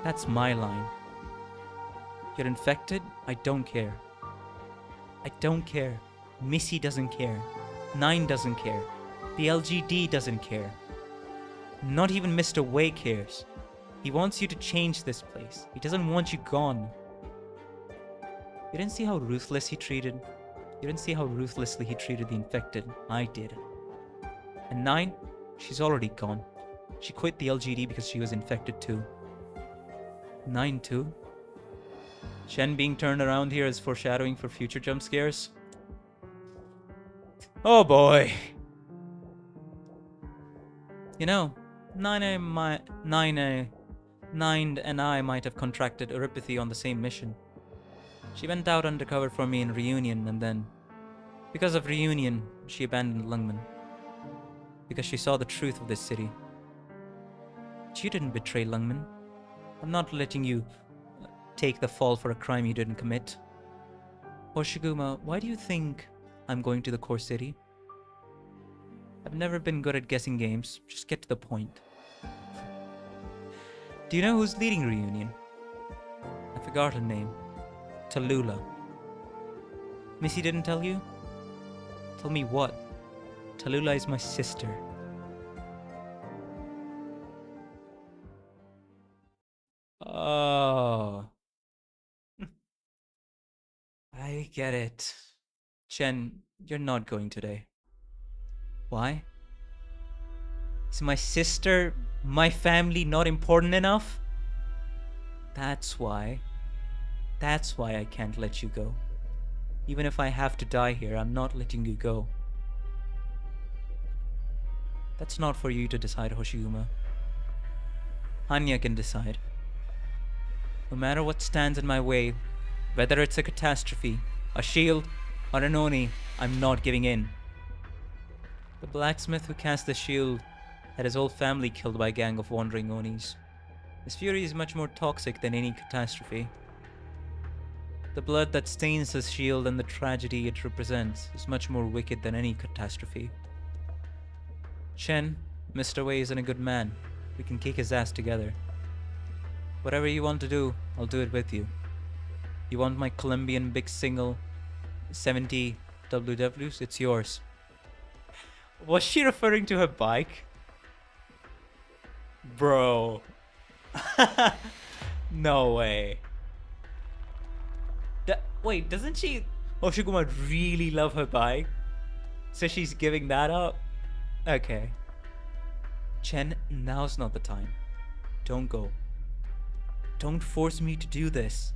That's my line. You're infected? I don't care. I don't care. Missy doesn't care. 9 doesn't care. The LGD doesn't care. Not even Mr. Way cares. He wants you to change this place. He doesn't want you gone. You didn't see how ruthless he treated. You didn't see how ruthlessly he treated the infected. I did. And 9, she's already gone. She quit the LGD because she was infected too. 9 too? Chen being turned around here is foreshadowing for future jump scares. Oh boy. You know, 9 and I might have contracted uropathy on the same mission. She went out undercover for me in Reunion, and then, because of Reunion, she abandoned Lungman. Because she saw the truth of this city. But you didn't betray Lungman. I'm not letting you take the fall for a crime you didn't commit. Hoshiguma, why do you think I'm going to the core city? I've never been good at guessing games. Just get to the point. Do you know who's leading Reunion? I forgot her name. Tallulah. Missy didn't tell you? Tell me what? Tallulah is my sister. Oh. I get it. Chen, you're not going today. Why? Is my sister, my family not important enough? That's why. That's why I can't let you go. Even if I have to die here, I'm not letting you go. That's not for you to decide, Hoshiguma. Hanya can decide. No matter what stands in my way, whether it's a catastrophe, a shield, or an Oni, I'm not giving in. The blacksmith who cast the shield had his whole family killed by a gang of wandering Onis. His fury is much more toxic than any catastrophe. The blood that stains his shield and the tragedy it represents is much more wicked than any catastrophe. Chen, Mr. Wei isn't a good man. We can kick his ass together. Whatever you want to do, I'll do it with you. You want my Colombian big single 70 WWs? It's yours. Was she referring to her bike? Bro. No way. Wait, doesn't she, Hoshiguma, really love her bike? So she's giving that up? Okay. Chen, now's not the time. Don't go. Don't force me to do this.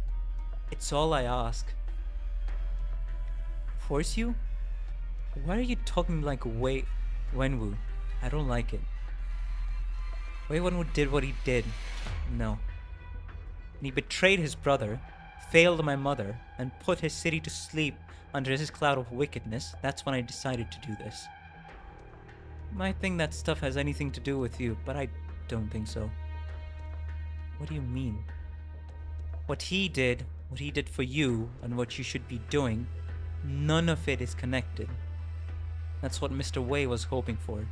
It's all I ask. Force you? Why are you talking like Wei Wenwu? I don't like it. Wei Wenwu did what he did. No. And he betrayed his brother, failed my mother, and put his city to sleep under his cloud of wickedness. That's when I decided to do this. You might think that stuff has anything to do with you, but I don't think so. What do you mean? What he did for you, and what you should be doing, none of it is connected. That's what Mr. Wei was hoping for.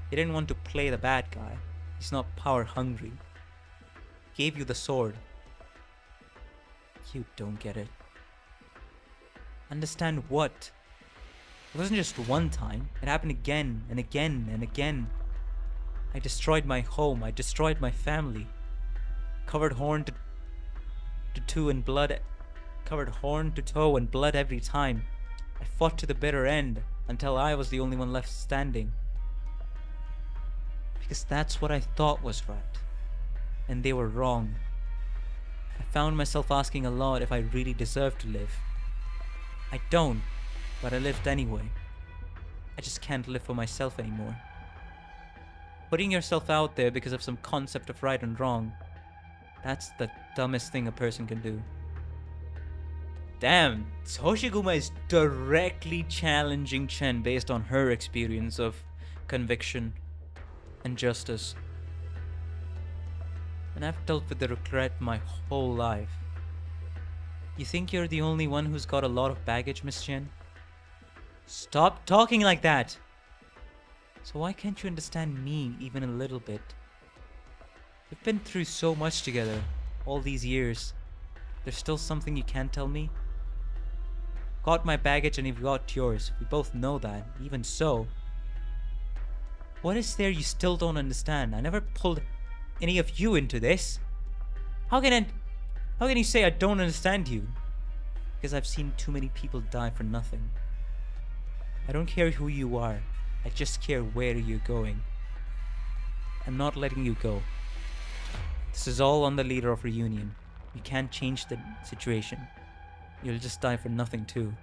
He didn't want to play the bad guy. He's not power hungry. He gave you the sword. You don't get it. Understand what? It wasn't just one time. It happened again and again and again. I destroyed my home. I destroyed my family. Covered horn to toe in blood. Covered horn to toe in blood every time. I fought to the bitter end until I was the only one left standing. Because that's what I thought was right. And they were wrong. I found myself asking a lot if I really deserved to live. I don't, but I lived anyway. I just can't live for myself anymore. Putting yourself out there because of some concept of right and wrong, that's the dumbest thing a person can do. Damn, Hoshiguma is directly challenging Chen based on her experience of conviction and justice. And I've dealt with the regret my whole life. You think you're the only one who's got a lot of baggage, Miss Chen? Stop talking like that! So why can't you understand me even a little bit? We've been through so much together, all these years. There's still something you can't tell me? got my baggage and you've got yours. We both know that. Even so, what is there you still don't understand? I never pulled any of you into this. How can you say I don't understand you? Because I've seen too many people die for nothing. I don't care who you are. I just care where you're going. I'm not letting you go. This is all on the leader of Reunion. You can't change the situation. You'll just die for nothing too.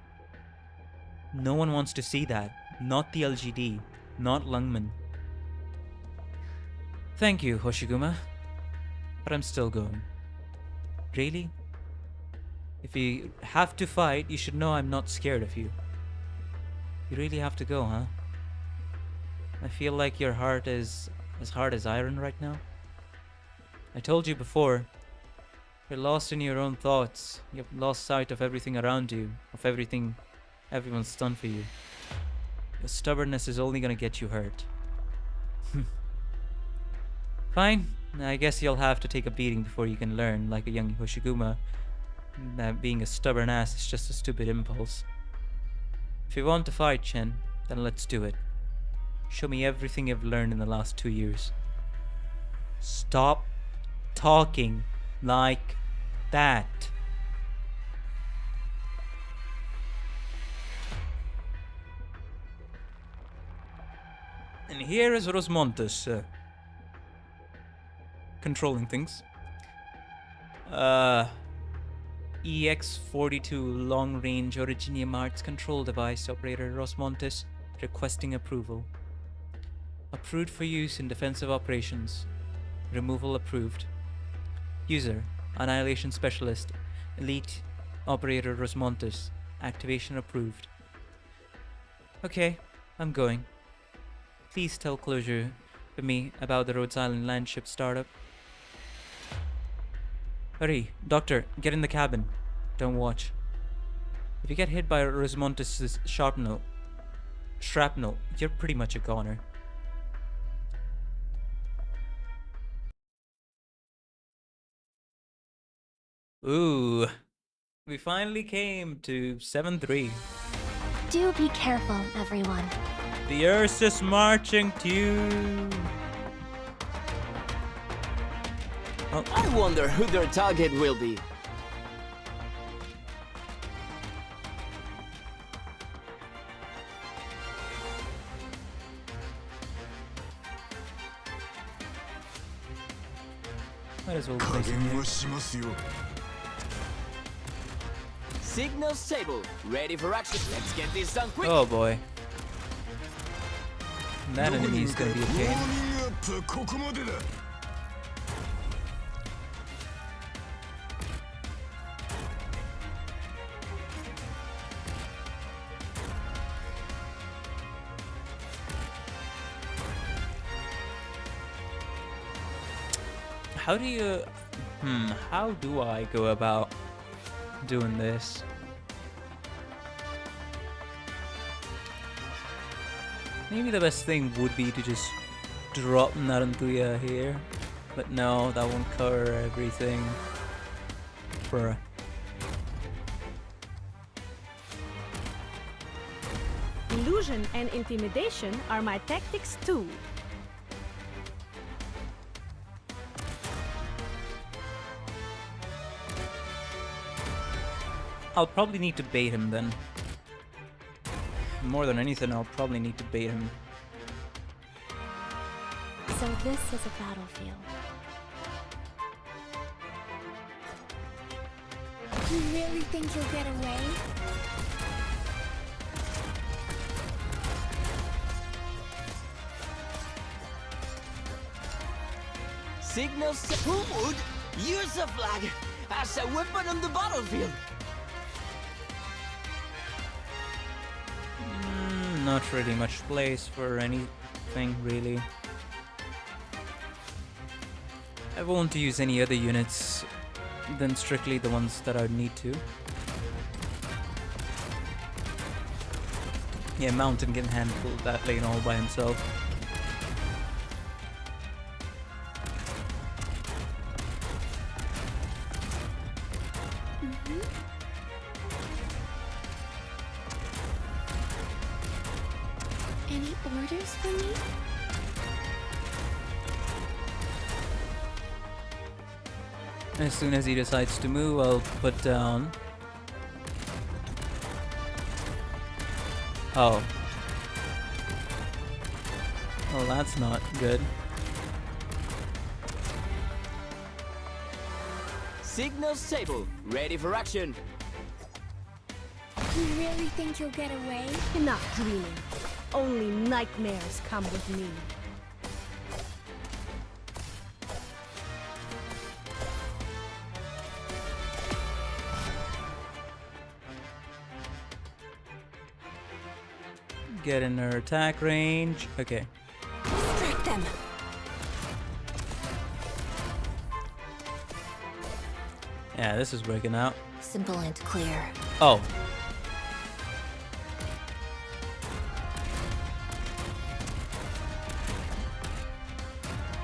No one wants to see that. Not the LGD. Not Lungman. Thank you, Hoshiguma. But I'm still going. Really? If you have to fight, you should know I'm not scared of you. You really have to go, huh? I feel like your heart is as hard as iron right now. I told you before, you're lost in your own thoughts. You've lost sight of everything around you, of everything everyone's done for you. Your stubbornness is only gonna get you hurt. Fine, I guess you'll have to take a beating before you can learn, like a young Hoshiguma, that being a stubborn ass is just a stupid impulse. If you want to fight, Chen, then let's do it. Show me everything you've learned in the last 2 years. Stop talking like that. And here is Rosmontes, controlling things. EX-42 long-range Originium Arts control device operator Rosmontes requesting approval. Approved for use in defensive operations. Removal approved. User, Annihilation Specialist, Elite Operator Rosmontes. Activation approved. Okay, I'm going. Please tell Closure for me about the Rhodes Island Landship startup. Hurry, Doctor, get in the cabin. Don't watch. If you get hit by Rosmontes' shrapnel, you're pretty much a goner. Ooh, we finally came to 7-3. Do be careful, everyone. The Ursus marching tune. Oh. I wonder who their target will be. Might as well place him here. Signal stable. Ready for action. Let's get this done quick. Oh boy. That enemy is gonna be a pain. How do I go about doing this? Maybe the best thing would be to just drop Narantuya here, but no, that won't cover everything. Bruh. Illusion and intimidation are my tactics too. I'll probably need to bait him then. More than anything, I'll probably need to bait him. So this is a battlefield. You really think you'll get away? Signal Who would use a flag as a weapon on the battlefield? Not really much place for anything, really. I won't use any other units than strictly the ones that I need to. Yeah, Mountain can handle that lane all by himself. orders for me? As soon as he decides to move, I'll put down. Oh. Well, that's not good. Signal stable. Ready for action. You really think you'll get away? Enough dreaming. Only nightmares come with me. Get in her attack range. Okay. Distract them. Yeah, this is working out. Simple and clear. Oh.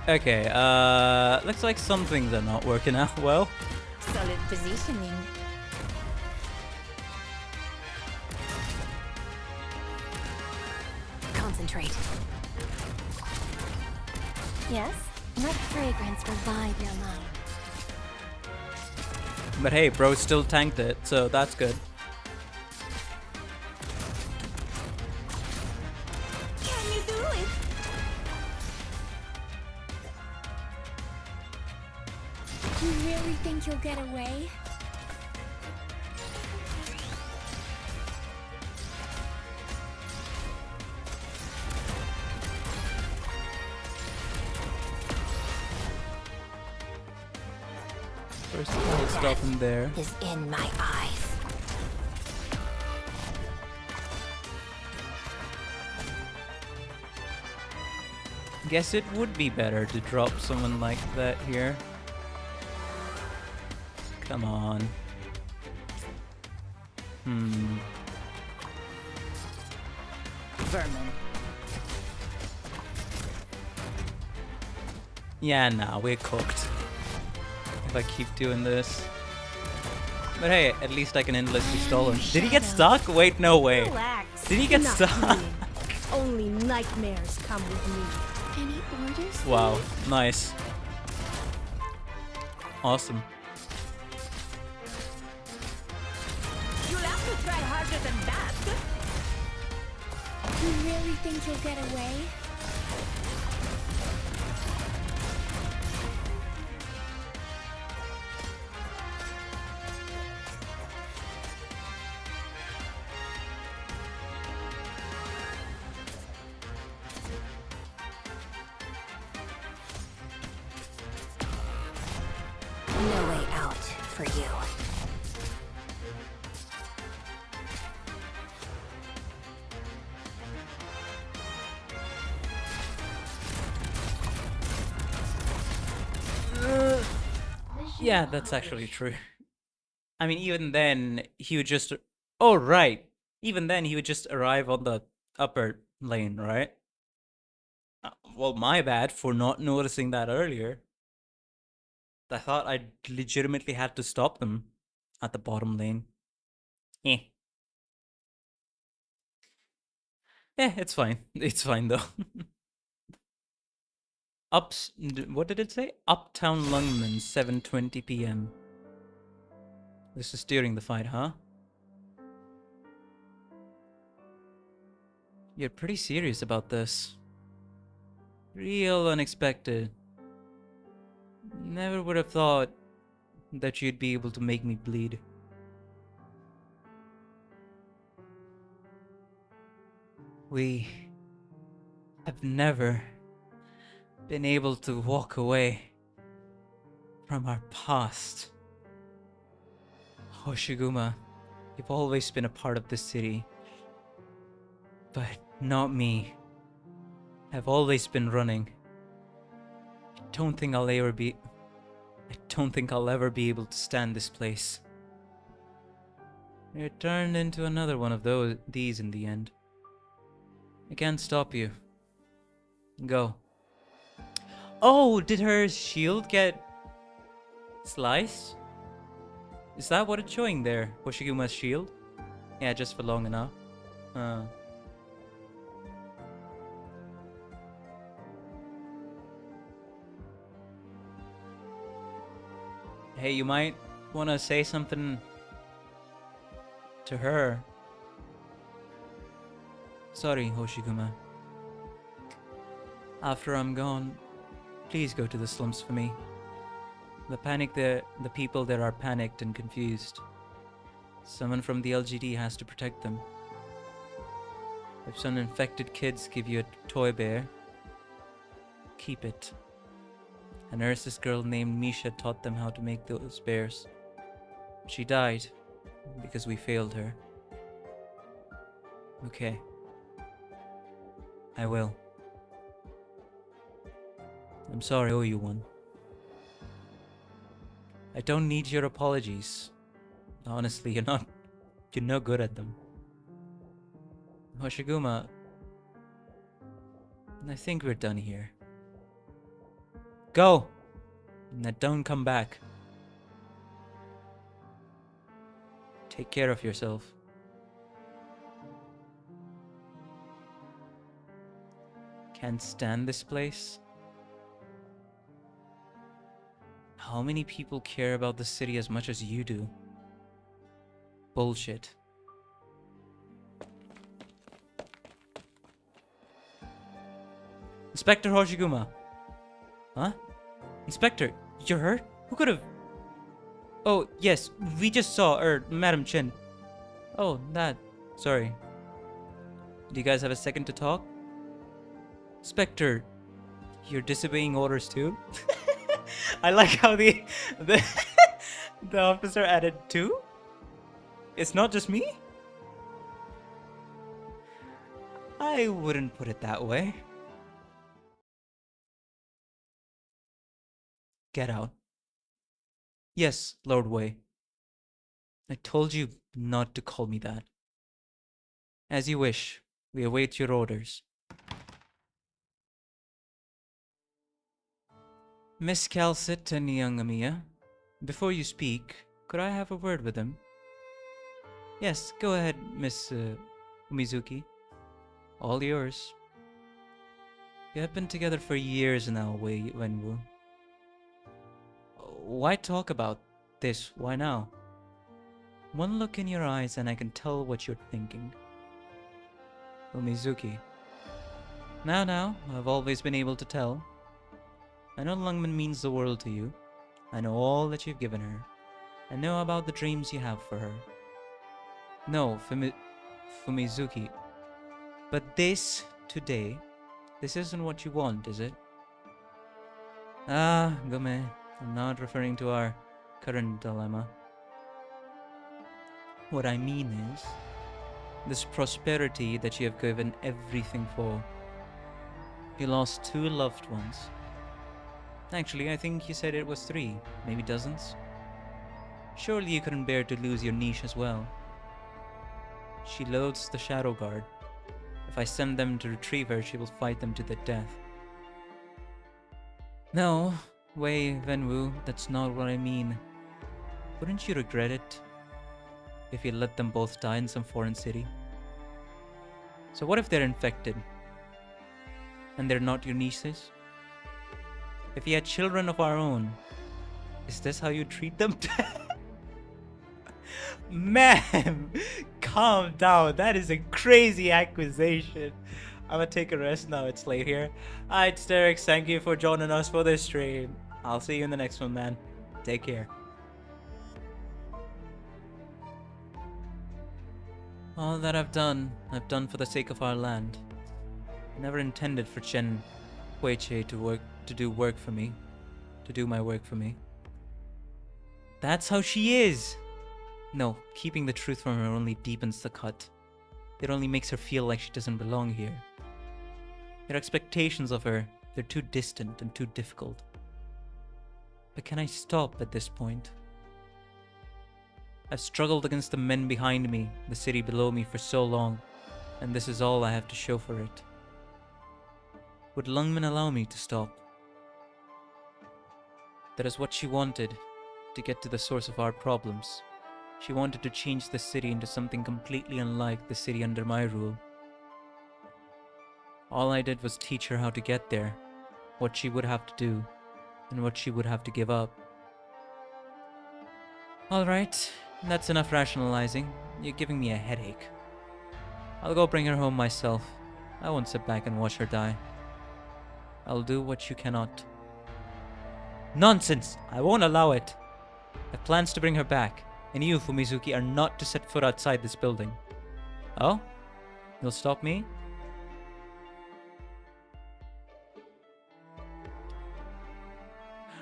Okay, looks like some things are not working out well. Solid positioning. Concentrate. Yes? Let fragrance revive your mind. But hey, bro still tanked it, so that's good. Can you do it? You really think you'll get away? First of all, stop him there. Is in my eyes. Guess it would be better to drop someone like that here. Come on. Vermin. Yeah, nah, we're cooked. If I keep doing this. But hey, at least I can endlessly stall him. Did he get stuck? Wait, no way. Relax. Did he get Enough stuck? dreaming. Only nightmares come with me. Any orders? for Wow, me? nice. Awesome. You'll have to try harder than that. You really think you'll get away? No way out for you. Yeah, that's actually true. I mean, even then, he would just... Oh, right. Even then, he would just arrive on the upper lane, right? Well, my bad for not noticing that earlier. I thought I legitimately had to stop them at the bottom lane. Eh. Eh, it's fine. It's fine, though. What did it say? Uptown Lungman, 7:20 p.m. This is during the fight, huh? You're pretty serious about this. Real unexpected. Never would have thought that you'd be able to make me bleed. We have never been able to walk away from our past. Hoshiguma, you've always been a part of this city. But not me. I've always been running. I don't think I'll ever be able to stand this place. It turned into another one of these in the end. I can't stop you. Go. Oh, did her shield get sliced? Is that what it's showing there? Hoshiguma's shield? Yeah, just for long enough. Hey, you might want to say something to her. Sorry, Hoshiguma. After I'm gone, please go to the slums for me. The people there are panicked and confused. Someone from the LGD has to protect them. If some infected kids give you a toy bear, keep it. A nurse's girl named Misha taught them how to make those bears. She died because we failed her. Okay. I will. I'm sorry I owe you one. I don't need your apologies. Honestly, you're no good at them. Hoshiguma, I think we're done here. Go! Now don't come back. Take care of yourself. Can't stand this place. How many people care about the city as much as you do? Bullshit. Inspector Hoshiguma. Huh? Inspector, you're hurt? Who could have? Oh, yes, we just saw, Madam Chen. Oh, that. Sorry. Do you guys have a second to talk? Inspector, you're disobeying orders too? I like how the officer added two? It's not just me? I wouldn't put it that way. Get out. Yes, Lord Wei. I told you not to call me that. As you wish. We await your orders. Miss Calcit and young Amiya, before you speak, could I have a word with them? Yes, go ahead, Miss Umizuki. All yours. We have been together for years now, Wei Wenwu. Why talk about this? Why now? One look in your eyes and I can tell what you're thinking. Umizuki. Now, I've always been able to tell. I know Lungman means the world to you. I know all that you've given her. I know about the dreams you have for her. No, Fumizuki. But this, today, this isn't what you want, is it? Ah, Gome, I'm not referring to our current dilemma. What I mean is, this prosperity that you have given everything for. You lost 2 loved ones. Actually, I think you said it was 3, maybe dozens. Surely you couldn't bear to lose your niche as well. She loathes the Shadow Guard. If I send them to retrieve her, she will fight them to the death. No, Wei Wenwu, that's not what I mean. Wouldn't you regret it if you let them both die in some foreign city? So what if they're infected? And they're not your nieces? If you had children of our own, is this how you treat them? Ma'am, calm down. That is a crazy accusation. I'm gonna take a rest now. It's late here. Alright, Sterix, thank you for joining us for this stream. I'll see you in the next one, man. Take care. All that I've done for the sake of our land. I never intended for Chen Huiche to do my work for me. That's how she is! No, keeping the truth from her only deepens the cut. It only makes her feel like she doesn't belong here. Your expectations of her, they're too distant and too difficult. But can I stop at this point? I've struggled against the men behind me, the city below me for so long, and this is all I have to show for it. Would Lungman allow me to stop? That is what she wanted, to get to the source of our problems. She wanted to change the city into something completely unlike the city under my rule. All I did was teach her how to get there, what she would have to do, and what she would have to give up. Alright, that's enough rationalizing. You're giving me a headache. I'll go bring her home myself. I won't sit back and watch her die. I'll do what you cannot. Nonsense! I won't allow it! I have plans to bring her back, and you, Fumizuki, are not to set foot outside this building. Oh? You'll stop me?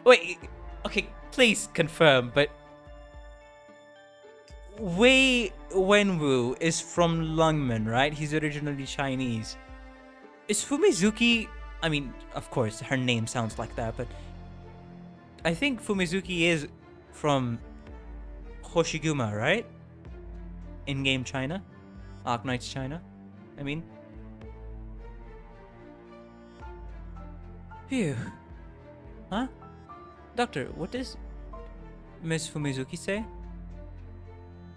Wait, okay, please confirm, but Wei Wenwu is from Lungmen, right? He's originally Chinese. Is Fumizuki... I mean, of course, her name sounds like that, but I think Fumizuki is from Hoshiguma, right? In-game China? Arknights China? I mean... Phew. Huh? Doctor, what does Miss Fumizuki say?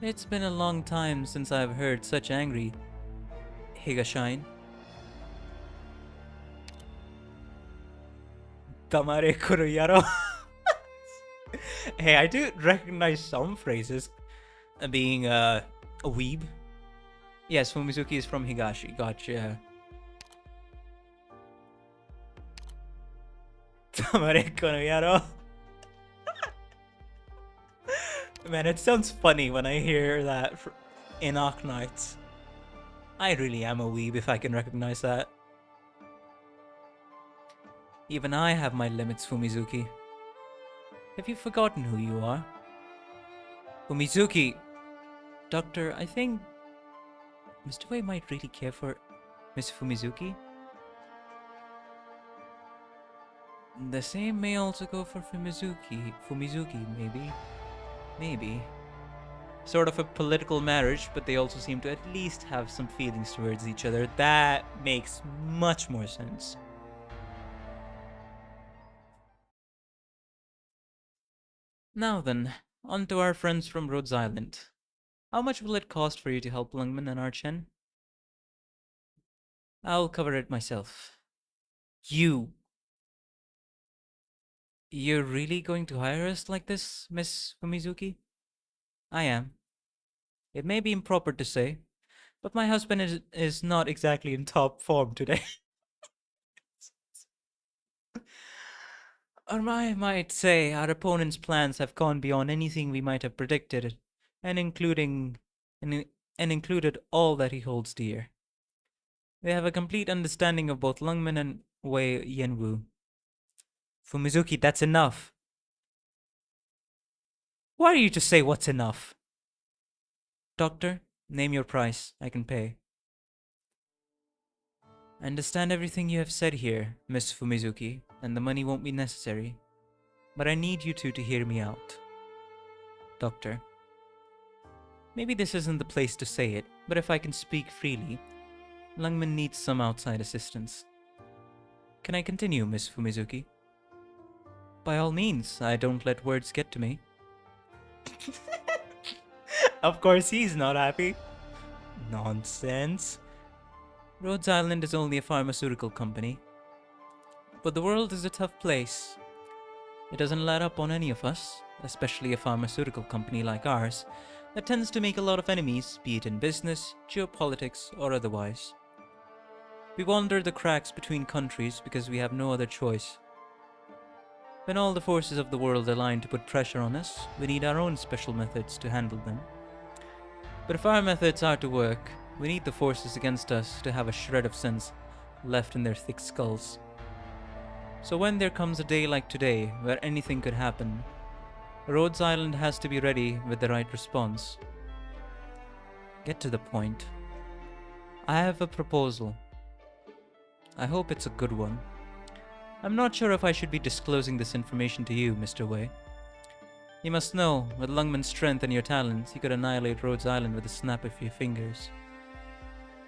It's been a long time since I've heard such angry Higashine. Tamare Kuruyaro. Hey, I do recognize some phrases. Being a weeb. Yes, Fumizuki is from Higashi. Gotcha. Tamare Kuruyaro. Man, it sounds funny when I hear that in Arknights. I really am a weeb if I can recognize that. Even I have my limits, Fumizuki. Have you forgotten who you are? Fumizuki! Doctor, I think Mr. Wei might really care for Miss Fumizuki. The same may also go for Fumizuki, maybe. Maybe. Sort of a political marriage, but they also seem to at least have some feelings towards each other. That makes much more sense. Now then, on to our friends from Rhodes Island. How much will it cost for you to help Lungman and Archen? I'll cover it myself. You're really going to hire us like this, Miss Fumizuki? I am. It may be improper to say, but my husband is not exactly in top form today. Or I might say our opponent's plans have gone beyond anything we might have predicted, and included all that he holds dear. They have a complete understanding of both Lungmen and Wei Yenwu. Fumizuki, that's enough. Why are you to say what's enough? Doctor, name your price. I can pay. I understand everything you have said here, Miss Fumizuki, and the money won't be necessary. But I need you two to hear me out. Doctor. Maybe this isn't the place to say it, but if I can speak freely, Lungmen needs some outside assistance. Can I continue, Miss Fumizuki? By all means, I don't let words get to me. Of course he's not happy. Nonsense. Rhodes Island is only a pharmaceutical company. But the world is a tough place. It doesn't let up on any of us, especially a pharmaceutical company like ours, that tends to make a lot of enemies, be it in business, geopolitics, or otherwise. We wander the cracks between countries because we have no other choice. When all the forces of the world align to put pressure on us, we need our own special methods to handle them. But if our methods are to work, we need the forces against us to have a shred of sense left in their thick skulls. So when there comes a day like today, where anything could happen, Rhodes Island has to be ready with the right response. Get to the point. I have a proposal. I hope it's a good one. I'm not sure if I should be disclosing this information to you, Mr. Wei. You must know, with Lungman's strength and your talents, he could annihilate Rhodes Island with a snap of your fingers.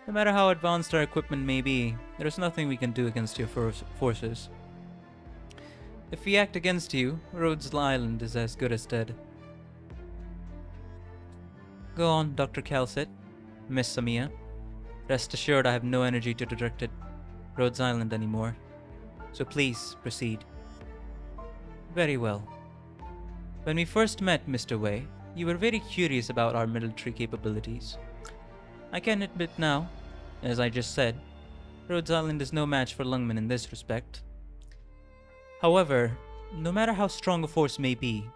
No matter how advanced our equipment may be, there is nothing we can do against your forces. If we act against you, Rhodes Island is as good as dead. Go on, Dr. Calcet, Miss Samia. Rest assured I have no energy to direct at Rhodes Island anymore. So please, proceed. Very well. When we first met, Mr. Wei, you were very curious about our military capabilities. I can admit now, as I just said, Rhodes Island is no match for Lungmen in this respect. However, no matter how strong a force may be,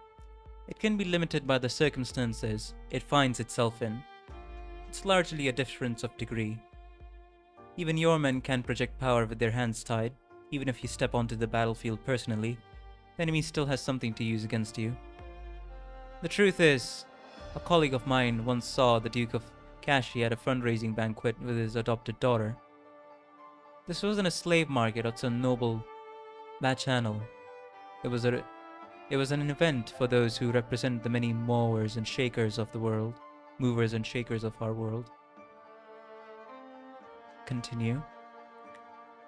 it can be limited by the circumstances it finds itself in. It's largely a difference of degree. Even your men can project power with their hands tied. Even if you step onto the battlefield personally, the enemy still has something to use against you. The truth is, a colleague of mine once saw the Duke of Kashi at a fundraising banquet with his adopted daughter. This wasn't a slave market or some noble bacchanal. It was an event for those who represent the many movers and shakers of the world. Movers and shakers of our world. Continue.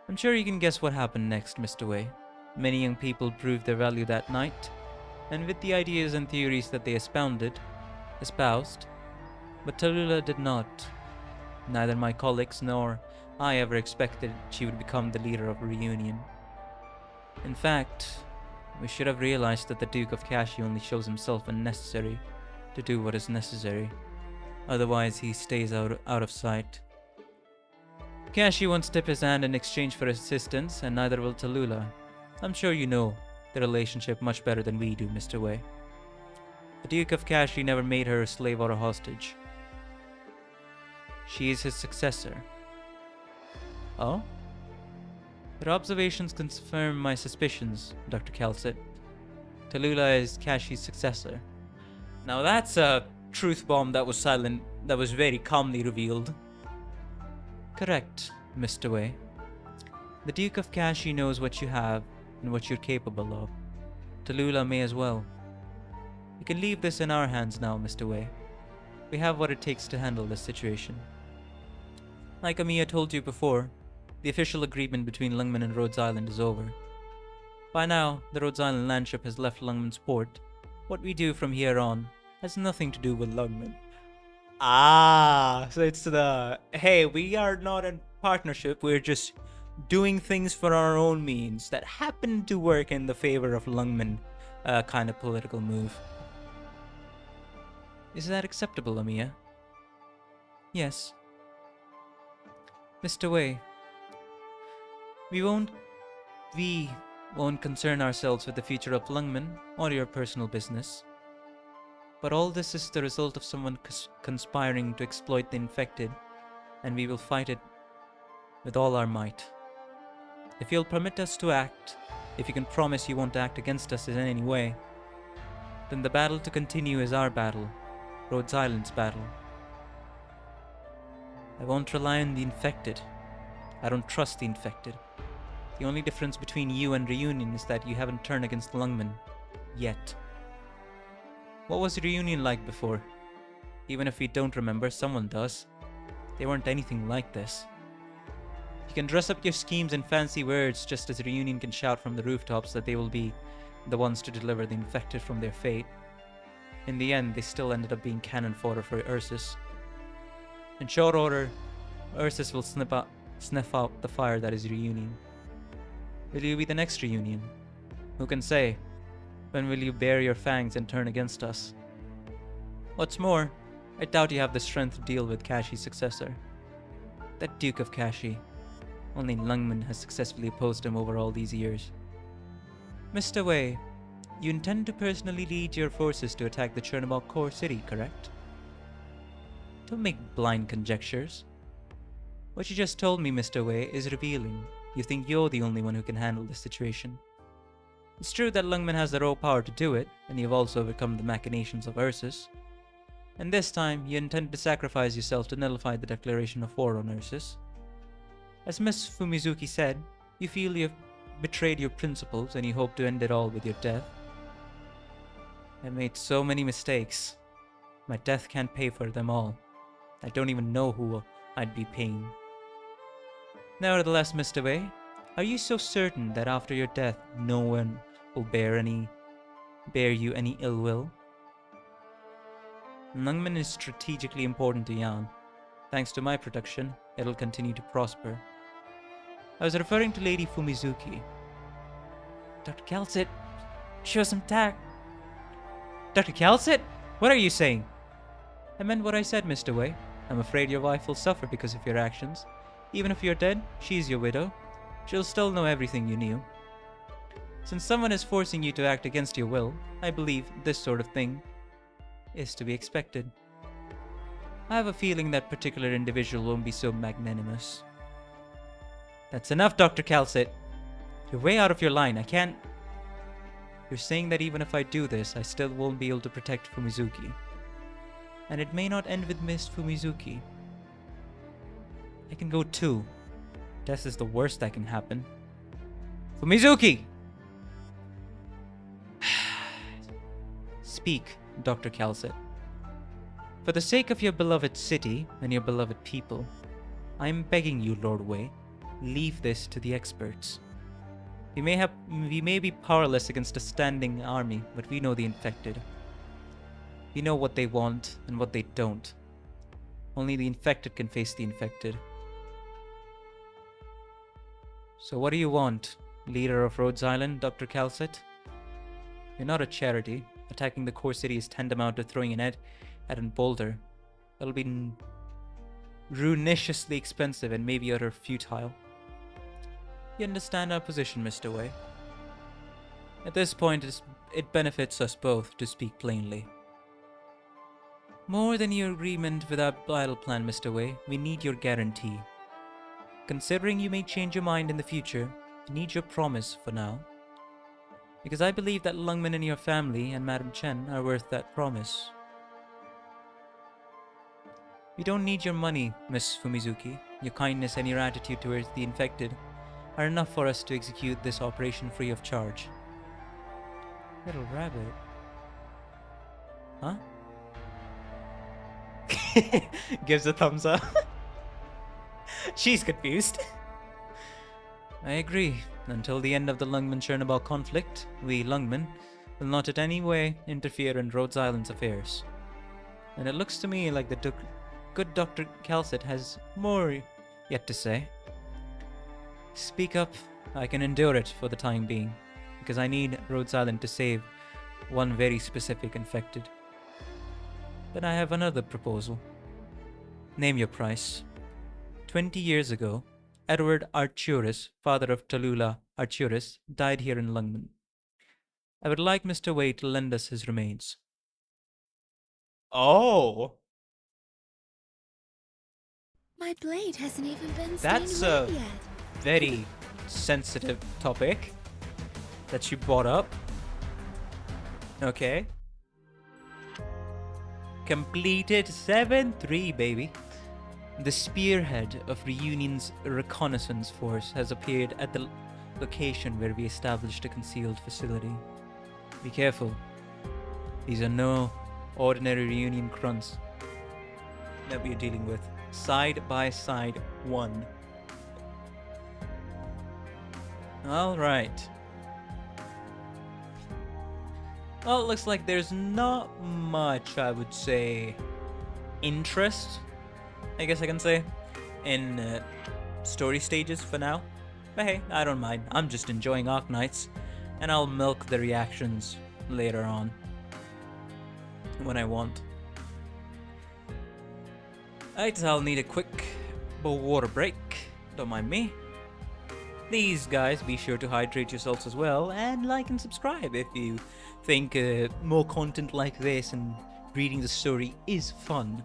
I'm sure you can guess what happened next, Mr. Wei. Many young people proved their value that night, and with the ideas and theories that they espoused, but Tallulah did not. Neither my colleagues nor I ever expected she would become the leader of a reunion. In fact, we should have realized that the Duke of Kashi only shows himself when necessary to do what is necessary. Otherwise, he stays out of sight. Kashi won't tip his hand in exchange for assistance, and neither will Tallulah. I'm sure you know the relationship much better than we do, Mr. Wei. The Duke of Kashi never made her a slave or a hostage. She is his successor. Oh? Your observations confirm my suspicions, Dr. Calcit. Tallulah is Kashi's successor. Now that's a truth bomb that was very calmly revealed. Correct, Mr. Wei. The Duke of Kashi knows what you have and what you're capable of. Tallulah may as well. You can leave this in our hands now, Mr. Wei. We have what it takes to handle this situation. Like Amiya told you before, the official agreement between Lungmen and Rhodes Island is over. By now, the Rhodes Island landship has left Lungmen's port. What we do from here on has nothing to do with Lungmen. Ah, so it's the, hey, we are not in partnership, we're just doing things for our own means that happen to work in the favor of Lungmen kind of political move. Is that acceptable, Amiya? Yes. Mr. Wei, we won't concern ourselves with the future of Lungmen or your personal business. But all this is the result of someone conspiring to exploit the infected, and we will fight it with all our might. If you'll permit us to act, if you can promise you won't act against us in any way, then the battle to continue is our battle, Rhodes Island's battle. I won't rely on the infected. I don't trust the infected. The only difference between you and Reunion is that you haven't turned against Lungmen. Yet. What was Reunion like before? Even if we don't remember, someone does. They weren't anything like this. You can dress up your schemes in fancy words, just as Reunion can shout from the rooftops that they will be the ones to deliver the infected from their fate. In the end, they still ended up being cannon fodder for Ursus. In short order, Ursus will sniff out the fire that is Reunion. Will you be the next Reunion? Who can say? When will you bare your fangs and turn against us? What's more, I doubt you have the strength to deal with Kashi's successor. That Duke of Kashi. Only Lungmen has successfully opposed him over all these years. Mr. Wei, you intend to personally lead your forces to attack the Chernobog core city, correct? Don't make blind conjectures. What you just told me, Mr. Wei, is revealing. You think you're the only one who can handle this situation. It's true that Lungmen has the raw power to do it, and you've also overcome the machinations of Ursus. And this time, you intend to sacrifice yourself to nullify the declaration of war on Ursus. As Miss Fumizuki said, you feel you've betrayed your principles and you hope to end it all with your death. I made so many mistakes. My death can't pay for them all. I don't even know who I'd be paying. Nevertheless, Mr. Wei, are you so certain that after your death no one will bear you any ill will? Lungmen is strategically important to Yan. Thanks to my protection, it'll continue to prosper. I was referring to Lady Fumizuki. Dr. Calcit, show some tact. Dr. Calcit? What are you saying? I meant what I said, Mr. Wei. I'm afraid your wife will suffer because of your actions. Even if you're dead, she's your widow. She'll still know everything you knew. Since someone is forcing you to act against your will, I believe this sort of thing is to be expected. I have a feeling that particular individual won't be so magnanimous. That's enough, Dr. Calcit. You're way out of your line. I can't... You're saying that even if I do this, I still won't be able to protect Fumizuki. And it may not end with Miss Fumizuki. I can go too. Death is the worst that can happen. Fumizuki! Speak, Dr. Calcit. For the sake of your beloved city and your beloved people, I am begging you, Lord Wei, leave this to the experts. We may be powerless against a standing army, but we know the infected. We know what they want and what they don't. Only the infected can face the infected. So what do you want, leader of Rhodes Island, Dr. Calcit? You're not a charity. Attacking the core city is tantamount to throwing an egg at a boulder. That'll be ruiniously expensive and maybe utter futile. You understand our position, Mr. Wei. At this point, it benefits us both to speak plainly. More than your agreement with our battle plan, Mr. Wei, we need your guarantee. Considering you may change your mind in the future, we need your promise for now. Because I believe that Lungman and your family and Madam Chen are worth that promise. We don't need your money, Miss Fumizuki. Your kindness and your attitude towards the infected are enough for us to execute this operation free of charge. Little rabbit. Huh? Gives a thumbs up. She's confused. I agree. Until the end of the Lungman-Chernobog conflict, we Lungmen will not in any way interfere in Rhodes Island's affairs. And it looks to me like the good Dr. Calcit has more yet to say. Speak up. I can endure it for the time being, because I need Rhodes Island to save one very specific infected. But I have another proposal. Name your price. 20 years ago, Edward Arcturus, father of Tallulah Arcturus, died here in Lungman. I would like Mr. Wei to lend us his remains. Oh! My blade hasn't even been That's stained a red yet. very sensitive topic that you brought up. Okay. Completed 7-3, baby. The spearhead of Reunion's reconnaissance force has appeared at the location where we established a concealed facility. Be careful. These are no ordinary Reunion grunts that we are dealing with. Side by side one. Alright. Well, it looks like there's not much, I would say, interest, I guess I can say, in story stages for now. But hey, I don't mind. I'm just enjoying Arknights, and I'll milk the reactions later on when I want. Alright, I'll need a quick water break. Don't mind me. Please, guys, be sure to hydrate yourselves as well, and like and subscribe if you think more content like this and reading the story is fun.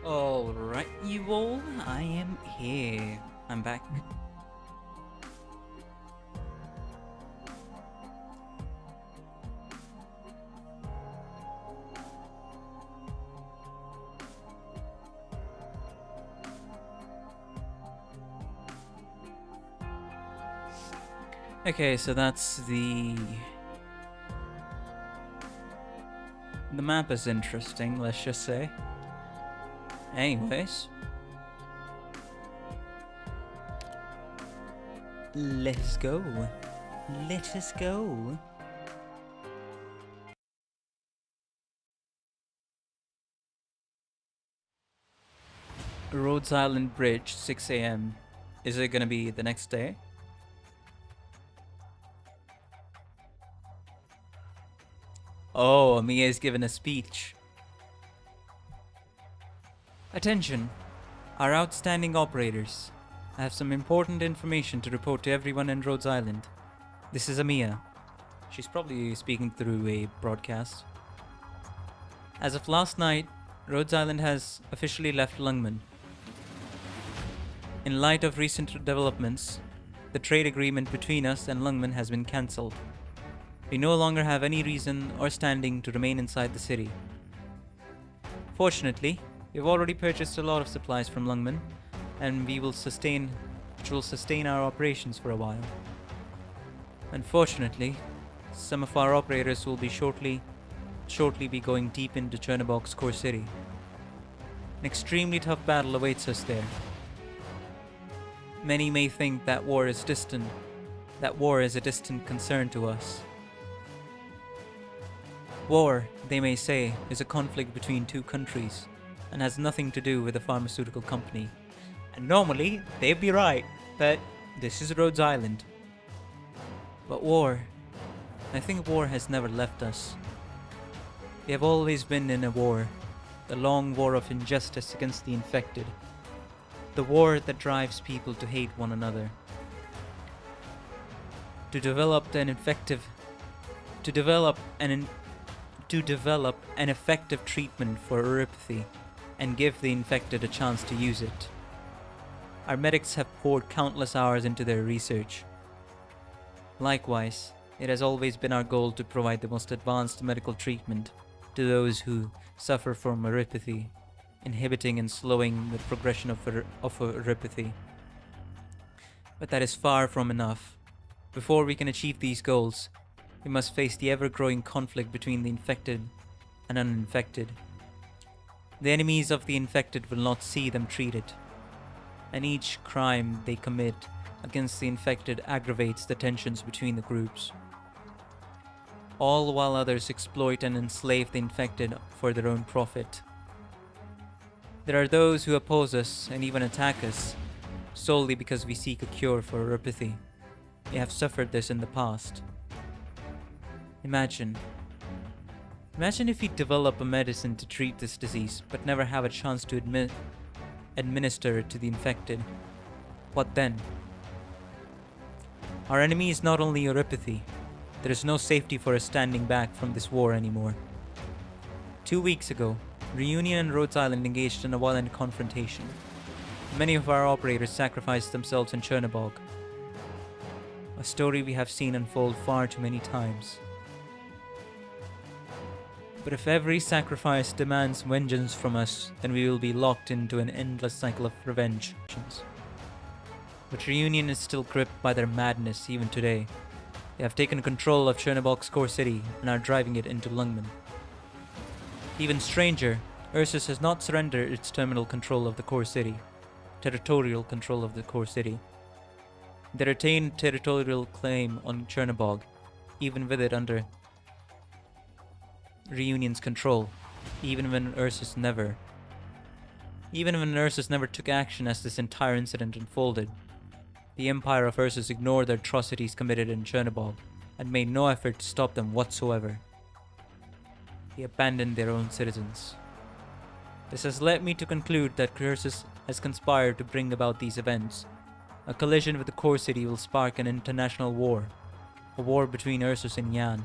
Alright, you all, I am here. I'm back. Okay, so that's the map is interesting, let's just say. Anyways, let us go. Let us go. Rhodes Island Bridge, 6 a.m. Is it gonna be the next day? Oh, Mia is giving a speech. Attention, our outstanding operators. I have some important information to report to everyone in Rhodes Island. This is Amia. She's probably speaking through a broadcast. As of last night, Rhodes Island has officially left Lungman. In light of recent developments, the trade agreement between us and Lungman has been cancelled. We no longer have any reason or standing to remain inside the city. Fortunately, we've already purchased a lot of supplies from Lungman, and which will sustain our operations for a while. Unfortunately, some of our operators will be shortly be going deep into Chernobog's core city. An extremely tough battle awaits us there. Many may think that war is a distant concern to us. War, they may say, is a conflict between two countries and has nothing to do with a pharmaceutical company. And normally, they'd be right, but this is Rhodes Island. But war, I think war has never left us. We have always been in a war, the long war of injustice against the infected. The war that drives people to hate one another. To develop an effective treatment for uropathy and give the infected a chance to use it. Our medics have poured countless hours into their research. Likewise, it has always been our goal to provide the most advanced medical treatment to those who suffer from uropathy, inhibiting and slowing the progression of uropathy. But that is far from enough. Before we can achieve these goals, we must face the ever-growing conflict between the infected and uninfected. The enemies of the infected will not see them treated, and each crime they commit against the infected aggravates the tensions between the groups. All while others exploit and enslave the infected for their own profit. There are those who oppose us and even attack us solely because we seek a cure for uropathy. We have suffered this in the past. Imagine if we develop a medicine to treat this disease but never have a chance to administer it to the infected. What then? Our enemy is not only uropathy. There is no safety for us standing back from this war anymore. 2 weeks ago, Reunion and Rhodes Island engaged in a violent confrontation. Many of our operators sacrificed themselves in Chernobog. A story we have seen unfold far too many times. But if every sacrifice demands vengeance from us, then we will be locked into an endless cycle of revenge. But Reunion is still gripped by their madness even today. They have taken control of Chernobog's core city and are driving it into Lungman. Even stranger, Ursus has not surrendered its territorial control of the core city. They retain territorial claim on Chernobog, even with it under Reunion's control, even when Ursus never took action as this entire incident unfolded. The Empire of Ursus ignored the atrocities committed in Chernobog and made no effort to stop them whatsoever. They abandoned their own citizens. This has led me to conclude that Ursus has conspired to bring about these events. A collision with the core city will spark an international war, a war between Ursus and Yan.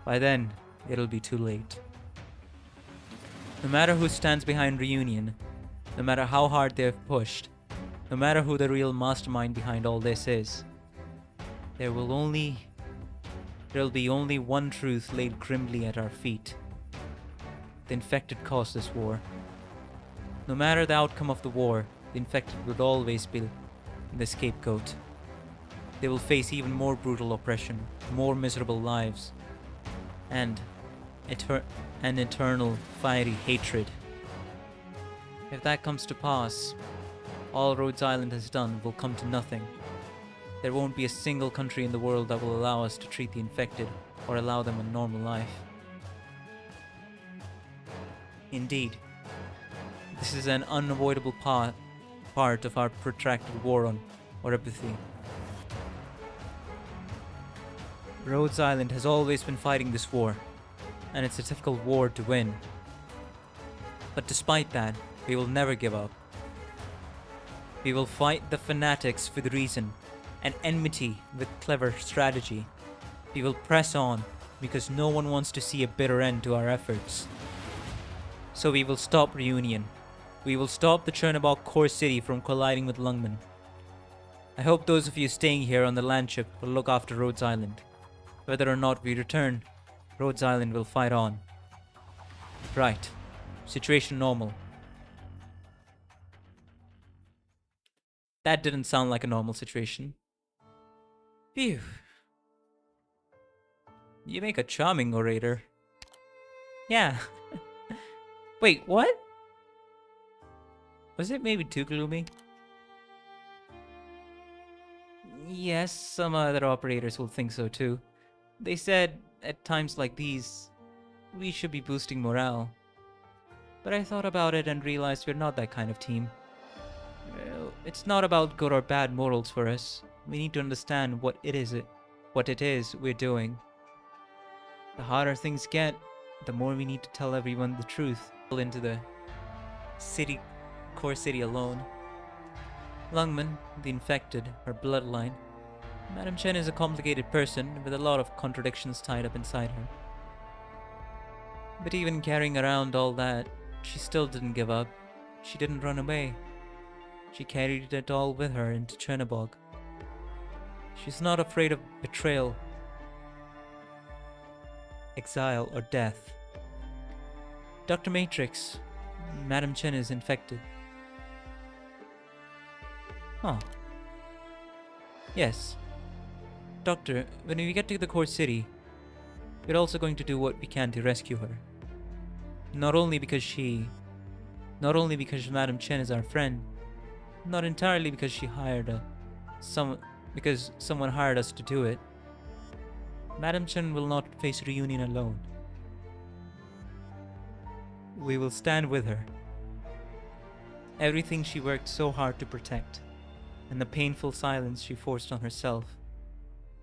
By then, it'll be too late. No matter who stands behind Reunion, no matter how hard they have pushed, no matter who the real mastermind behind all this is, there'll be only one truth laid grimly at our feet. The infected caused this war. No matter the outcome of the war, the infected would always be the scapegoat. They will face even more brutal oppression, more miserable lives, and an eternal fiery hatred. If that comes to pass, all Rhodes Island has done will come to nothing. There won't be a single country in the world that will allow us to treat the infected or allow them a normal life. Indeed, this is an unavoidable part of our protracted war on Oripathy. Rhodes Island has always been fighting this war, and it's a difficult war to win. But despite that, we will never give up. We will fight the fanatics with reason and enmity with clever strategy. We will press on because no one wants to see a bitter end to our efforts. So we will stop Reunion. We will stop the Chernobog core city from colliding with Lungmen. I hope those of you staying here on the landship will look after Rhodes Island. Whether or not we return, Rhodes Island will fight on. Right. Situation normal. That didn't sound like a normal situation. Phew. You make a charming orator. Yeah. Wait, what? Was it maybe too gloomy? Yes, some other operators will think so too. They said, at times like these, we should be boosting morale. But I thought about it and realized we're not that kind of team. Well, it's not about good or bad morals for us. We need to understand what it is we're doing. The harder things get, the more we need to tell everyone the truth. Into the core city alone. Lungmen, the infected, her bloodline. Madam Chen is a complicated person with a lot of contradictions tied up inside her. But even carrying around all that, she still didn't give up. She didn't run away. She carried it all with her into Chernobog. She's not afraid of betrayal, exile, or death. Dr. Matrix, Madam Chen is infected. Huh. Yes. Doctor, when we get to the core city, we're also going to do what we can to rescue her. Not only because Madam Chen is our friend, not entirely because because someone hired us to do it. Madam Chen will not face Reunion alone. We will stand with her. Everything she worked so hard to protect, and the painful silence she forced on herself.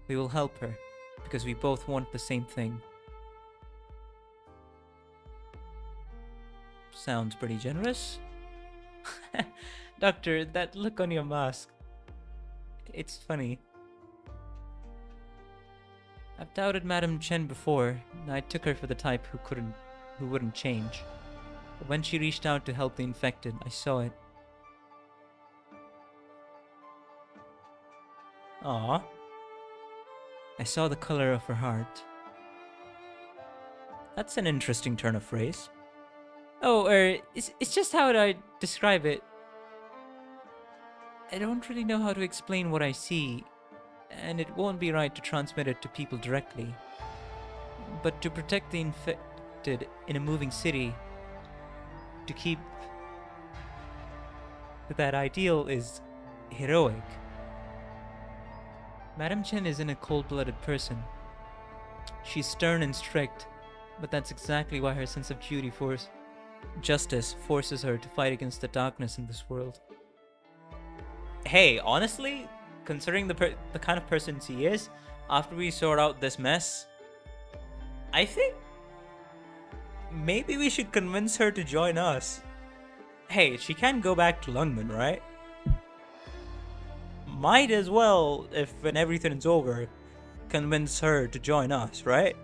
We will help her, because we both want the same thing. Sounds pretty generous. Doctor, that look on your mask. It's funny. I've doubted Madam Chen before, and I took her for the type who wouldn't change. But when she reached out to help the infected, I saw it. Aww. I saw the color of her heart. That's an interesting turn of phrase. Oh, it's just how I describe it. I don't really know how to explain what I see, and it won't be right to transmit it to people directly. But to protect the infected in a moving city, to keep that ideal is heroic. Madam Chen isn't a cold-blooded person. She's stern and strict, but that's exactly why her sense of justice forces her to fight against the darkness in this world. Hey, honestly, considering the kind of person she is, after we sort out this mess, I think maybe we should convince her to join us. Hey, she can go back to Lungmen, right? Might as well, if when everything's over, convince her to join us, right?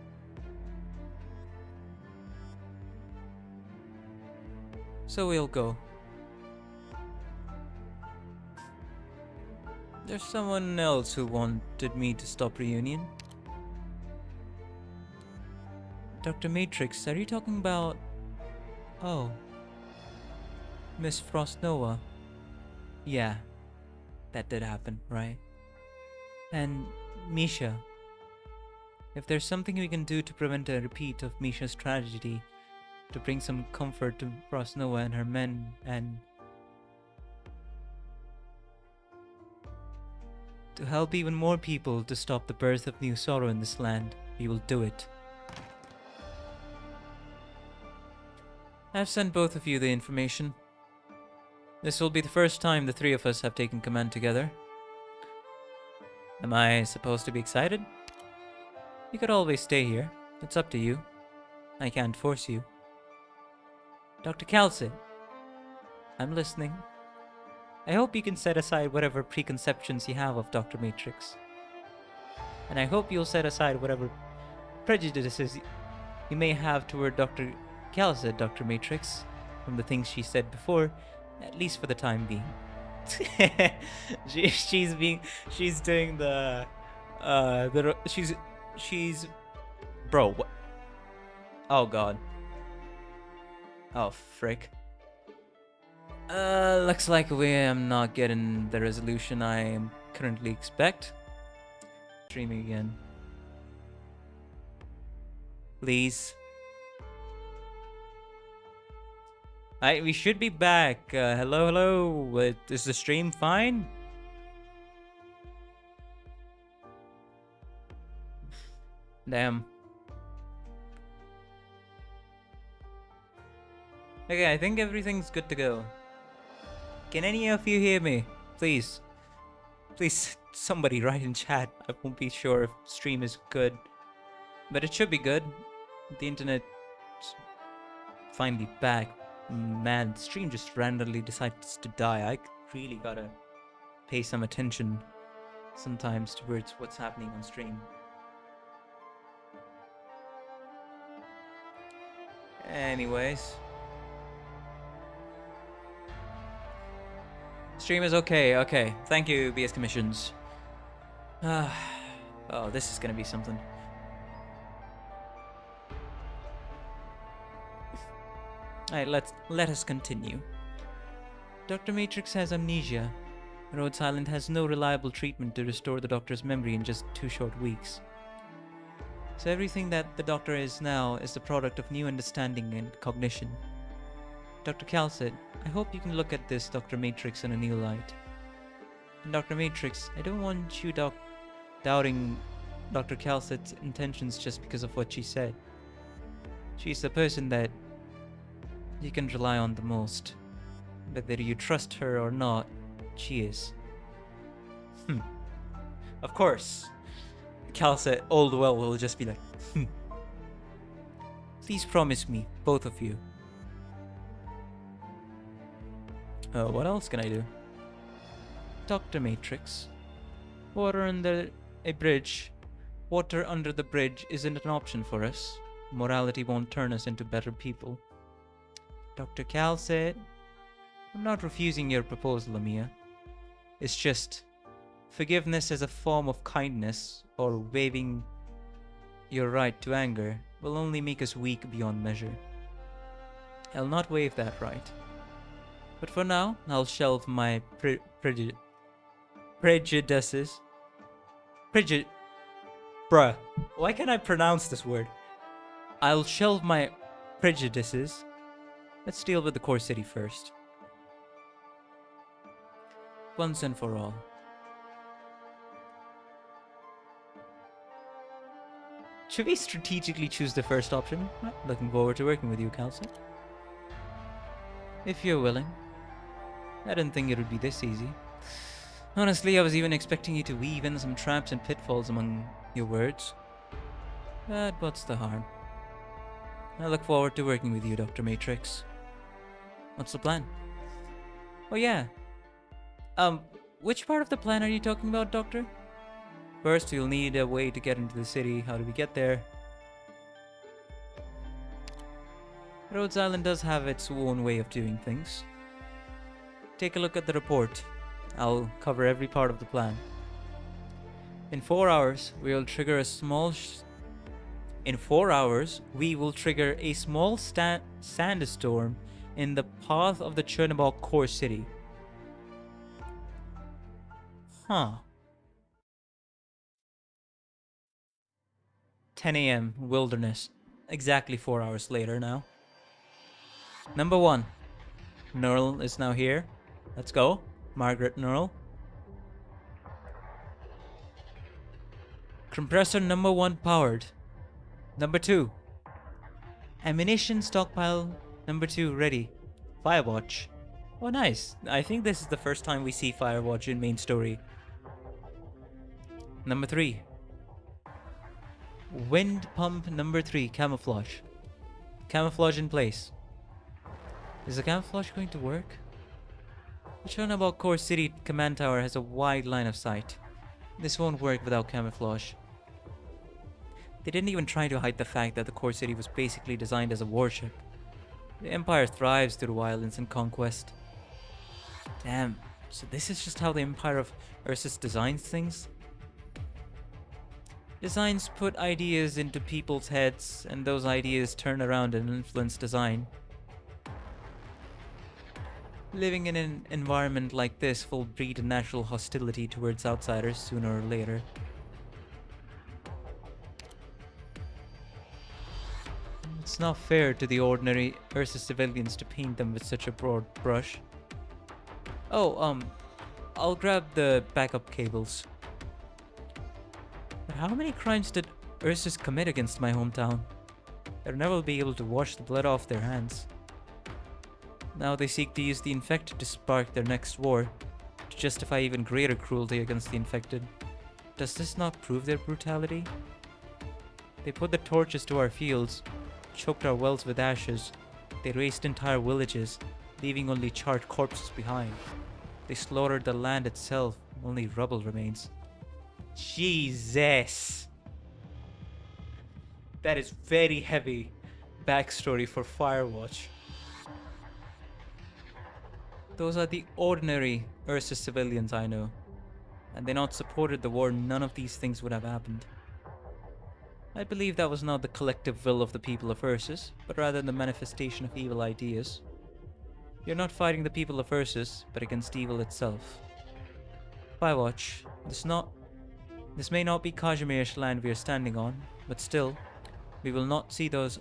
So we'll go. There's someone else who wanted me to stop Reunion. Dr. Matrix, are you talking about... Oh. Miss Frost Nova? Yeah. That did happen, right? And Misha. If there's something we can do to prevent a repeat of Misha's tragedy, to bring some comfort to Frost Nova and her men, and to help even more people to stop the birth of new sorrow in this land, we will do it. I've sent both of you the information. This will be the first time the three of us have taken command together. Am I supposed to be excited? You could always stay here. It's up to you. I can't force you. Dr. Calcid, I'm listening. I hope you can set aside whatever preconceptions you have of Dr. Matrix. And I hope you'll set aside whatever prejudices you may have toward Dr. Calcid, Dr. Matrix, from the things she said before, at least for the time being. she's doing the she's bro, what? Oh god. Oh frick. Looks like we am not getting the resolution I currently expect. Streaming again. Please. We should be back. Hello. Is the stream fine? Damn. Okay, I think everything's good to go. Can any of you hear me? Please. Please, somebody write in chat. I won't be sure if stream is good. But it should be good. The internet's finally back. Man, stream just randomly decides to die. I really gotta pay some attention sometimes towards what's happening on stream. Anyways. Stream is okay, okay. Thank you, BS Commissions. Oh, this is gonna be something. Alright, let us continue. Dr. Matrix has amnesia. Rhodes Island has no reliable treatment to restore the Doctor's memory in just 2 short weeks. So everything that the Doctor is now is the product of new understanding and cognition. Dr. Calcid, I hope you can look at this Dr. Matrix in a new light. And Dr. Matrix, I don't want you doubting Dr. Calcid's intentions just because of what she said. She's the person that you can rely on the most. Whether you trust her or not, she is. Of course. Calcid, all the well will just be like, Please promise me, both of you. What else can I do? Dr. Matrix. Water under the bridge isn't an option for us. Morality won't turn us into better people. Dr. Calcid, I'm not refusing your proposal, Amia. It's just, forgiveness as a form of kindness or waiving your right to anger will only make us weak beyond measure. I'll not waive that right. But for now, I'll shelve my prejudices. Bruh, why can't I pronounce this word? I'll shelve my prejudices. Let's deal with the core city first. Once and for all. Should we strategically choose the first option? Looking forward to working with you, Calcid. If you're willing. I didn't think it would be this easy. Honestly, I was even expecting you to weave in some traps and pitfalls among your words. But what's the harm? I look forward to working with you, Dr. Matrix. What's the plan? Oh yeah. Which part of the plan are you talking about, Doctor? First, you'll need a way to get into the city. How do we get there? Rhodes Island does have its own way of doing things. Take a look at the report. I'll cover every part of the plan. In 4 hours, we will trigger a small sandstorm in the path of the Chernobog core city. Huh. 10 a.m. Wilderness. Exactly 4 hours later now. Number 1. Neural is now here. Let's go. Margaret Neural. Compressor number 1 powered. Number 2. Ammunition stockpile number 2 ready. Firewatch. Oh nice. I think this is the first time we see Firewatch in main story. Number 3. Wind pump number 3 camouflage. Camouflage in place. Is the camouflage going to work? The Chernobog Core City command tower has a wide line of sight. This won't work without camouflage. They didn't even try to hide the fact that the core city was basically designed as a warship. The Empire thrives through violence and conquest. Damn, so this is just how the Empire of Ursus designs things? Designs put ideas into people's heads, and those ideas turn around and influence design. Living in an environment like this will breed a natural hostility towards outsiders sooner or later. It's not fair to the ordinary Ursus civilians to paint them with such a broad brush. Oh, I'll grab the backup cables. But how many crimes did Ursus commit against my hometown? They'll never be able to wash the blood off their hands. Now they seek to use the infected to spark their next war, to justify even greater cruelty against the infected. Does this not prove their brutality? They put the torches to our fields, choked our wells with ashes. They razed entire villages, leaving only charred corpses behind. They slaughtered the land itself, only rubble remains. Jesus! That is very heavy backstory for Firewatch. Those are the ordinary Ursus civilians I know. Had they not supported the war, none of these things would have happened. I believe that was not the collective will of the people of Ursus, but rather the manifestation of evil ideas. You're not fighting the people of Ursus, but against evil itself. Firewatch, this may not be Kazimier's land we are standing on, but still, we will not see those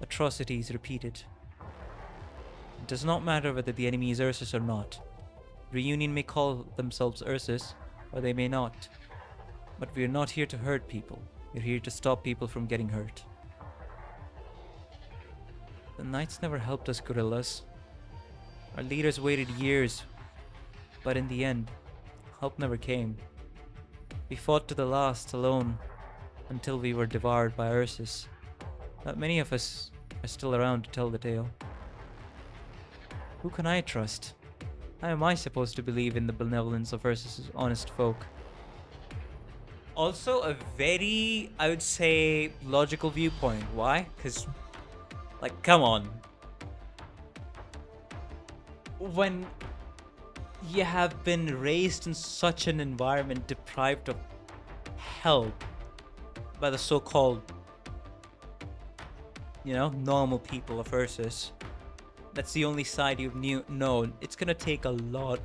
atrocities repeated. It does not matter whether the enemy is Ursus or not. Reunion may call themselves Ursus, or they may not. But we are not here to hurt people. We're here to stop people from getting hurt. The Knights never helped us guerrillas. Our leaders waited years, but in the end, help never came. We fought to the last alone, until we were devoured by Ursus. Not many of us are still around to tell the tale. Who can I trust? How am I supposed to believe in the benevolence of Ursus' honest folk? Also a very, I would say, logical viewpoint. Why? Because, like, come on. When you have been raised in such an environment deprived of help by the so-called, normal people of Ursus, that's the only side you've known. It's gonna take a lot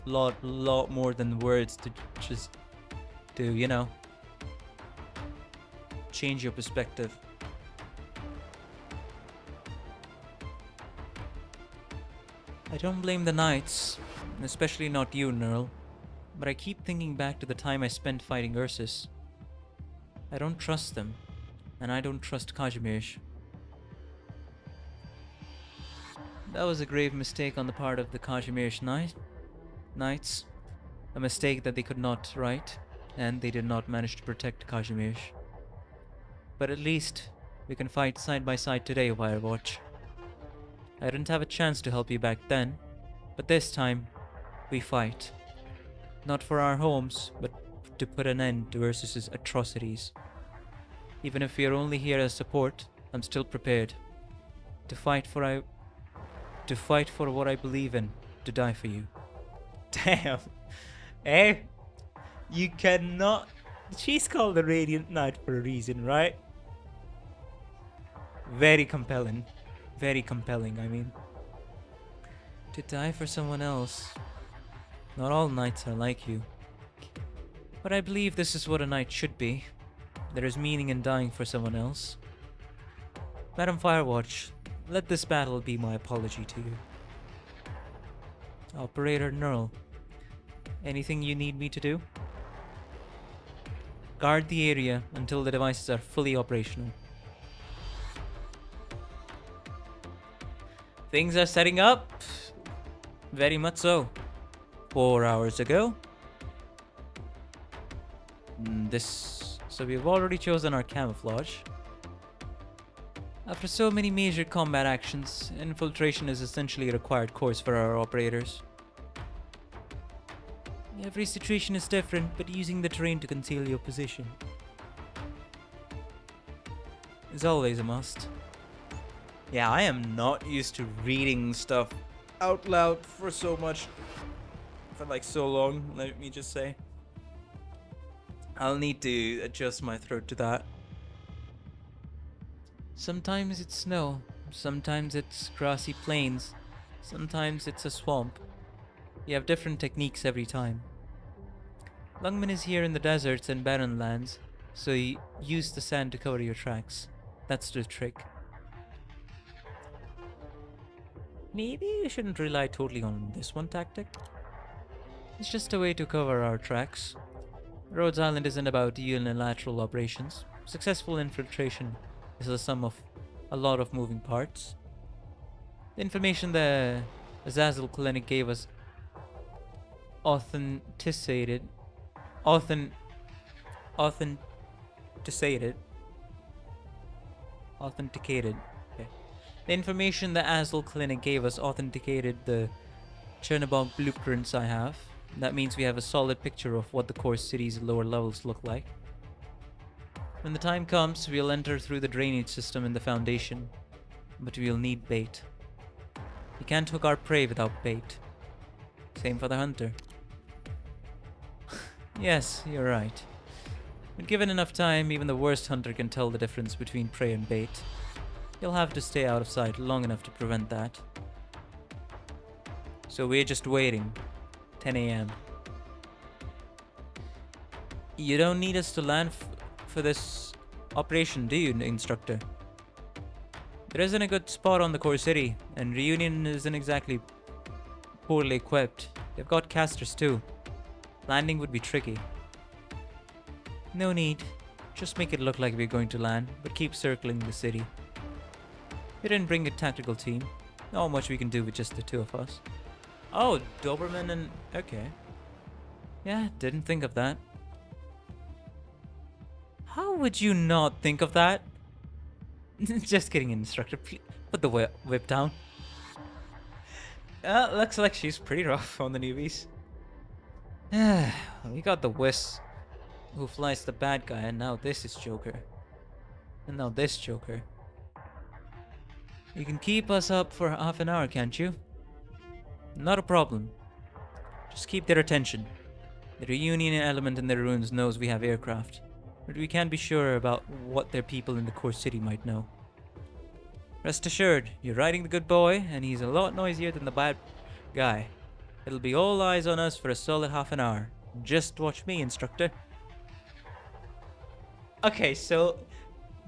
more than words to just do, change your perspective. I don't blame the Knights, especially not you, Neural, but I keep thinking back to the time I spent fighting Ursus. I don't trust them, and I don't trust Kazimierz. That was a grave mistake on the part of the Kazimierz Knights. A mistake that they could not right, and they did not manage to protect Kazimierz. But at least, we can fight side by side today, Firewatch. I didn't have a chance to help you back then, but this time, we fight. Not for our homes, but to put an end to Ursus' atrocities. Even if we are only here as support, I'm still prepared. To fight for what I believe in. To die for you. Damn. Eh? You cannot... She's called the Radiant Knight for a reason, right? Very compelling. Very compelling, I mean. To die for someone else. Not all knights are like you. But I believe this is what a knight should be. There is meaning in dying for someone else. Madam Firewatch, let this battle be my apology to you. Operator Neural, anything you need me to do? Guard the area until the devices are fully operational. Things are setting up. Very much so. 4 hours ago. So we've already chosen our camouflage. After so many major combat actions, infiltration is essentially a required course for our operators. Every situation is different, but using the terrain to conceal your position is always a must. Yeah, I am not used to reading stuff out loud for so long, let me just say. I'll need to adjust my throat to that. Sometimes it's snow, sometimes it's grassy plains, sometimes it's a swamp. You have different techniques every time. Lungman is here in the deserts and barren lands, so you use the sand to cover your tracks. That's the trick. Maybe you shouldn't rely totally on this one tactic. It's just a way to cover our tracks. Rhodes Island isn't about unilateral operations. Successful infiltration is the sum of a lot of moving parts. The information the Azazel Clinic gave us authenticated. The information the Azazel Clinic gave us authenticated the Chernobog blueprints I have. That means we have a solid picture of what the core city's lower levels look like. When the time comes, we'll enter through the drainage system in the Foundation, but we'll need bait. We can't hook our prey without bait. Same for the hunter. Yes, you're right. When given enough time, even the worst hunter can tell the difference between prey and bait. You'll have to stay out of sight long enough to prevent that. So we're just waiting. 10 a.m. You don't need us to land for this operation, do you, Instructor? There isn't a good spot on the core city, and Reunion isn't exactly poorly equipped. They've got casters too. Landing would be tricky. No need. Just make it look like we're going to land, but keep circling the city. We didn't bring a tactical team. Not much we can do with just the two of us. Oh, Doberman and... okay. Yeah, didn't think of that. How would you not think of that? Just kidding, Instructor. Please put the whip down. Looks like she's pretty rough on the newbies. We got the Whis, who flies the bad guy, and now this is Joker. And now this Joker. You can keep us up for half an hour, can't you? Not a problem. Just keep their attention. The Reunion element in their ruins knows we have aircraft, but we can't be sure about what their people in the core city might know. Rest assured, you're riding the good boy, and he's a lot noisier than the bad guy. It'll be all eyes on us for a solid half an hour. Just watch me, Instructor. Okay, so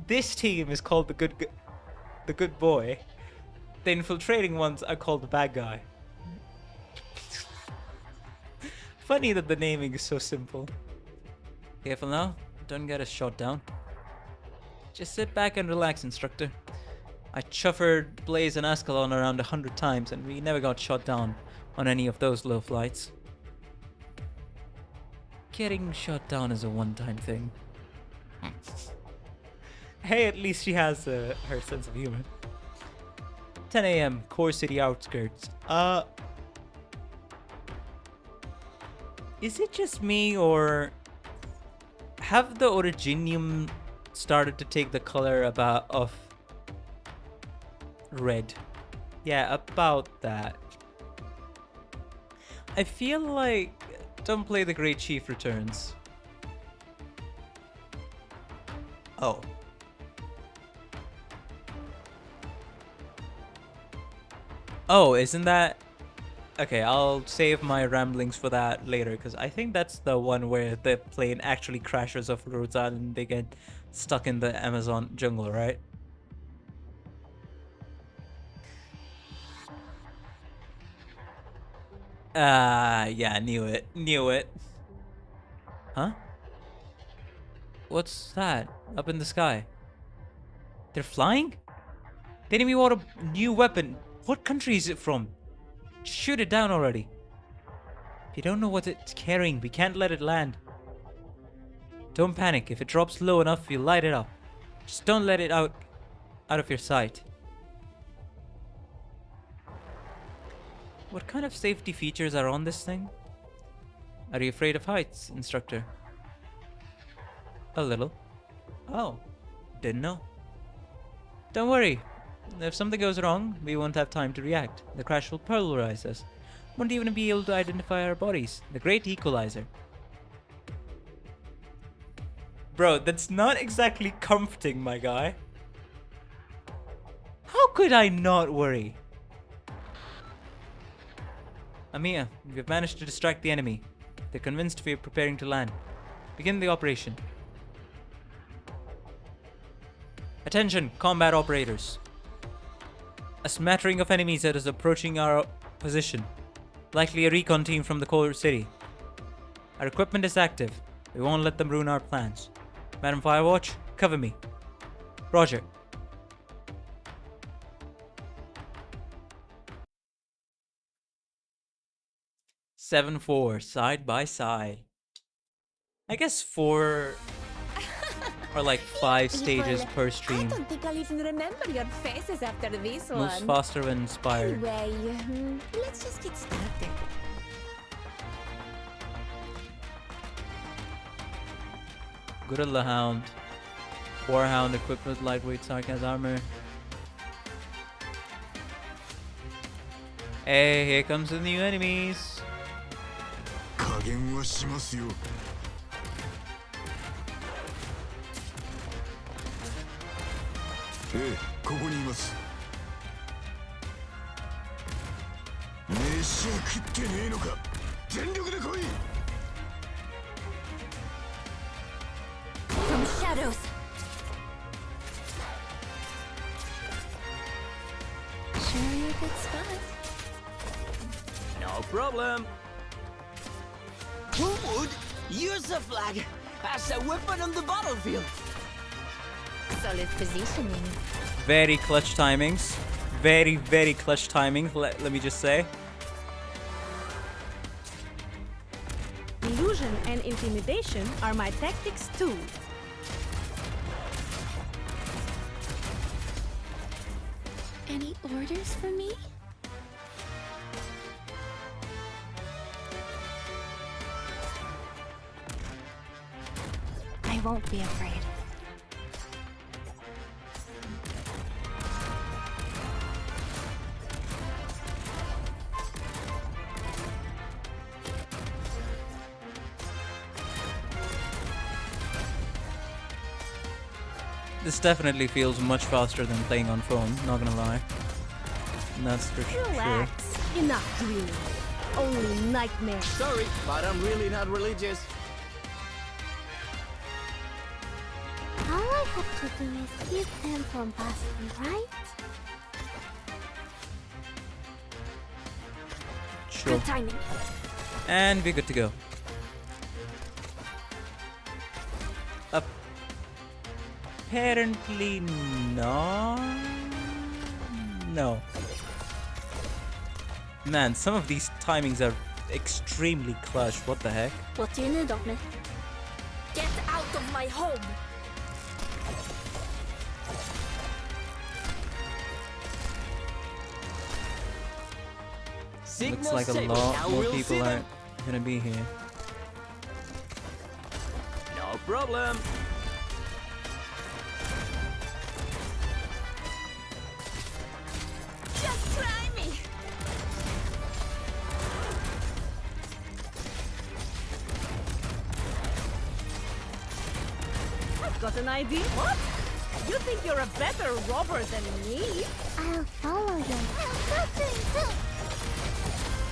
this team is called the good boy. The infiltrating ones are called the bad guy. Funny that the naming is so simple. Careful now, don't get us shot down. Just sit back and relax, Instructor. I chuffered Blaze and Ascalon around 100 times and we never got shot down on any of those low flights. Getting shot down is a one-time thing. Hey, at least she has her sense of humor. 10 a.m. Core City outskirts. Is it just me, or have the Originium started to take the color of red. Yeah, about that. I feel like Don't Play the Great Chief returns. Oh. Oh, isn't that... Okay, I'll save my ramblings for that later, because I think that's the one where the plane actually crashes off Rhodes Island and they get stuck in the Amazon jungle, right? Yeah, knew it. Huh? What's that? Up in the sky? They're flying? The enemy want a new weapon. What country is it from? Shoot it down already. If you don't know what it's carrying, we can't let it land. Don't panic. If it drops low enough, you light it up. Just don't let it out of your sight. What kind of safety features are on this thing? Are you afraid of heights, instructor? A little. Oh, didn't know. Don't worry. If something goes wrong, we won't have time to react. The crash will pulverize us. Won't even be able to identify our bodies. The great equalizer. Bro, that's not exactly comforting, my guy. How could I not worry? Amiya, we've managed to distract the enemy. They're convinced we are preparing to land. Begin the operation. Attention, combat operators. A smattering of enemies that is approaching our position. Likely a recon team from the core city. Our equipment is active. We won't let them ruin our plans. Madam Firewatch, cover me. Roger. Seven 4 side by side. I guess 4 or like 5 stages per I stream. don't think I'll even remember your faces after this one. Moves faster when inspired. Anyway, let's just get started. Gorilla Hound. Warhound equipped with lightweight sarcasm armor. Hey, here comes the new enemies. 加減はしますよ。ええ、ここにいます。飯を食ってねえのか。全力で来い。From shadows. Sure, you're a good spot. No problem. Who would use a flag as a weapon on the battlefield? Solid positioning. Very clutch timings. Very, very clutch timings, let me just say. Illusion and intimidation are my tactics too. Any orders for me? I won't be afraid. This definitely feels much faster than playing on phone, not gonna lie. And that's for sure. Relax. Enough dreaming. Only nightmares. Sorry, but I'm really not religious. All I have to do is keep them from passing, right? Sure. Good timing. And we're good to go. Apparently not. No. Man, some of these timings are extremely clutch. What the heck? What do you need of me? Get out of my home! Looks like a lot more people are gonna be here. No problem. Got an idea? What? You think you're a better robber than me? I'll follow you.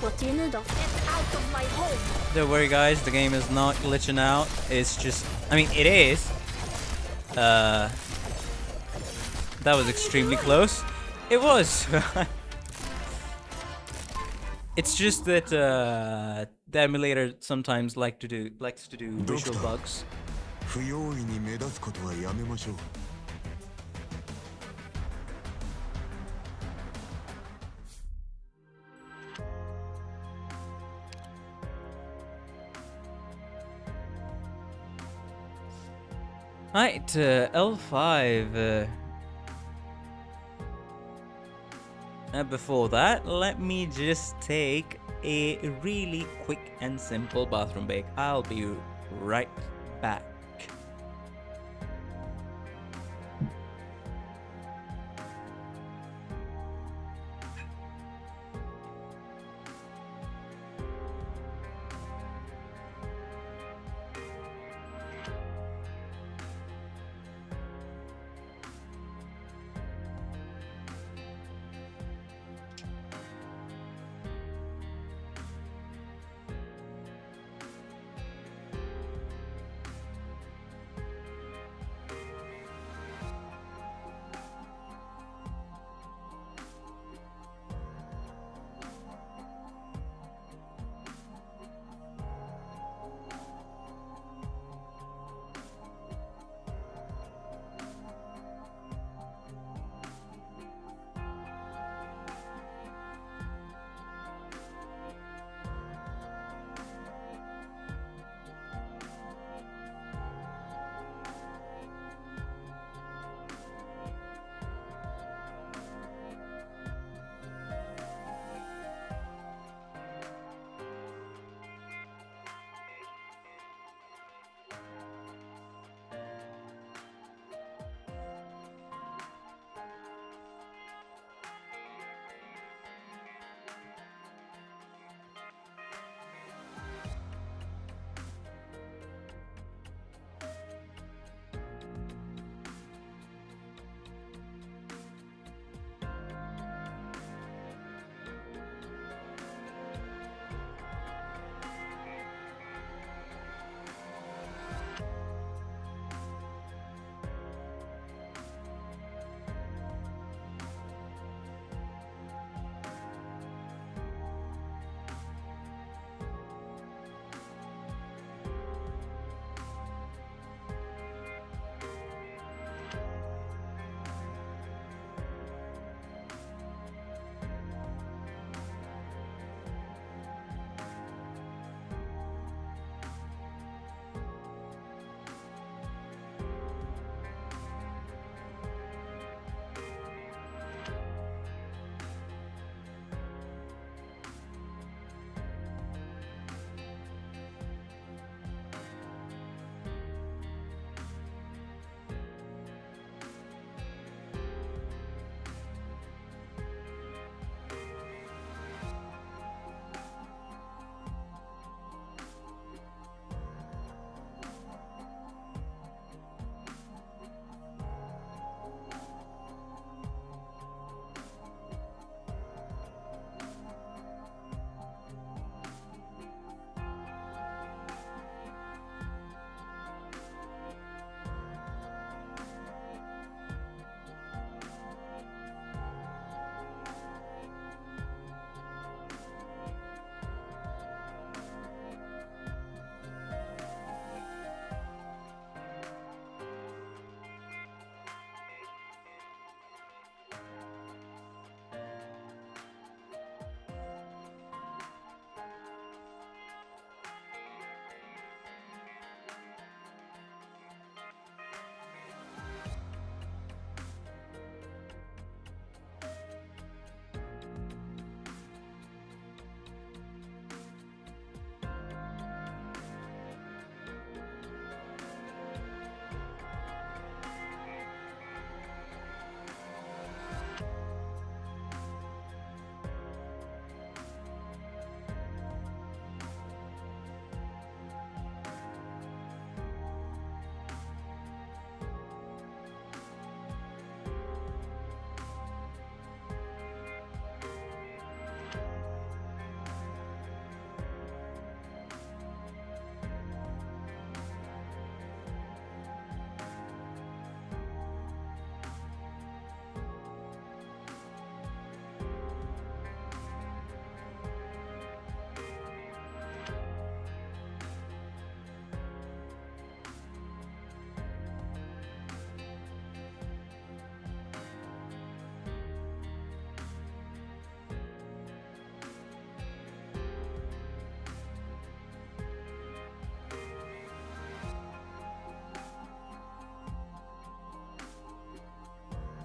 What do you need of? Get out of my home! Don't worry, guys. The game is not glitching out. It's just, I mean, it is. That was extremely close. It was. It's just that the emulator sometimes likes to do visual bugs. 不用意に目立つことはやめましょう。Right, L5. Before that, let me just take a really quick and simple bathroom break. I'll be right back.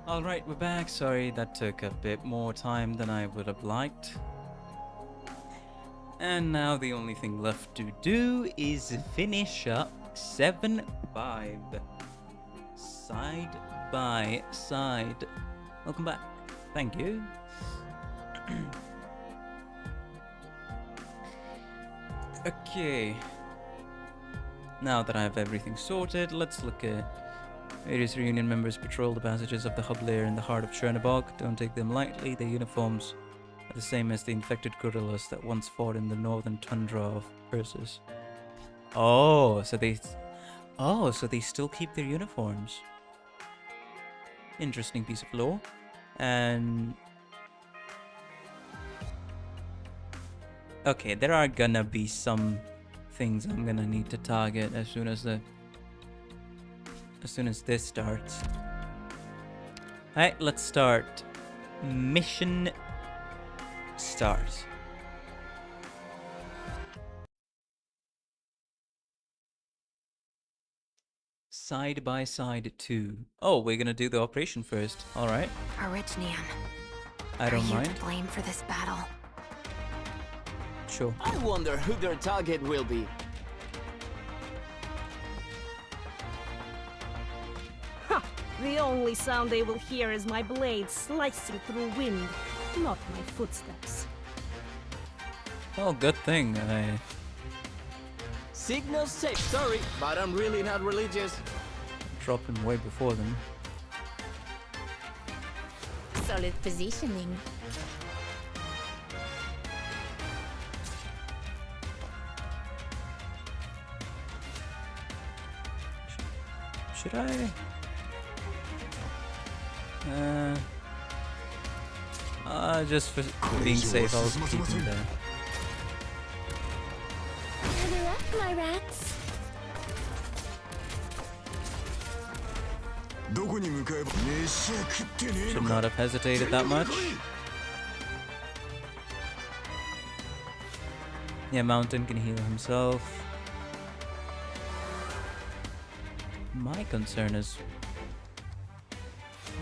Alright, we're back. Sorry, that took a bit more time than I would have liked. And now the only thing left to do is finish up 7-5. Side by side. Welcome back. Thank you. Okay. Now that I have everything sorted, let's look at various reunion members patrol the passages of the hub layer in the heart of Chernobog. Don't take them lightly. Their uniforms are the same as the infected gorillas that once fought in the northern tundra of Persis. Oh, so they still keep their uniforms. Interesting piece of lore. And okay, there are gonna be some things I'm gonna need to target as soon as this starts. Alright, let's start. Mission start. Side by side 2. Oh, we're gonna do the operation first. Alright. Arknights. I don't mind. Are you to blame for this battle? Sure. I wonder who their target will be. The only sound they will hear is my blade slicing through wind, not my footsteps. Oh, good thing I Signal safe. Sorry, but I'm really not religious. dropped him way before them. Solid positioning. Should I? Just for being safe, I'll keep him there. Gather up, my rats. Should not have hesitated that much. Yeah, Mountain can heal himself. My concern is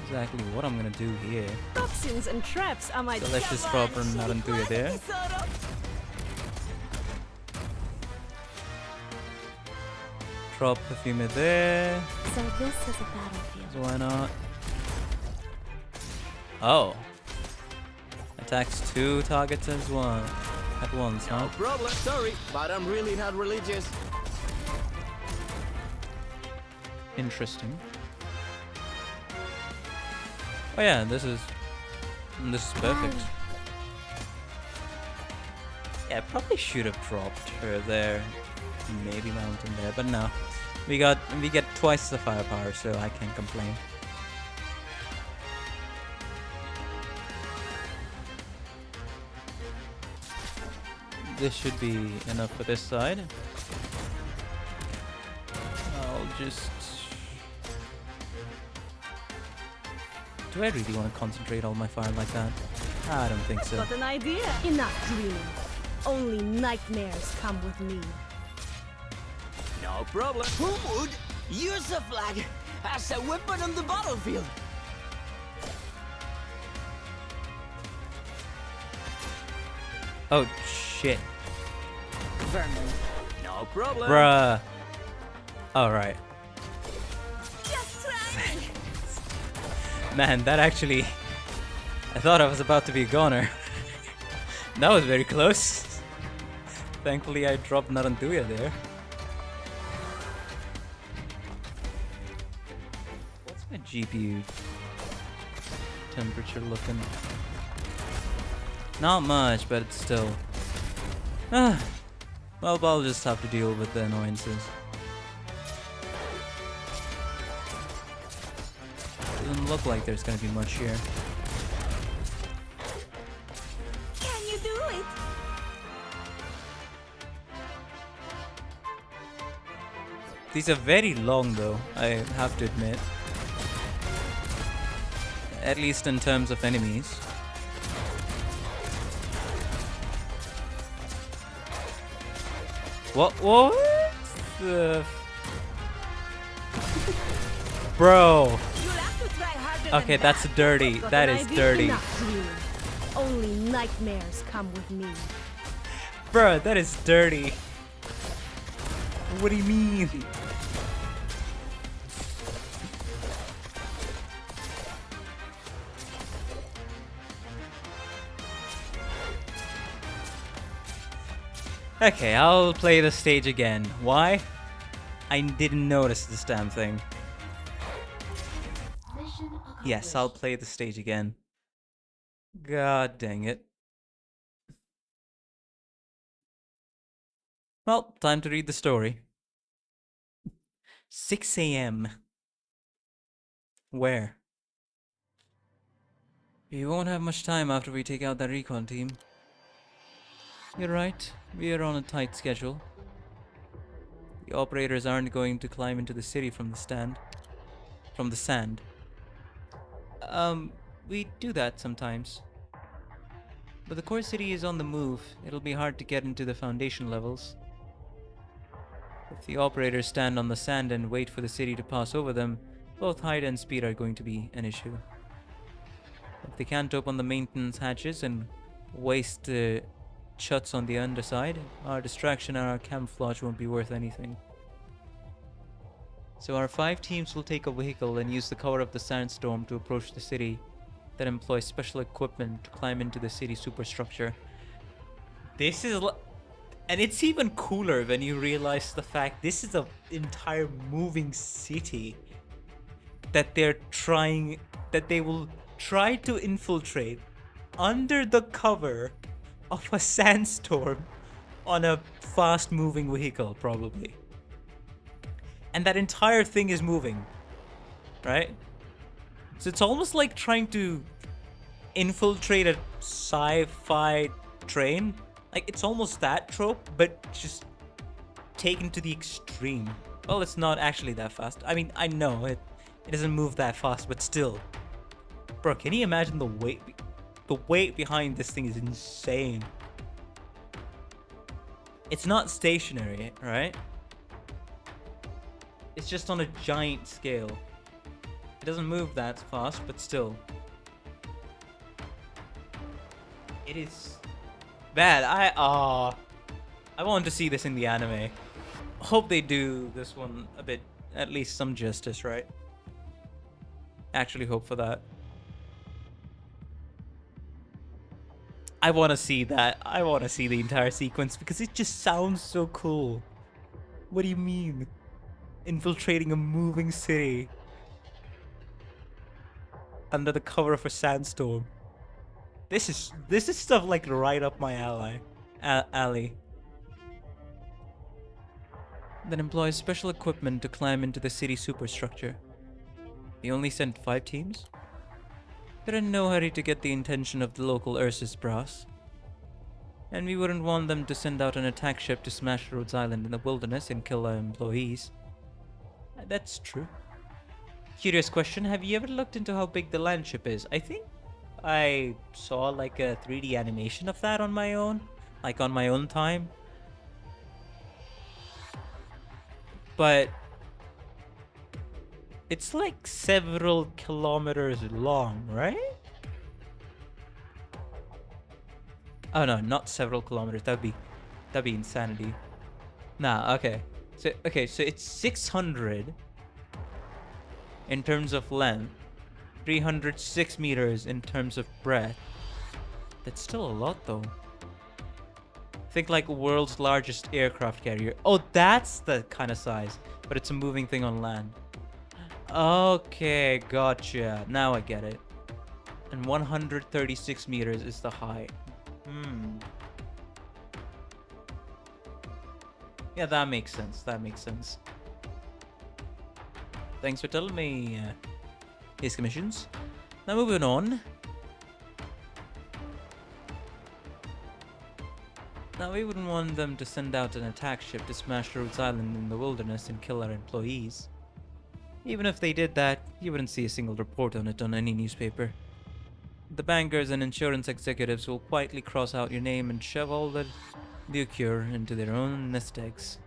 exactly what I'm gonna do here. Toxins and traps are my So let's just drop Narantuya there. Drop Perfume there. So this is a battlefield. So why not? Oh. Attacks 2 targets as one at once, huh? No problem. Sorry, but I'm really not religious. Interesting. Oh yeah, this is perfect. Yeah, probably should have dropped her there. Maybe Mountain there, but no. We get twice the firepower, so I can't complain. This should be enough for this side. I'll just... Do I really want to concentrate all my fire like that? I don't think so. Got an idea? Enough dreaming. Only nightmares come with me. No problem. Who would use a flag as a weapon on the battlefield? Oh shit. Vermin. No problem. Bruh. Alright. Just try. Man, that actually... I thought I was about to be a goner. That was very close. Thankfully I dropped Narantuya there. What's my GPU temperature looking? Not much, but it's still... well, I'll just have to deal with the annoyances. Doesn't look like there's gonna be much here. Can you do it? These are very long though, I have to admit. At least in terms of enemies. What the... Bro! You'll have to try harder Okay, that's dirty. Got That an is idea? dirty. Enough dreaming. Only nightmares come with me. Bruh, that is dirty. What do you mean? Okay, I'll play the stage again. Why? I didn't notice this damn thing. Yes, I'll play the stage again. God dang it. Well, time to read the story. 6 a.m. Where? We won't have much time after we take out that recon team. You're right, we are on a tight schedule. The operators aren't going to climb into the city from the sand. We do that sometimes. But the core city is on the move. It'll be hard to get into the foundation levels. If the operators stand on the sand and wait for the city to pass over them, both height and speed are going to be an issue. If they can't open the maintenance hatches and waste chuts on the underside, our distraction and our camouflage won't be worth anything. So our 5 teams will take a vehicle and use the cover of the sandstorm to approach the city, then employ special equipment to climb into the city superstructure. This is... And it's even cooler when you realize the fact this is an entire moving city that they will try to infiltrate under the cover of a sandstorm on a fast-moving vehicle, probably. And that entire thing is moving, right? So it's almost like trying to infiltrate a sci-fi train. Like, it's almost that trope, but just taken to the extreme. Well, it's not actually that fast. I mean, I know it doesn't move that fast, but still. Bro, can you imagine the weight? The weight behind this thing is insane. It's not stationary, right? It's just on a giant scale. It doesn't move that fast, but still. It is bad. I want to see this in the anime. Hope they do this one a bit, at least some justice, right? Actually hope for that. I want to see that. I want to see the entire sequence because it just sounds so cool. What do you mean? Infiltrating a moving city under the cover of a sandstorm. This is stuff like right up my alley. Then employ special equipment to climb into the city superstructure. They only sent 5 teams? They're in no hurry to get the attention of the local Ursus brass. And we wouldn't want them to send out an attack ship to smash Rhodes Island in the wilderness and kill our employees. That's true. Curious question, have you ever looked into how big the land ship is? I think I saw like a 3D animation of that on my own. Like on my own time. But it's like several kilometers long, right? Oh no, not several kilometers. That'd be insanity. Nah, okay. So it's 600 in terms of length, 306 meters in terms of breadth. That's still a lot though. Think like world's largest aircraft carrier. Oh, that's the kind of size, but it's a moving thing on land. Okay, gotcha. Now I get it. And 136 meters is the height. Yeah, that makes sense. That makes sense. Thanks for telling me his commissions. Now moving on. Now we wouldn't want them to send out an attack ship to smash Rhodes Island in the wilderness and kill our employees. Even if they did that, you wouldn't see a single report on it on any newspaper. The bankers and insurance executives will quietly cross out your name and shove all the liquor into their own nest eggs.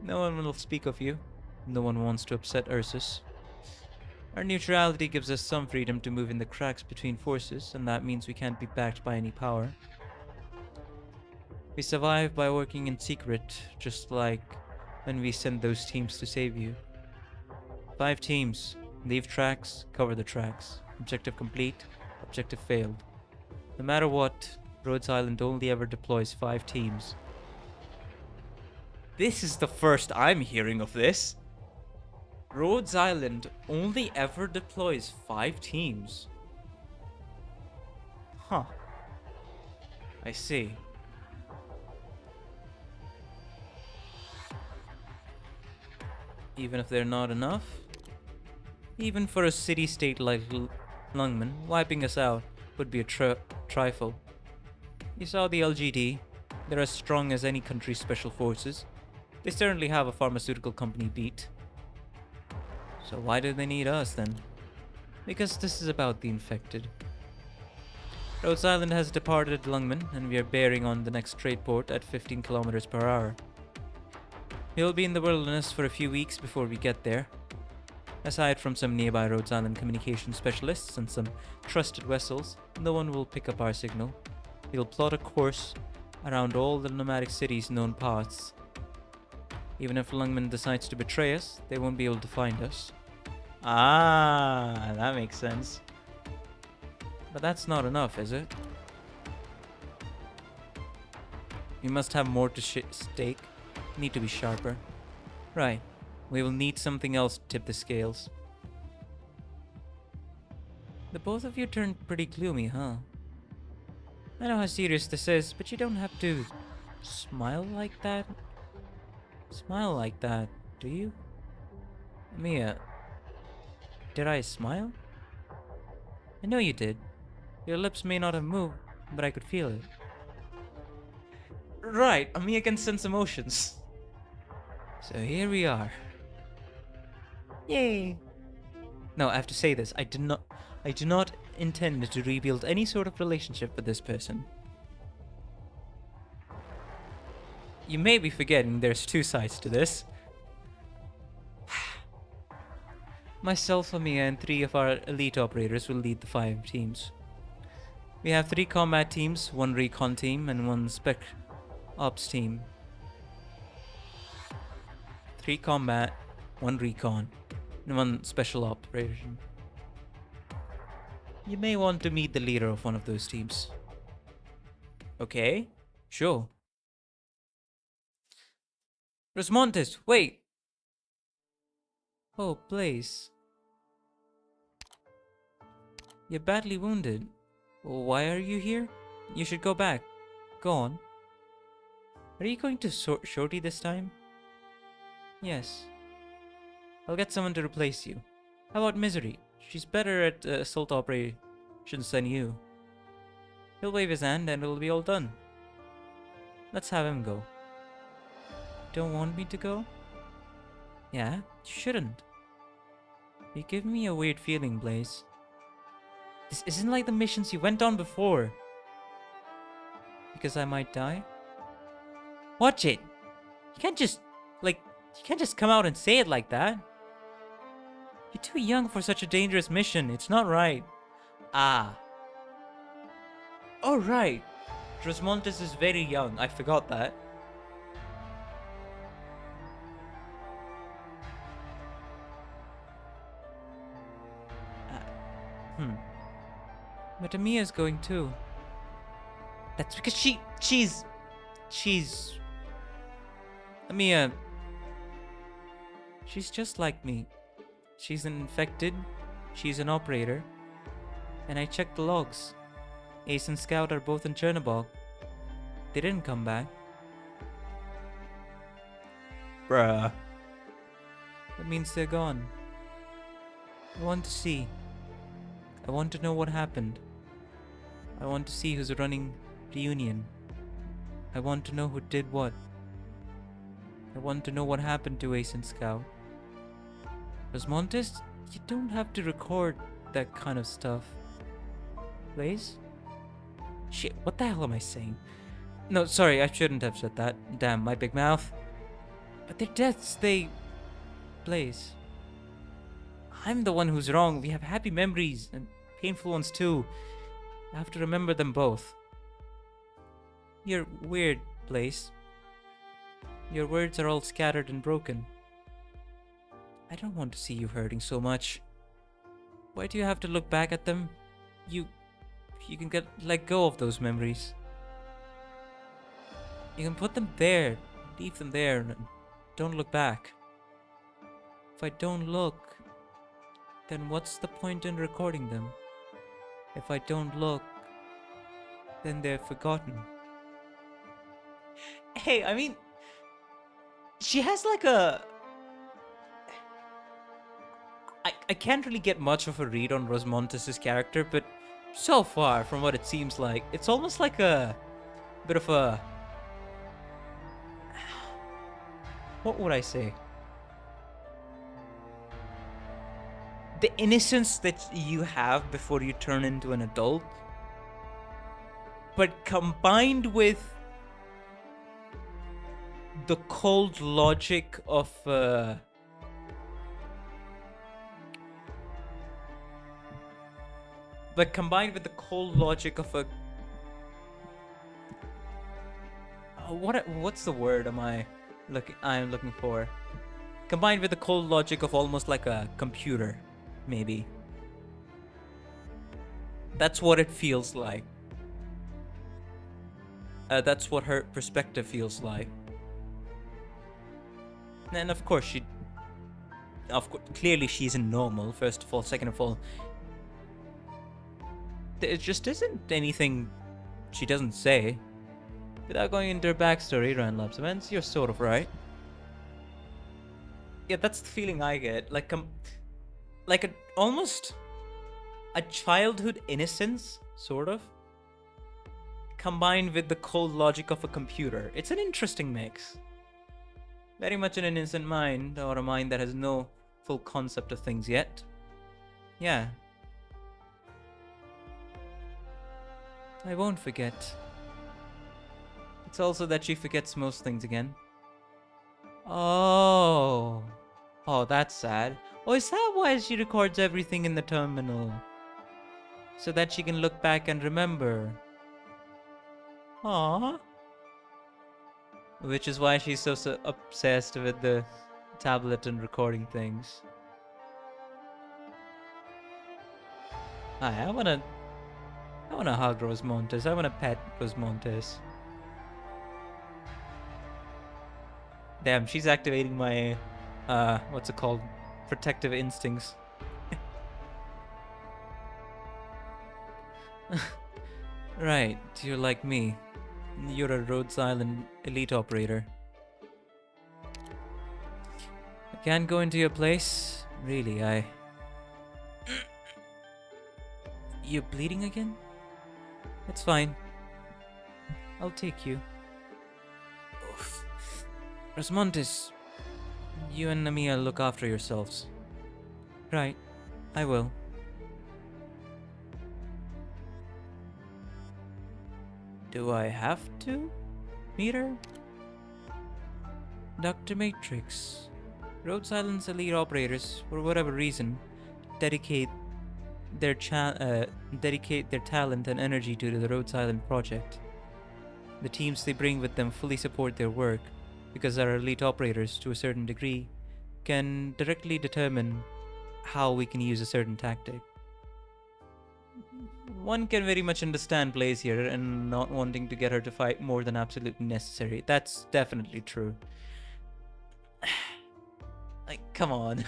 No one will speak of you. No one wants to upset Ursus. Our neutrality gives us some freedom to move in the cracks between forces, and that means we can't be backed by any power. We survive by working in secret, just like when we send those teams to save you. 5 teams. Leave tracks, cover the tracks. Objective complete, objective failed. No matter what, Rhodes Island only ever deploys 5 teams. This is the first I'm hearing of this. Rhodes Island only ever deploys 5 teams. Huh. I see. Even if they're not enough? Even for a city-state like Lungman, wiping us out would be a trifle. You saw the LGD. They're as strong as any country's special forces. They certainly have a pharmaceutical company beat. So why do they need us then? Because this is about the infected. Rhodes Island has departed Lungman, and we are bearing on the next trade port at 15 kilometers per hour. We'll be in the wilderness for a few weeks before we get there. Aside from some nearby Rhodes Island communication specialists and some trusted vessels, no one will pick up our signal. We'll plot a course around all the nomadic cities' known paths. Even if Lungman decides to betray us, they won't be able to find us. Ah, that makes sense. But that's not enough, is it? We must have more to stake. Need to be sharper. Right. We will need something else to tip the scales. The both of you turned pretty gloomy, huh? I know how serious this is, but you don't have to smile like that. Smile like that, do you? Mia, did I smile? I know you did. Your lips may not have moved, but I could feel it. Right, Mia can sense emotions. So here we are. Yay! No, I have to say this. I do not intend to rebuild any sort of relationship with this person. You may be forgetting there's 2 sides to this. Myself, Amia, and 3 of our elite operators will lead the 5 teams. We have 3 combat teams, 1 recon team, and 1 spec ops team. 3 combat, 1 recon, and 1 special operation. You may want to meet the leader of one of those teams. Okay, sure. Rosmontes, wait! Oh, Blaze. You're badly wounded. Why are you here? You should go back. Go on. Are you going to Shorty this time? Yes. I'll get someone to replace you. How about Misery? She's better at assault operations than you. He'll wave his hand and it'll be all done. Let's have him go. Don't want me to go? Yeah, you shouldn't. You give me a weird feeling, Blaze. This isn't like the missions you went on before. Because I might die? Watch it! You can't just come out and say it like that. You're too young for such a dangerous mission. It's not right. Ah. Oh, right. Rosmontes is very young. I forgot that. But Amia's going too. That's because she's... Amia... She's just like me. She's an infected, she's an operator, and I checked the logs. Ace and Scout are both in Chernobog. They didn't come back. Bruh. That means they're gone. I want to see. I want to know what happened. I want to see who's running Reunion. I want to know who did what. I want to know what happened to Ace and Scout. Rosmontes, you don't have to record that kind of stuff. Blaze? Shit, what the hell am I saying? No, sorry, I shouldn't have said that. Damn, my big mouth. But their deaths, they... Blaze. I'm the one who's wrong. We have happy memories and painful ones too. I have to remember them both. You're weird, Blaze. Your words are all scattered and broken. I don't want to see you hurting so much. Why do you have to look back at them? You can let go of those memories. You can put them there, leave them there, and don't look back. If I don't look, then what's the point in recording them? If I don't look, then they're forgotten. Hey, I mean, she has like a... I can't really get much of a read on Rosmontes' character, but so far, from what it seems like, it's almost like a bit of a... What would I say? The innocence that you have before you turn into an adult, but combined with the cold logic of a what's the word I'm looking for? Combined with the cold logic of almost like a computer, maybe. That's what it feels like. That's what her perspective feels like. And of course clearly she isn't normal, first of all. Second of all, there just isn't anything she doesn't say. Without going into her backstory, Ranlap's events, you're sort of right. Yeah, that's the feeling I get. Almost a childhood innocence, sort of, combined with the cold logic of a computer. It's an interesting mix. Very much an innocent mind, or a mind that has no full concept of things yet. Yeah. I won't forget. It's also that she forgets most things again. Oh, that's sad. Oh, is that why she records everything in the terminal? So that she can look back and remember. Aww. Which is why she's so obsessed with the tablet and recording things. Hi, I wanna hug Rosmontes. I wanna pet Rosmontes. Damn, she's activating my what's it called? Protective instincts. Right, you're like me. You're a Rhodes Island elite operator. I can't go into your place. Really, You're bleeding again? That's fine. I'll take you. Oof. Rosmontes, you and Namia look after yourselves. Right, I will. Do I have to meet her? Dr. Matrix. Rhodes Island's elite operators, for whatever reason, dedicate their talent and energy to the Rhodes Island project. The teams they bring with them fully support their work, because our elite operators, to a certain degree, can directly determine how we can use a certain tactic. One can very much understand Blaze here and not wanting to get her to fight more than absolutely necessary. That's definitely true. Like, come on.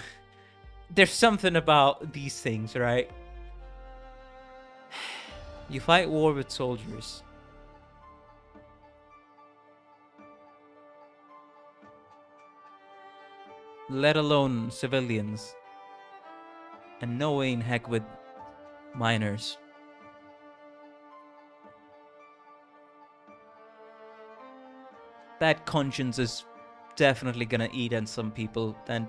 There's something about these things, right? You fight war with soldiers. Let alone civilians. And no way in heck with minors. That conscience is definitely gonna eat at some people, and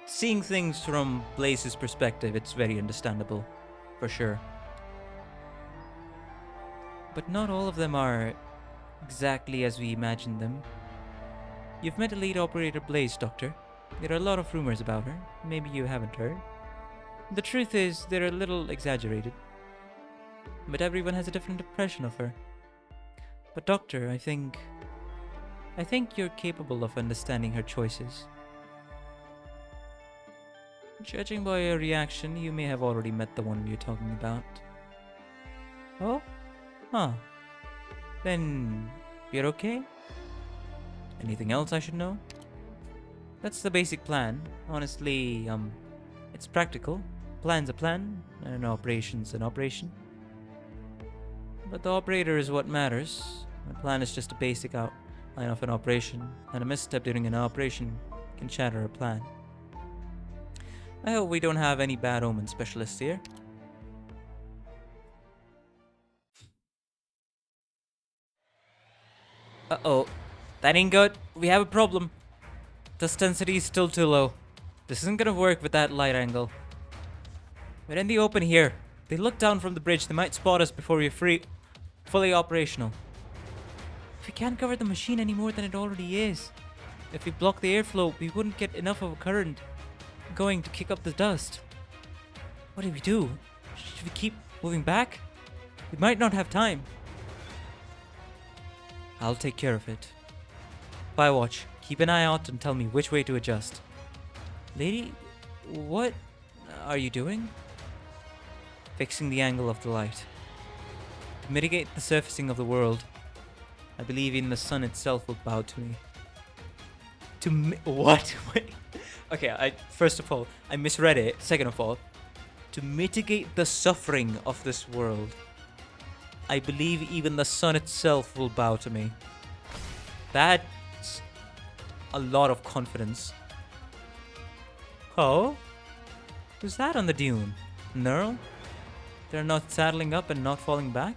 seeing things from Blaze's perspective, it's very understandable, for sure. But not all of them are exactly as we imagined them. You've met Elite Operator Blaze, Doctor. There are a lot of rumors about her. Maybe you haven't heard. The truth is, they're a little exaggerated. But everyone has a different impression of her. But Doctor, I think you're capable of understanding her choices. Judging by your reaction, you may have already met the one you're talking about. Oh? Huh. Then, you're okay? Anything else I should know? That's the basic plan. Honestly, it's practical. Plan's a plan, and an operation's an operation. But the operator is what matters. My plan is just a basic outline of an operation, and a misstep during an operation can shatter a plan. I hope we don't have any bad omen specialists here. Uh-oh. That ain't good. We have a problem. Dust density is still too low. This isn't gonna work with that light angle. We're in the open here. They look down from the bridge. They might spot us before we're fully operational. If we can't cover the machine any more than it already is. If we block the airflow, we wouldn't get enough of a current going to kick up the dust. What do we do? Should we keep moving back? We might not have time. I'll take care of it. Firewatch, keep an eye out and tell me which way to adjust. Lady, what are you doing? Fixing the angle of the light. To mitigate the surfacing of the world, I believe even the sun itself will bow to me. What? Wait. Okay, first of all, I misread it. Second of all, to mitigate the suffering of this world, I believe even the sun itself will bow to me. That's a lot of confidence. Oh? Who's that on the dune? Nerl? They're not saddling up and not falling back?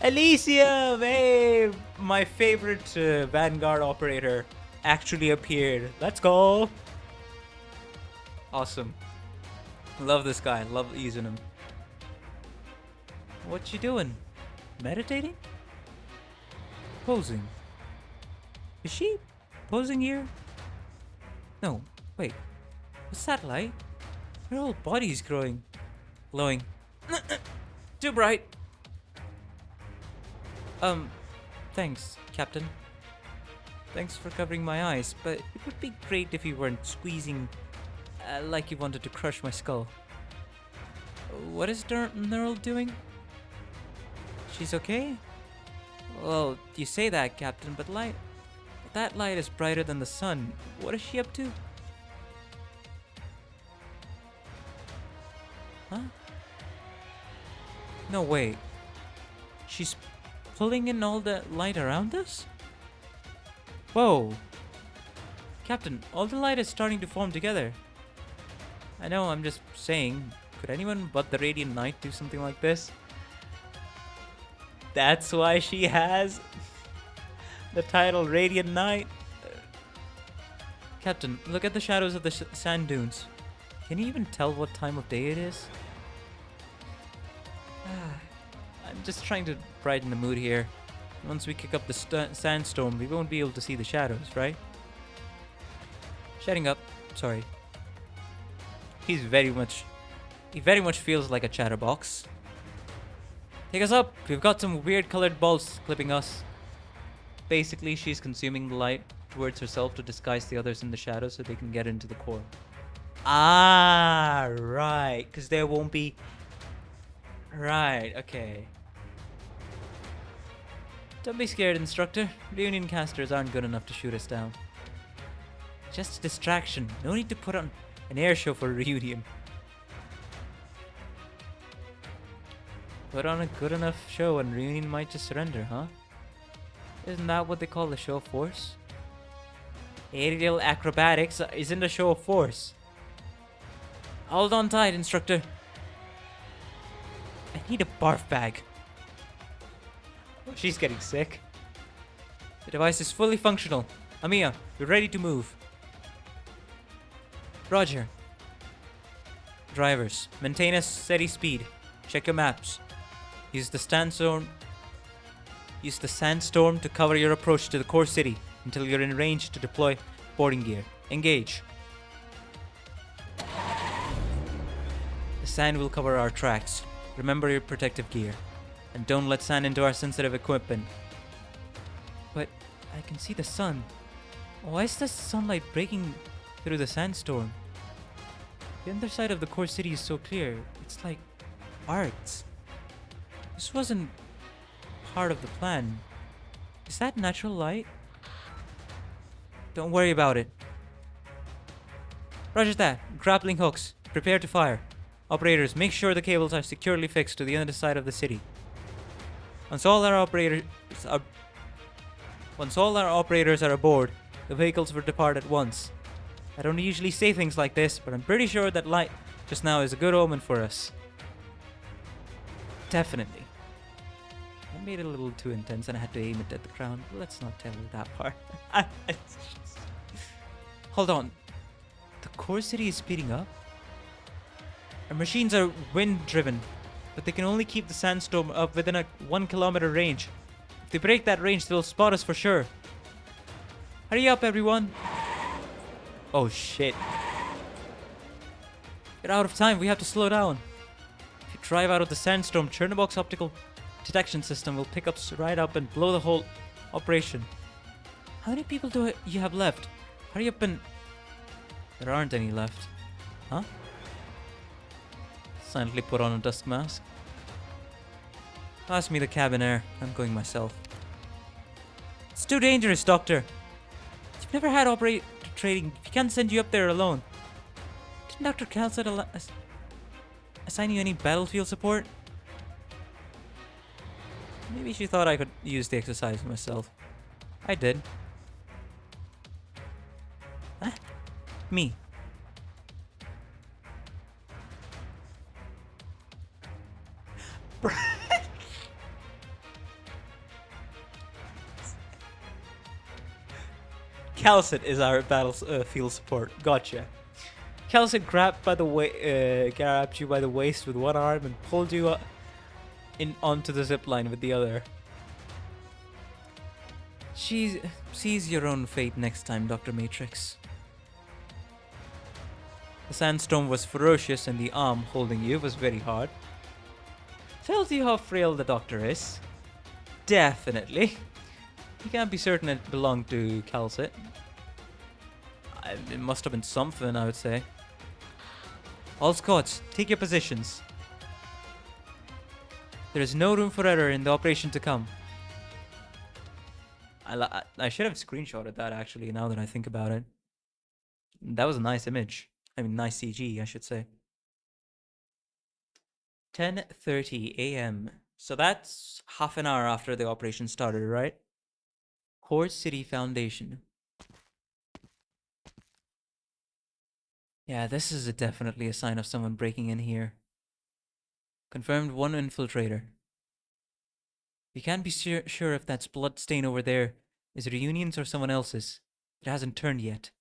Elysium! Hey! My favorite Vanguard operator actually appeared. Let's go! Awesome. Love this guy. Love using him. What you doing? Meditating? Posing. Is she posing here? No. Wait. What's that light? Her whole body's glowing. Too bright. Thanks, Captain. Thanks for covering my eyes, but it would be great if you weren't squeezing like you wanted to crush my skull. What is Nerl doing? She's okay? Well, you say that, Captain, but that light is brighter than the sun. What is she up to? Huh? No, wait. She's pulling in all the light around us? Whoa. Captain, all the light is starting to form together. I know, I'm just saying. Could anyone but the Radiant Knight do something like this? That's why she has the title Radiant Knight. Captain, look at the shadows of the sand dunes. Can you even tell what time of day it is? I'm just trying to brighten the mood here. Once we kick up the sandstorm, we won't be able to see the shadows, right? Shutting up. Sorry. He very much feels like a chatterbox. Take us up. We've got some weird colored balls clipping us. Basically, she's consuming the light towards herself to disguise the others in the shadows so they can get into the core. Ah, right. Because there won't be... Right, okay. Don't be scared, Instructor. Reunion casters aren't good enough to shoot us down. Just a distraction. No need to put on an air show for Reunion. Put on a good enough show and Reunion might just surrender, huh? Isn't that what they call the show of force? Aerial acrobatics isn't a show of force. Hold on tight, Instructor. I need a barf bag. Oh, she's getting sick. The device is fully functional. Amiya, we're ready to move. Roger. Drivers, maintain a steady speed. Check your maps. Use the sandstorm to cover your approach to the core city until you're in range to deploy boarding gear. Engage. Sand will cover our tracks. Remember your protective gear. And don't let sand into our sensitive equipment. But I can see the sun. Why is the sunlight breaking through the sandstorm? The underside of the core city is so clear. It's like art. This wasn't part of the plan. Is that natural light? Don't worry about it. Roger that. Grappling hooks. Prepare to fire. Operators, make sure the cables are securely fixed to the underside of the city. Once all our operators are aboard, the vehicles will depart at once. I don't usually say things like this, but I'm pretty sure that light just now is a good omen for us. Definitely. I made it a little too intense and I had to aim it at the ground. Let's not tell you that part. Hold on. The core city is speeding up? Our machines are wind-driven, but they can only keep the sandstorm up within a 1 kilometer range. If they break that range, they'll spot us for sure. Hurry up, everyone! Oh shit. We're out of time, we have to slow down. If you drive out of the sandstorm, Chernobog's optical detection system will pick us right up and blow the whole operation. How many people do you have left? Hurry up and... There aren't any left. Huh? Silently put on a dust mask. Pass me the cabin air. I'm going myself. It's too dangerous, Doctor. You've never had operator training. He can't send you up there alone. Didn't Dr. Calcet assign you any battlefield support? Maybe she thought I could use the exercise myself. I did. Huh? Me. Calcet is our battlefield support. Gotcha. Calcet grabbed you by the waist with one arm and pulled you onto the zipline with the other. Seize your own fate next time, Dr. Matrix. The sandstorm was ferocious and the arm holding you was very hard. Tells you how frail the Doctor is. Definitely. You can't be certain it belonged to Calcet. It must have been something, I would say. All squads, take your positions. There is no room for error in the operation to come. I should have screenshotted that actually, now that I think about it. That was a nice image. I mean, nice CG, I should say. 10:30 a.m. So that's half an hour after the operation started, right? Core City Foundation. Yeah, this is definitely a sign of someone breaking in here. Confirmed one infiltrator. We can't be sure if that's blood stain over there is Reunion's or someone else's. It hasn't turned yet.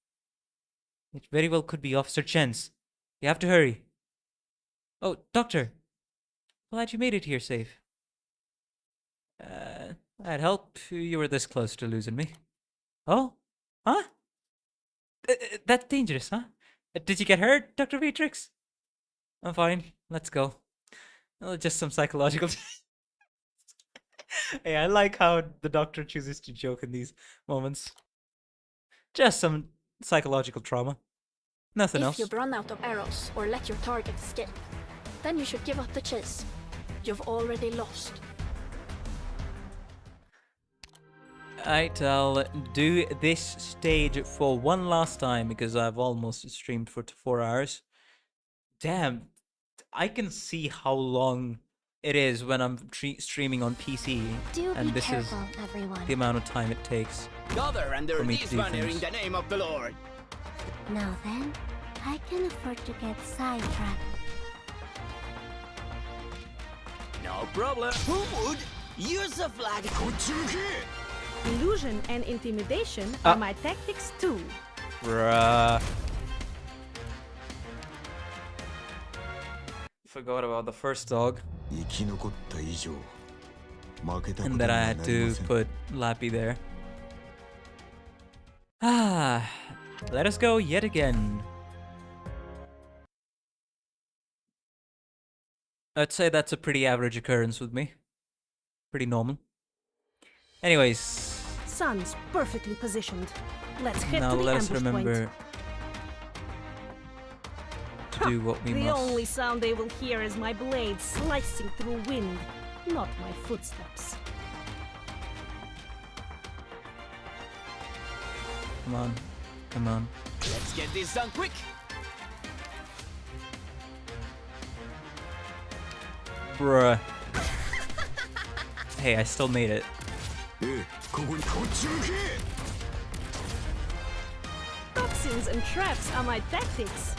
It very well could be Officer Chen's. You have to hurry. Oh, Doctor. Glad you made it here safe. I'd help you were this close to losing me. Oh? Huh? That's dangerous, huh? Did you get hurt, Dr. Matrix? I'm fine. Let's go. Oh, just some psychological... Hey, I like how the Doctor chooses to joke in these moments. Just some psychological trauma. Nothing else. If you've run out of arrows or let your target escape, then you should give up the chase. You've already lost. Alright, I'll do this stage for one last time because I've almost streamed for 4 hours. Damn, I can see how long it is when I'm streaming on PC, and this is the amount of time it takes Gather under for me to this do banner in things. the name of the Lord. Now then, I can afford to get sidetracked. No problem. Who would use a flag? Illusion and intimidation are my tactics too. Bruh. Forgot about the first dog. And that I had to put Lappy there. Ah, let us go yet again. I'd say that's a pretty average occurrence with me. Pretty normal. Anyways, Sun's perfectly positioned. Let's head now to the let us ambush remember point. to do what we The must. only sound they will hear is my blade slicing through wind, not my footsteps. Come on. Come on. Let's get this done quick. Bruh. Hey, I still made it. ここっち向け Toxins and traps are my tactics.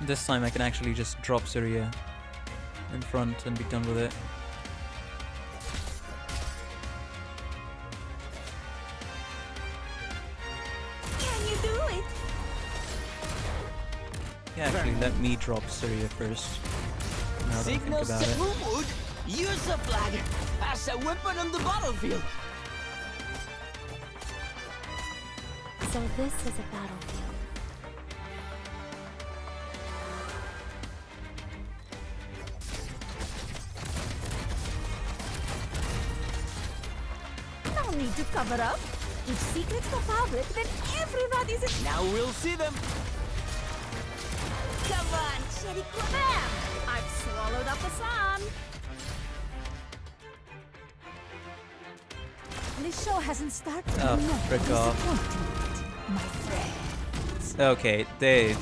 This time I can actually just drop Syria in front and be done with it. Can you do it? Yeah, actually, let me drop Syria first. Now that I think Signal about it. Wood, use the flag as a weapon on the battlefield. So this is a battlefield. No need to cover up. If secrets go public, then everybody's in. Now we'll see them. Come on, Cherry Bam! I've swallowed up the sun. The show hasn't started. Oh, No frick off. disappointment, my friend. Okay, Dave.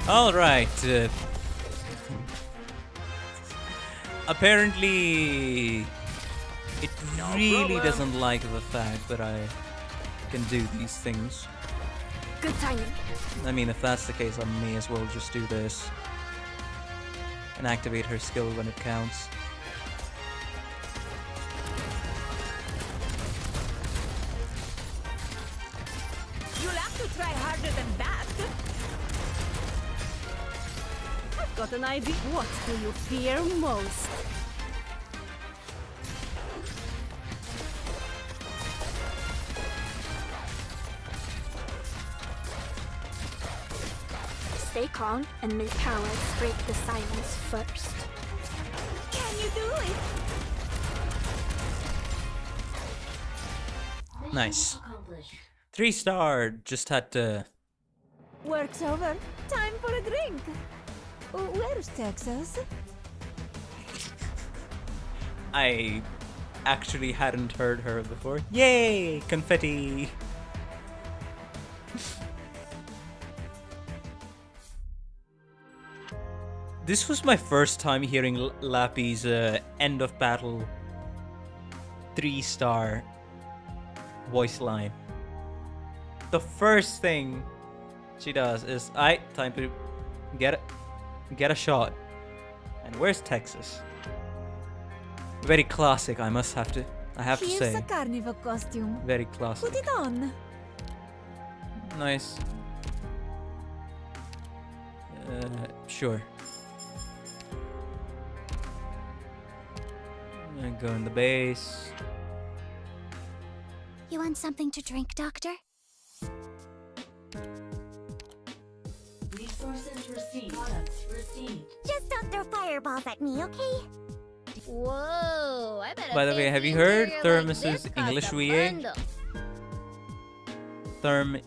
Alright. Apparently, it really doesn't like the fact that I can do these things. Good timing. I mean, if that's the case, I may as well just do this. And activate her skill when it counts. You'll have to try harder than that. I've got an idea. What do you fear most? Stay calm and make cowards break the silence first. Can you do it? Nice. 3-star. Just had to. Work's over. Time for a drink. Where's Texas? I actually hadn't heard her before. Yay! Confetti! This was my first time hearing Lappy's end of battle 3-star voice line. The first thing she does is, time to get a shot. And where's Texas? Very classic, I have to Here's say. a carnival costume. Very classic. Put it on. Nice. Sure. And go in the base. You want something to drink, Doctor? Resources received. Products received. Just don't throw fireballs at me, okay? Whoa, I bet. By the way, have you heard Thermos's English VA? Therm.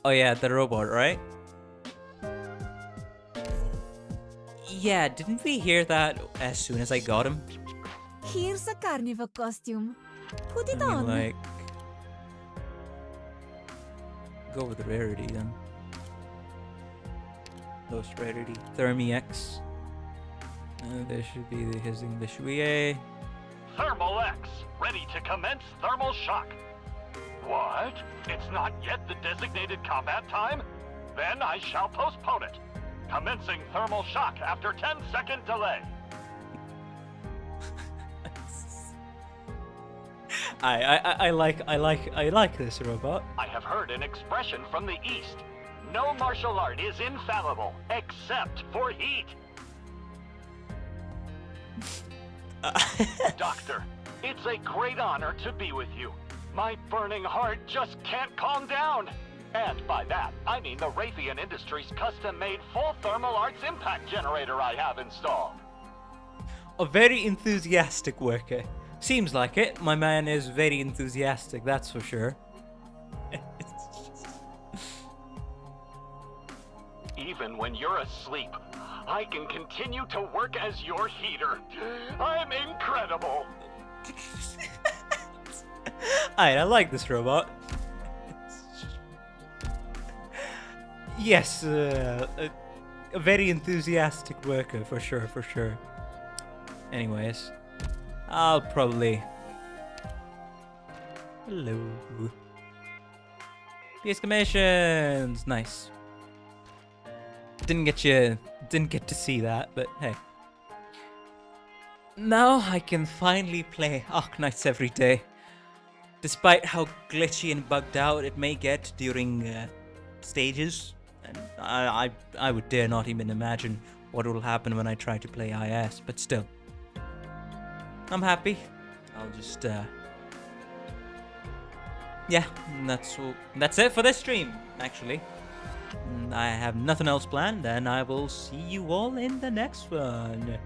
Oh yeah, the robot, right? Yeah, didn't we hear that as soon as I got him? Here's a carnival costume. Put it I mean, on. like, go with rarity then. Lowest rarity. Thermi X. There should be his English VA. Thermal X, ready to commence thermal shock. What? It's not yet the designated combat time? Then I shall postpone it. Commencing thermal shock after 10-second delay. I like this robot. I have heard an expression from the East. No martial art is infallible, except for heat. Doctor, it's a great honor to be with you. My burning heart just can't calm down. And by that, I mean the Raytheon Industries custom-made full thermal arts impact generator I have installed. A very enthusiastic worker. Seems like it. My man is very enthusiastic, that's for sure. Even when you're asleep, I can continue to work as your heater. I'm incredible. Alright, I like this robot. Yes, a very enthusiastic worker, for sure, for sure. Anyways, I'll probably... Hello. The exclamations! Nice. Didn't get to see that, but hey. Now I can finally play Arknights every day. Despite how glitchy and bugged out it may get during stages. And I would dare not even imagine what will happen when I try to play IS, but still. I'm happy. I'll just yeah, that's it for this stream, actually. I have nothing else planned, and I will see you all in the next one.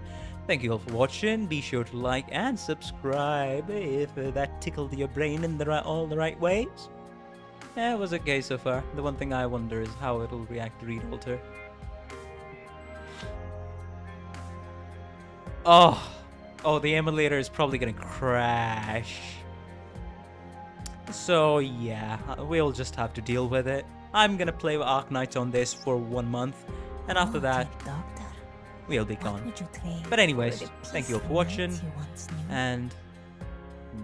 Thank you all for watching. Be sure to like and subscribe if that tickled your brain in all the right ways. Yeah, it was okay so far. The one thing I wonder is how it'll react to Read Alter. Oh, the emulator is probably gonna crash. So yeah, we'll just have to deal with it. I'm gonna play with Arknights on this for 1 month, and after that, we'll be gone. But anyways, thank you all for watching, and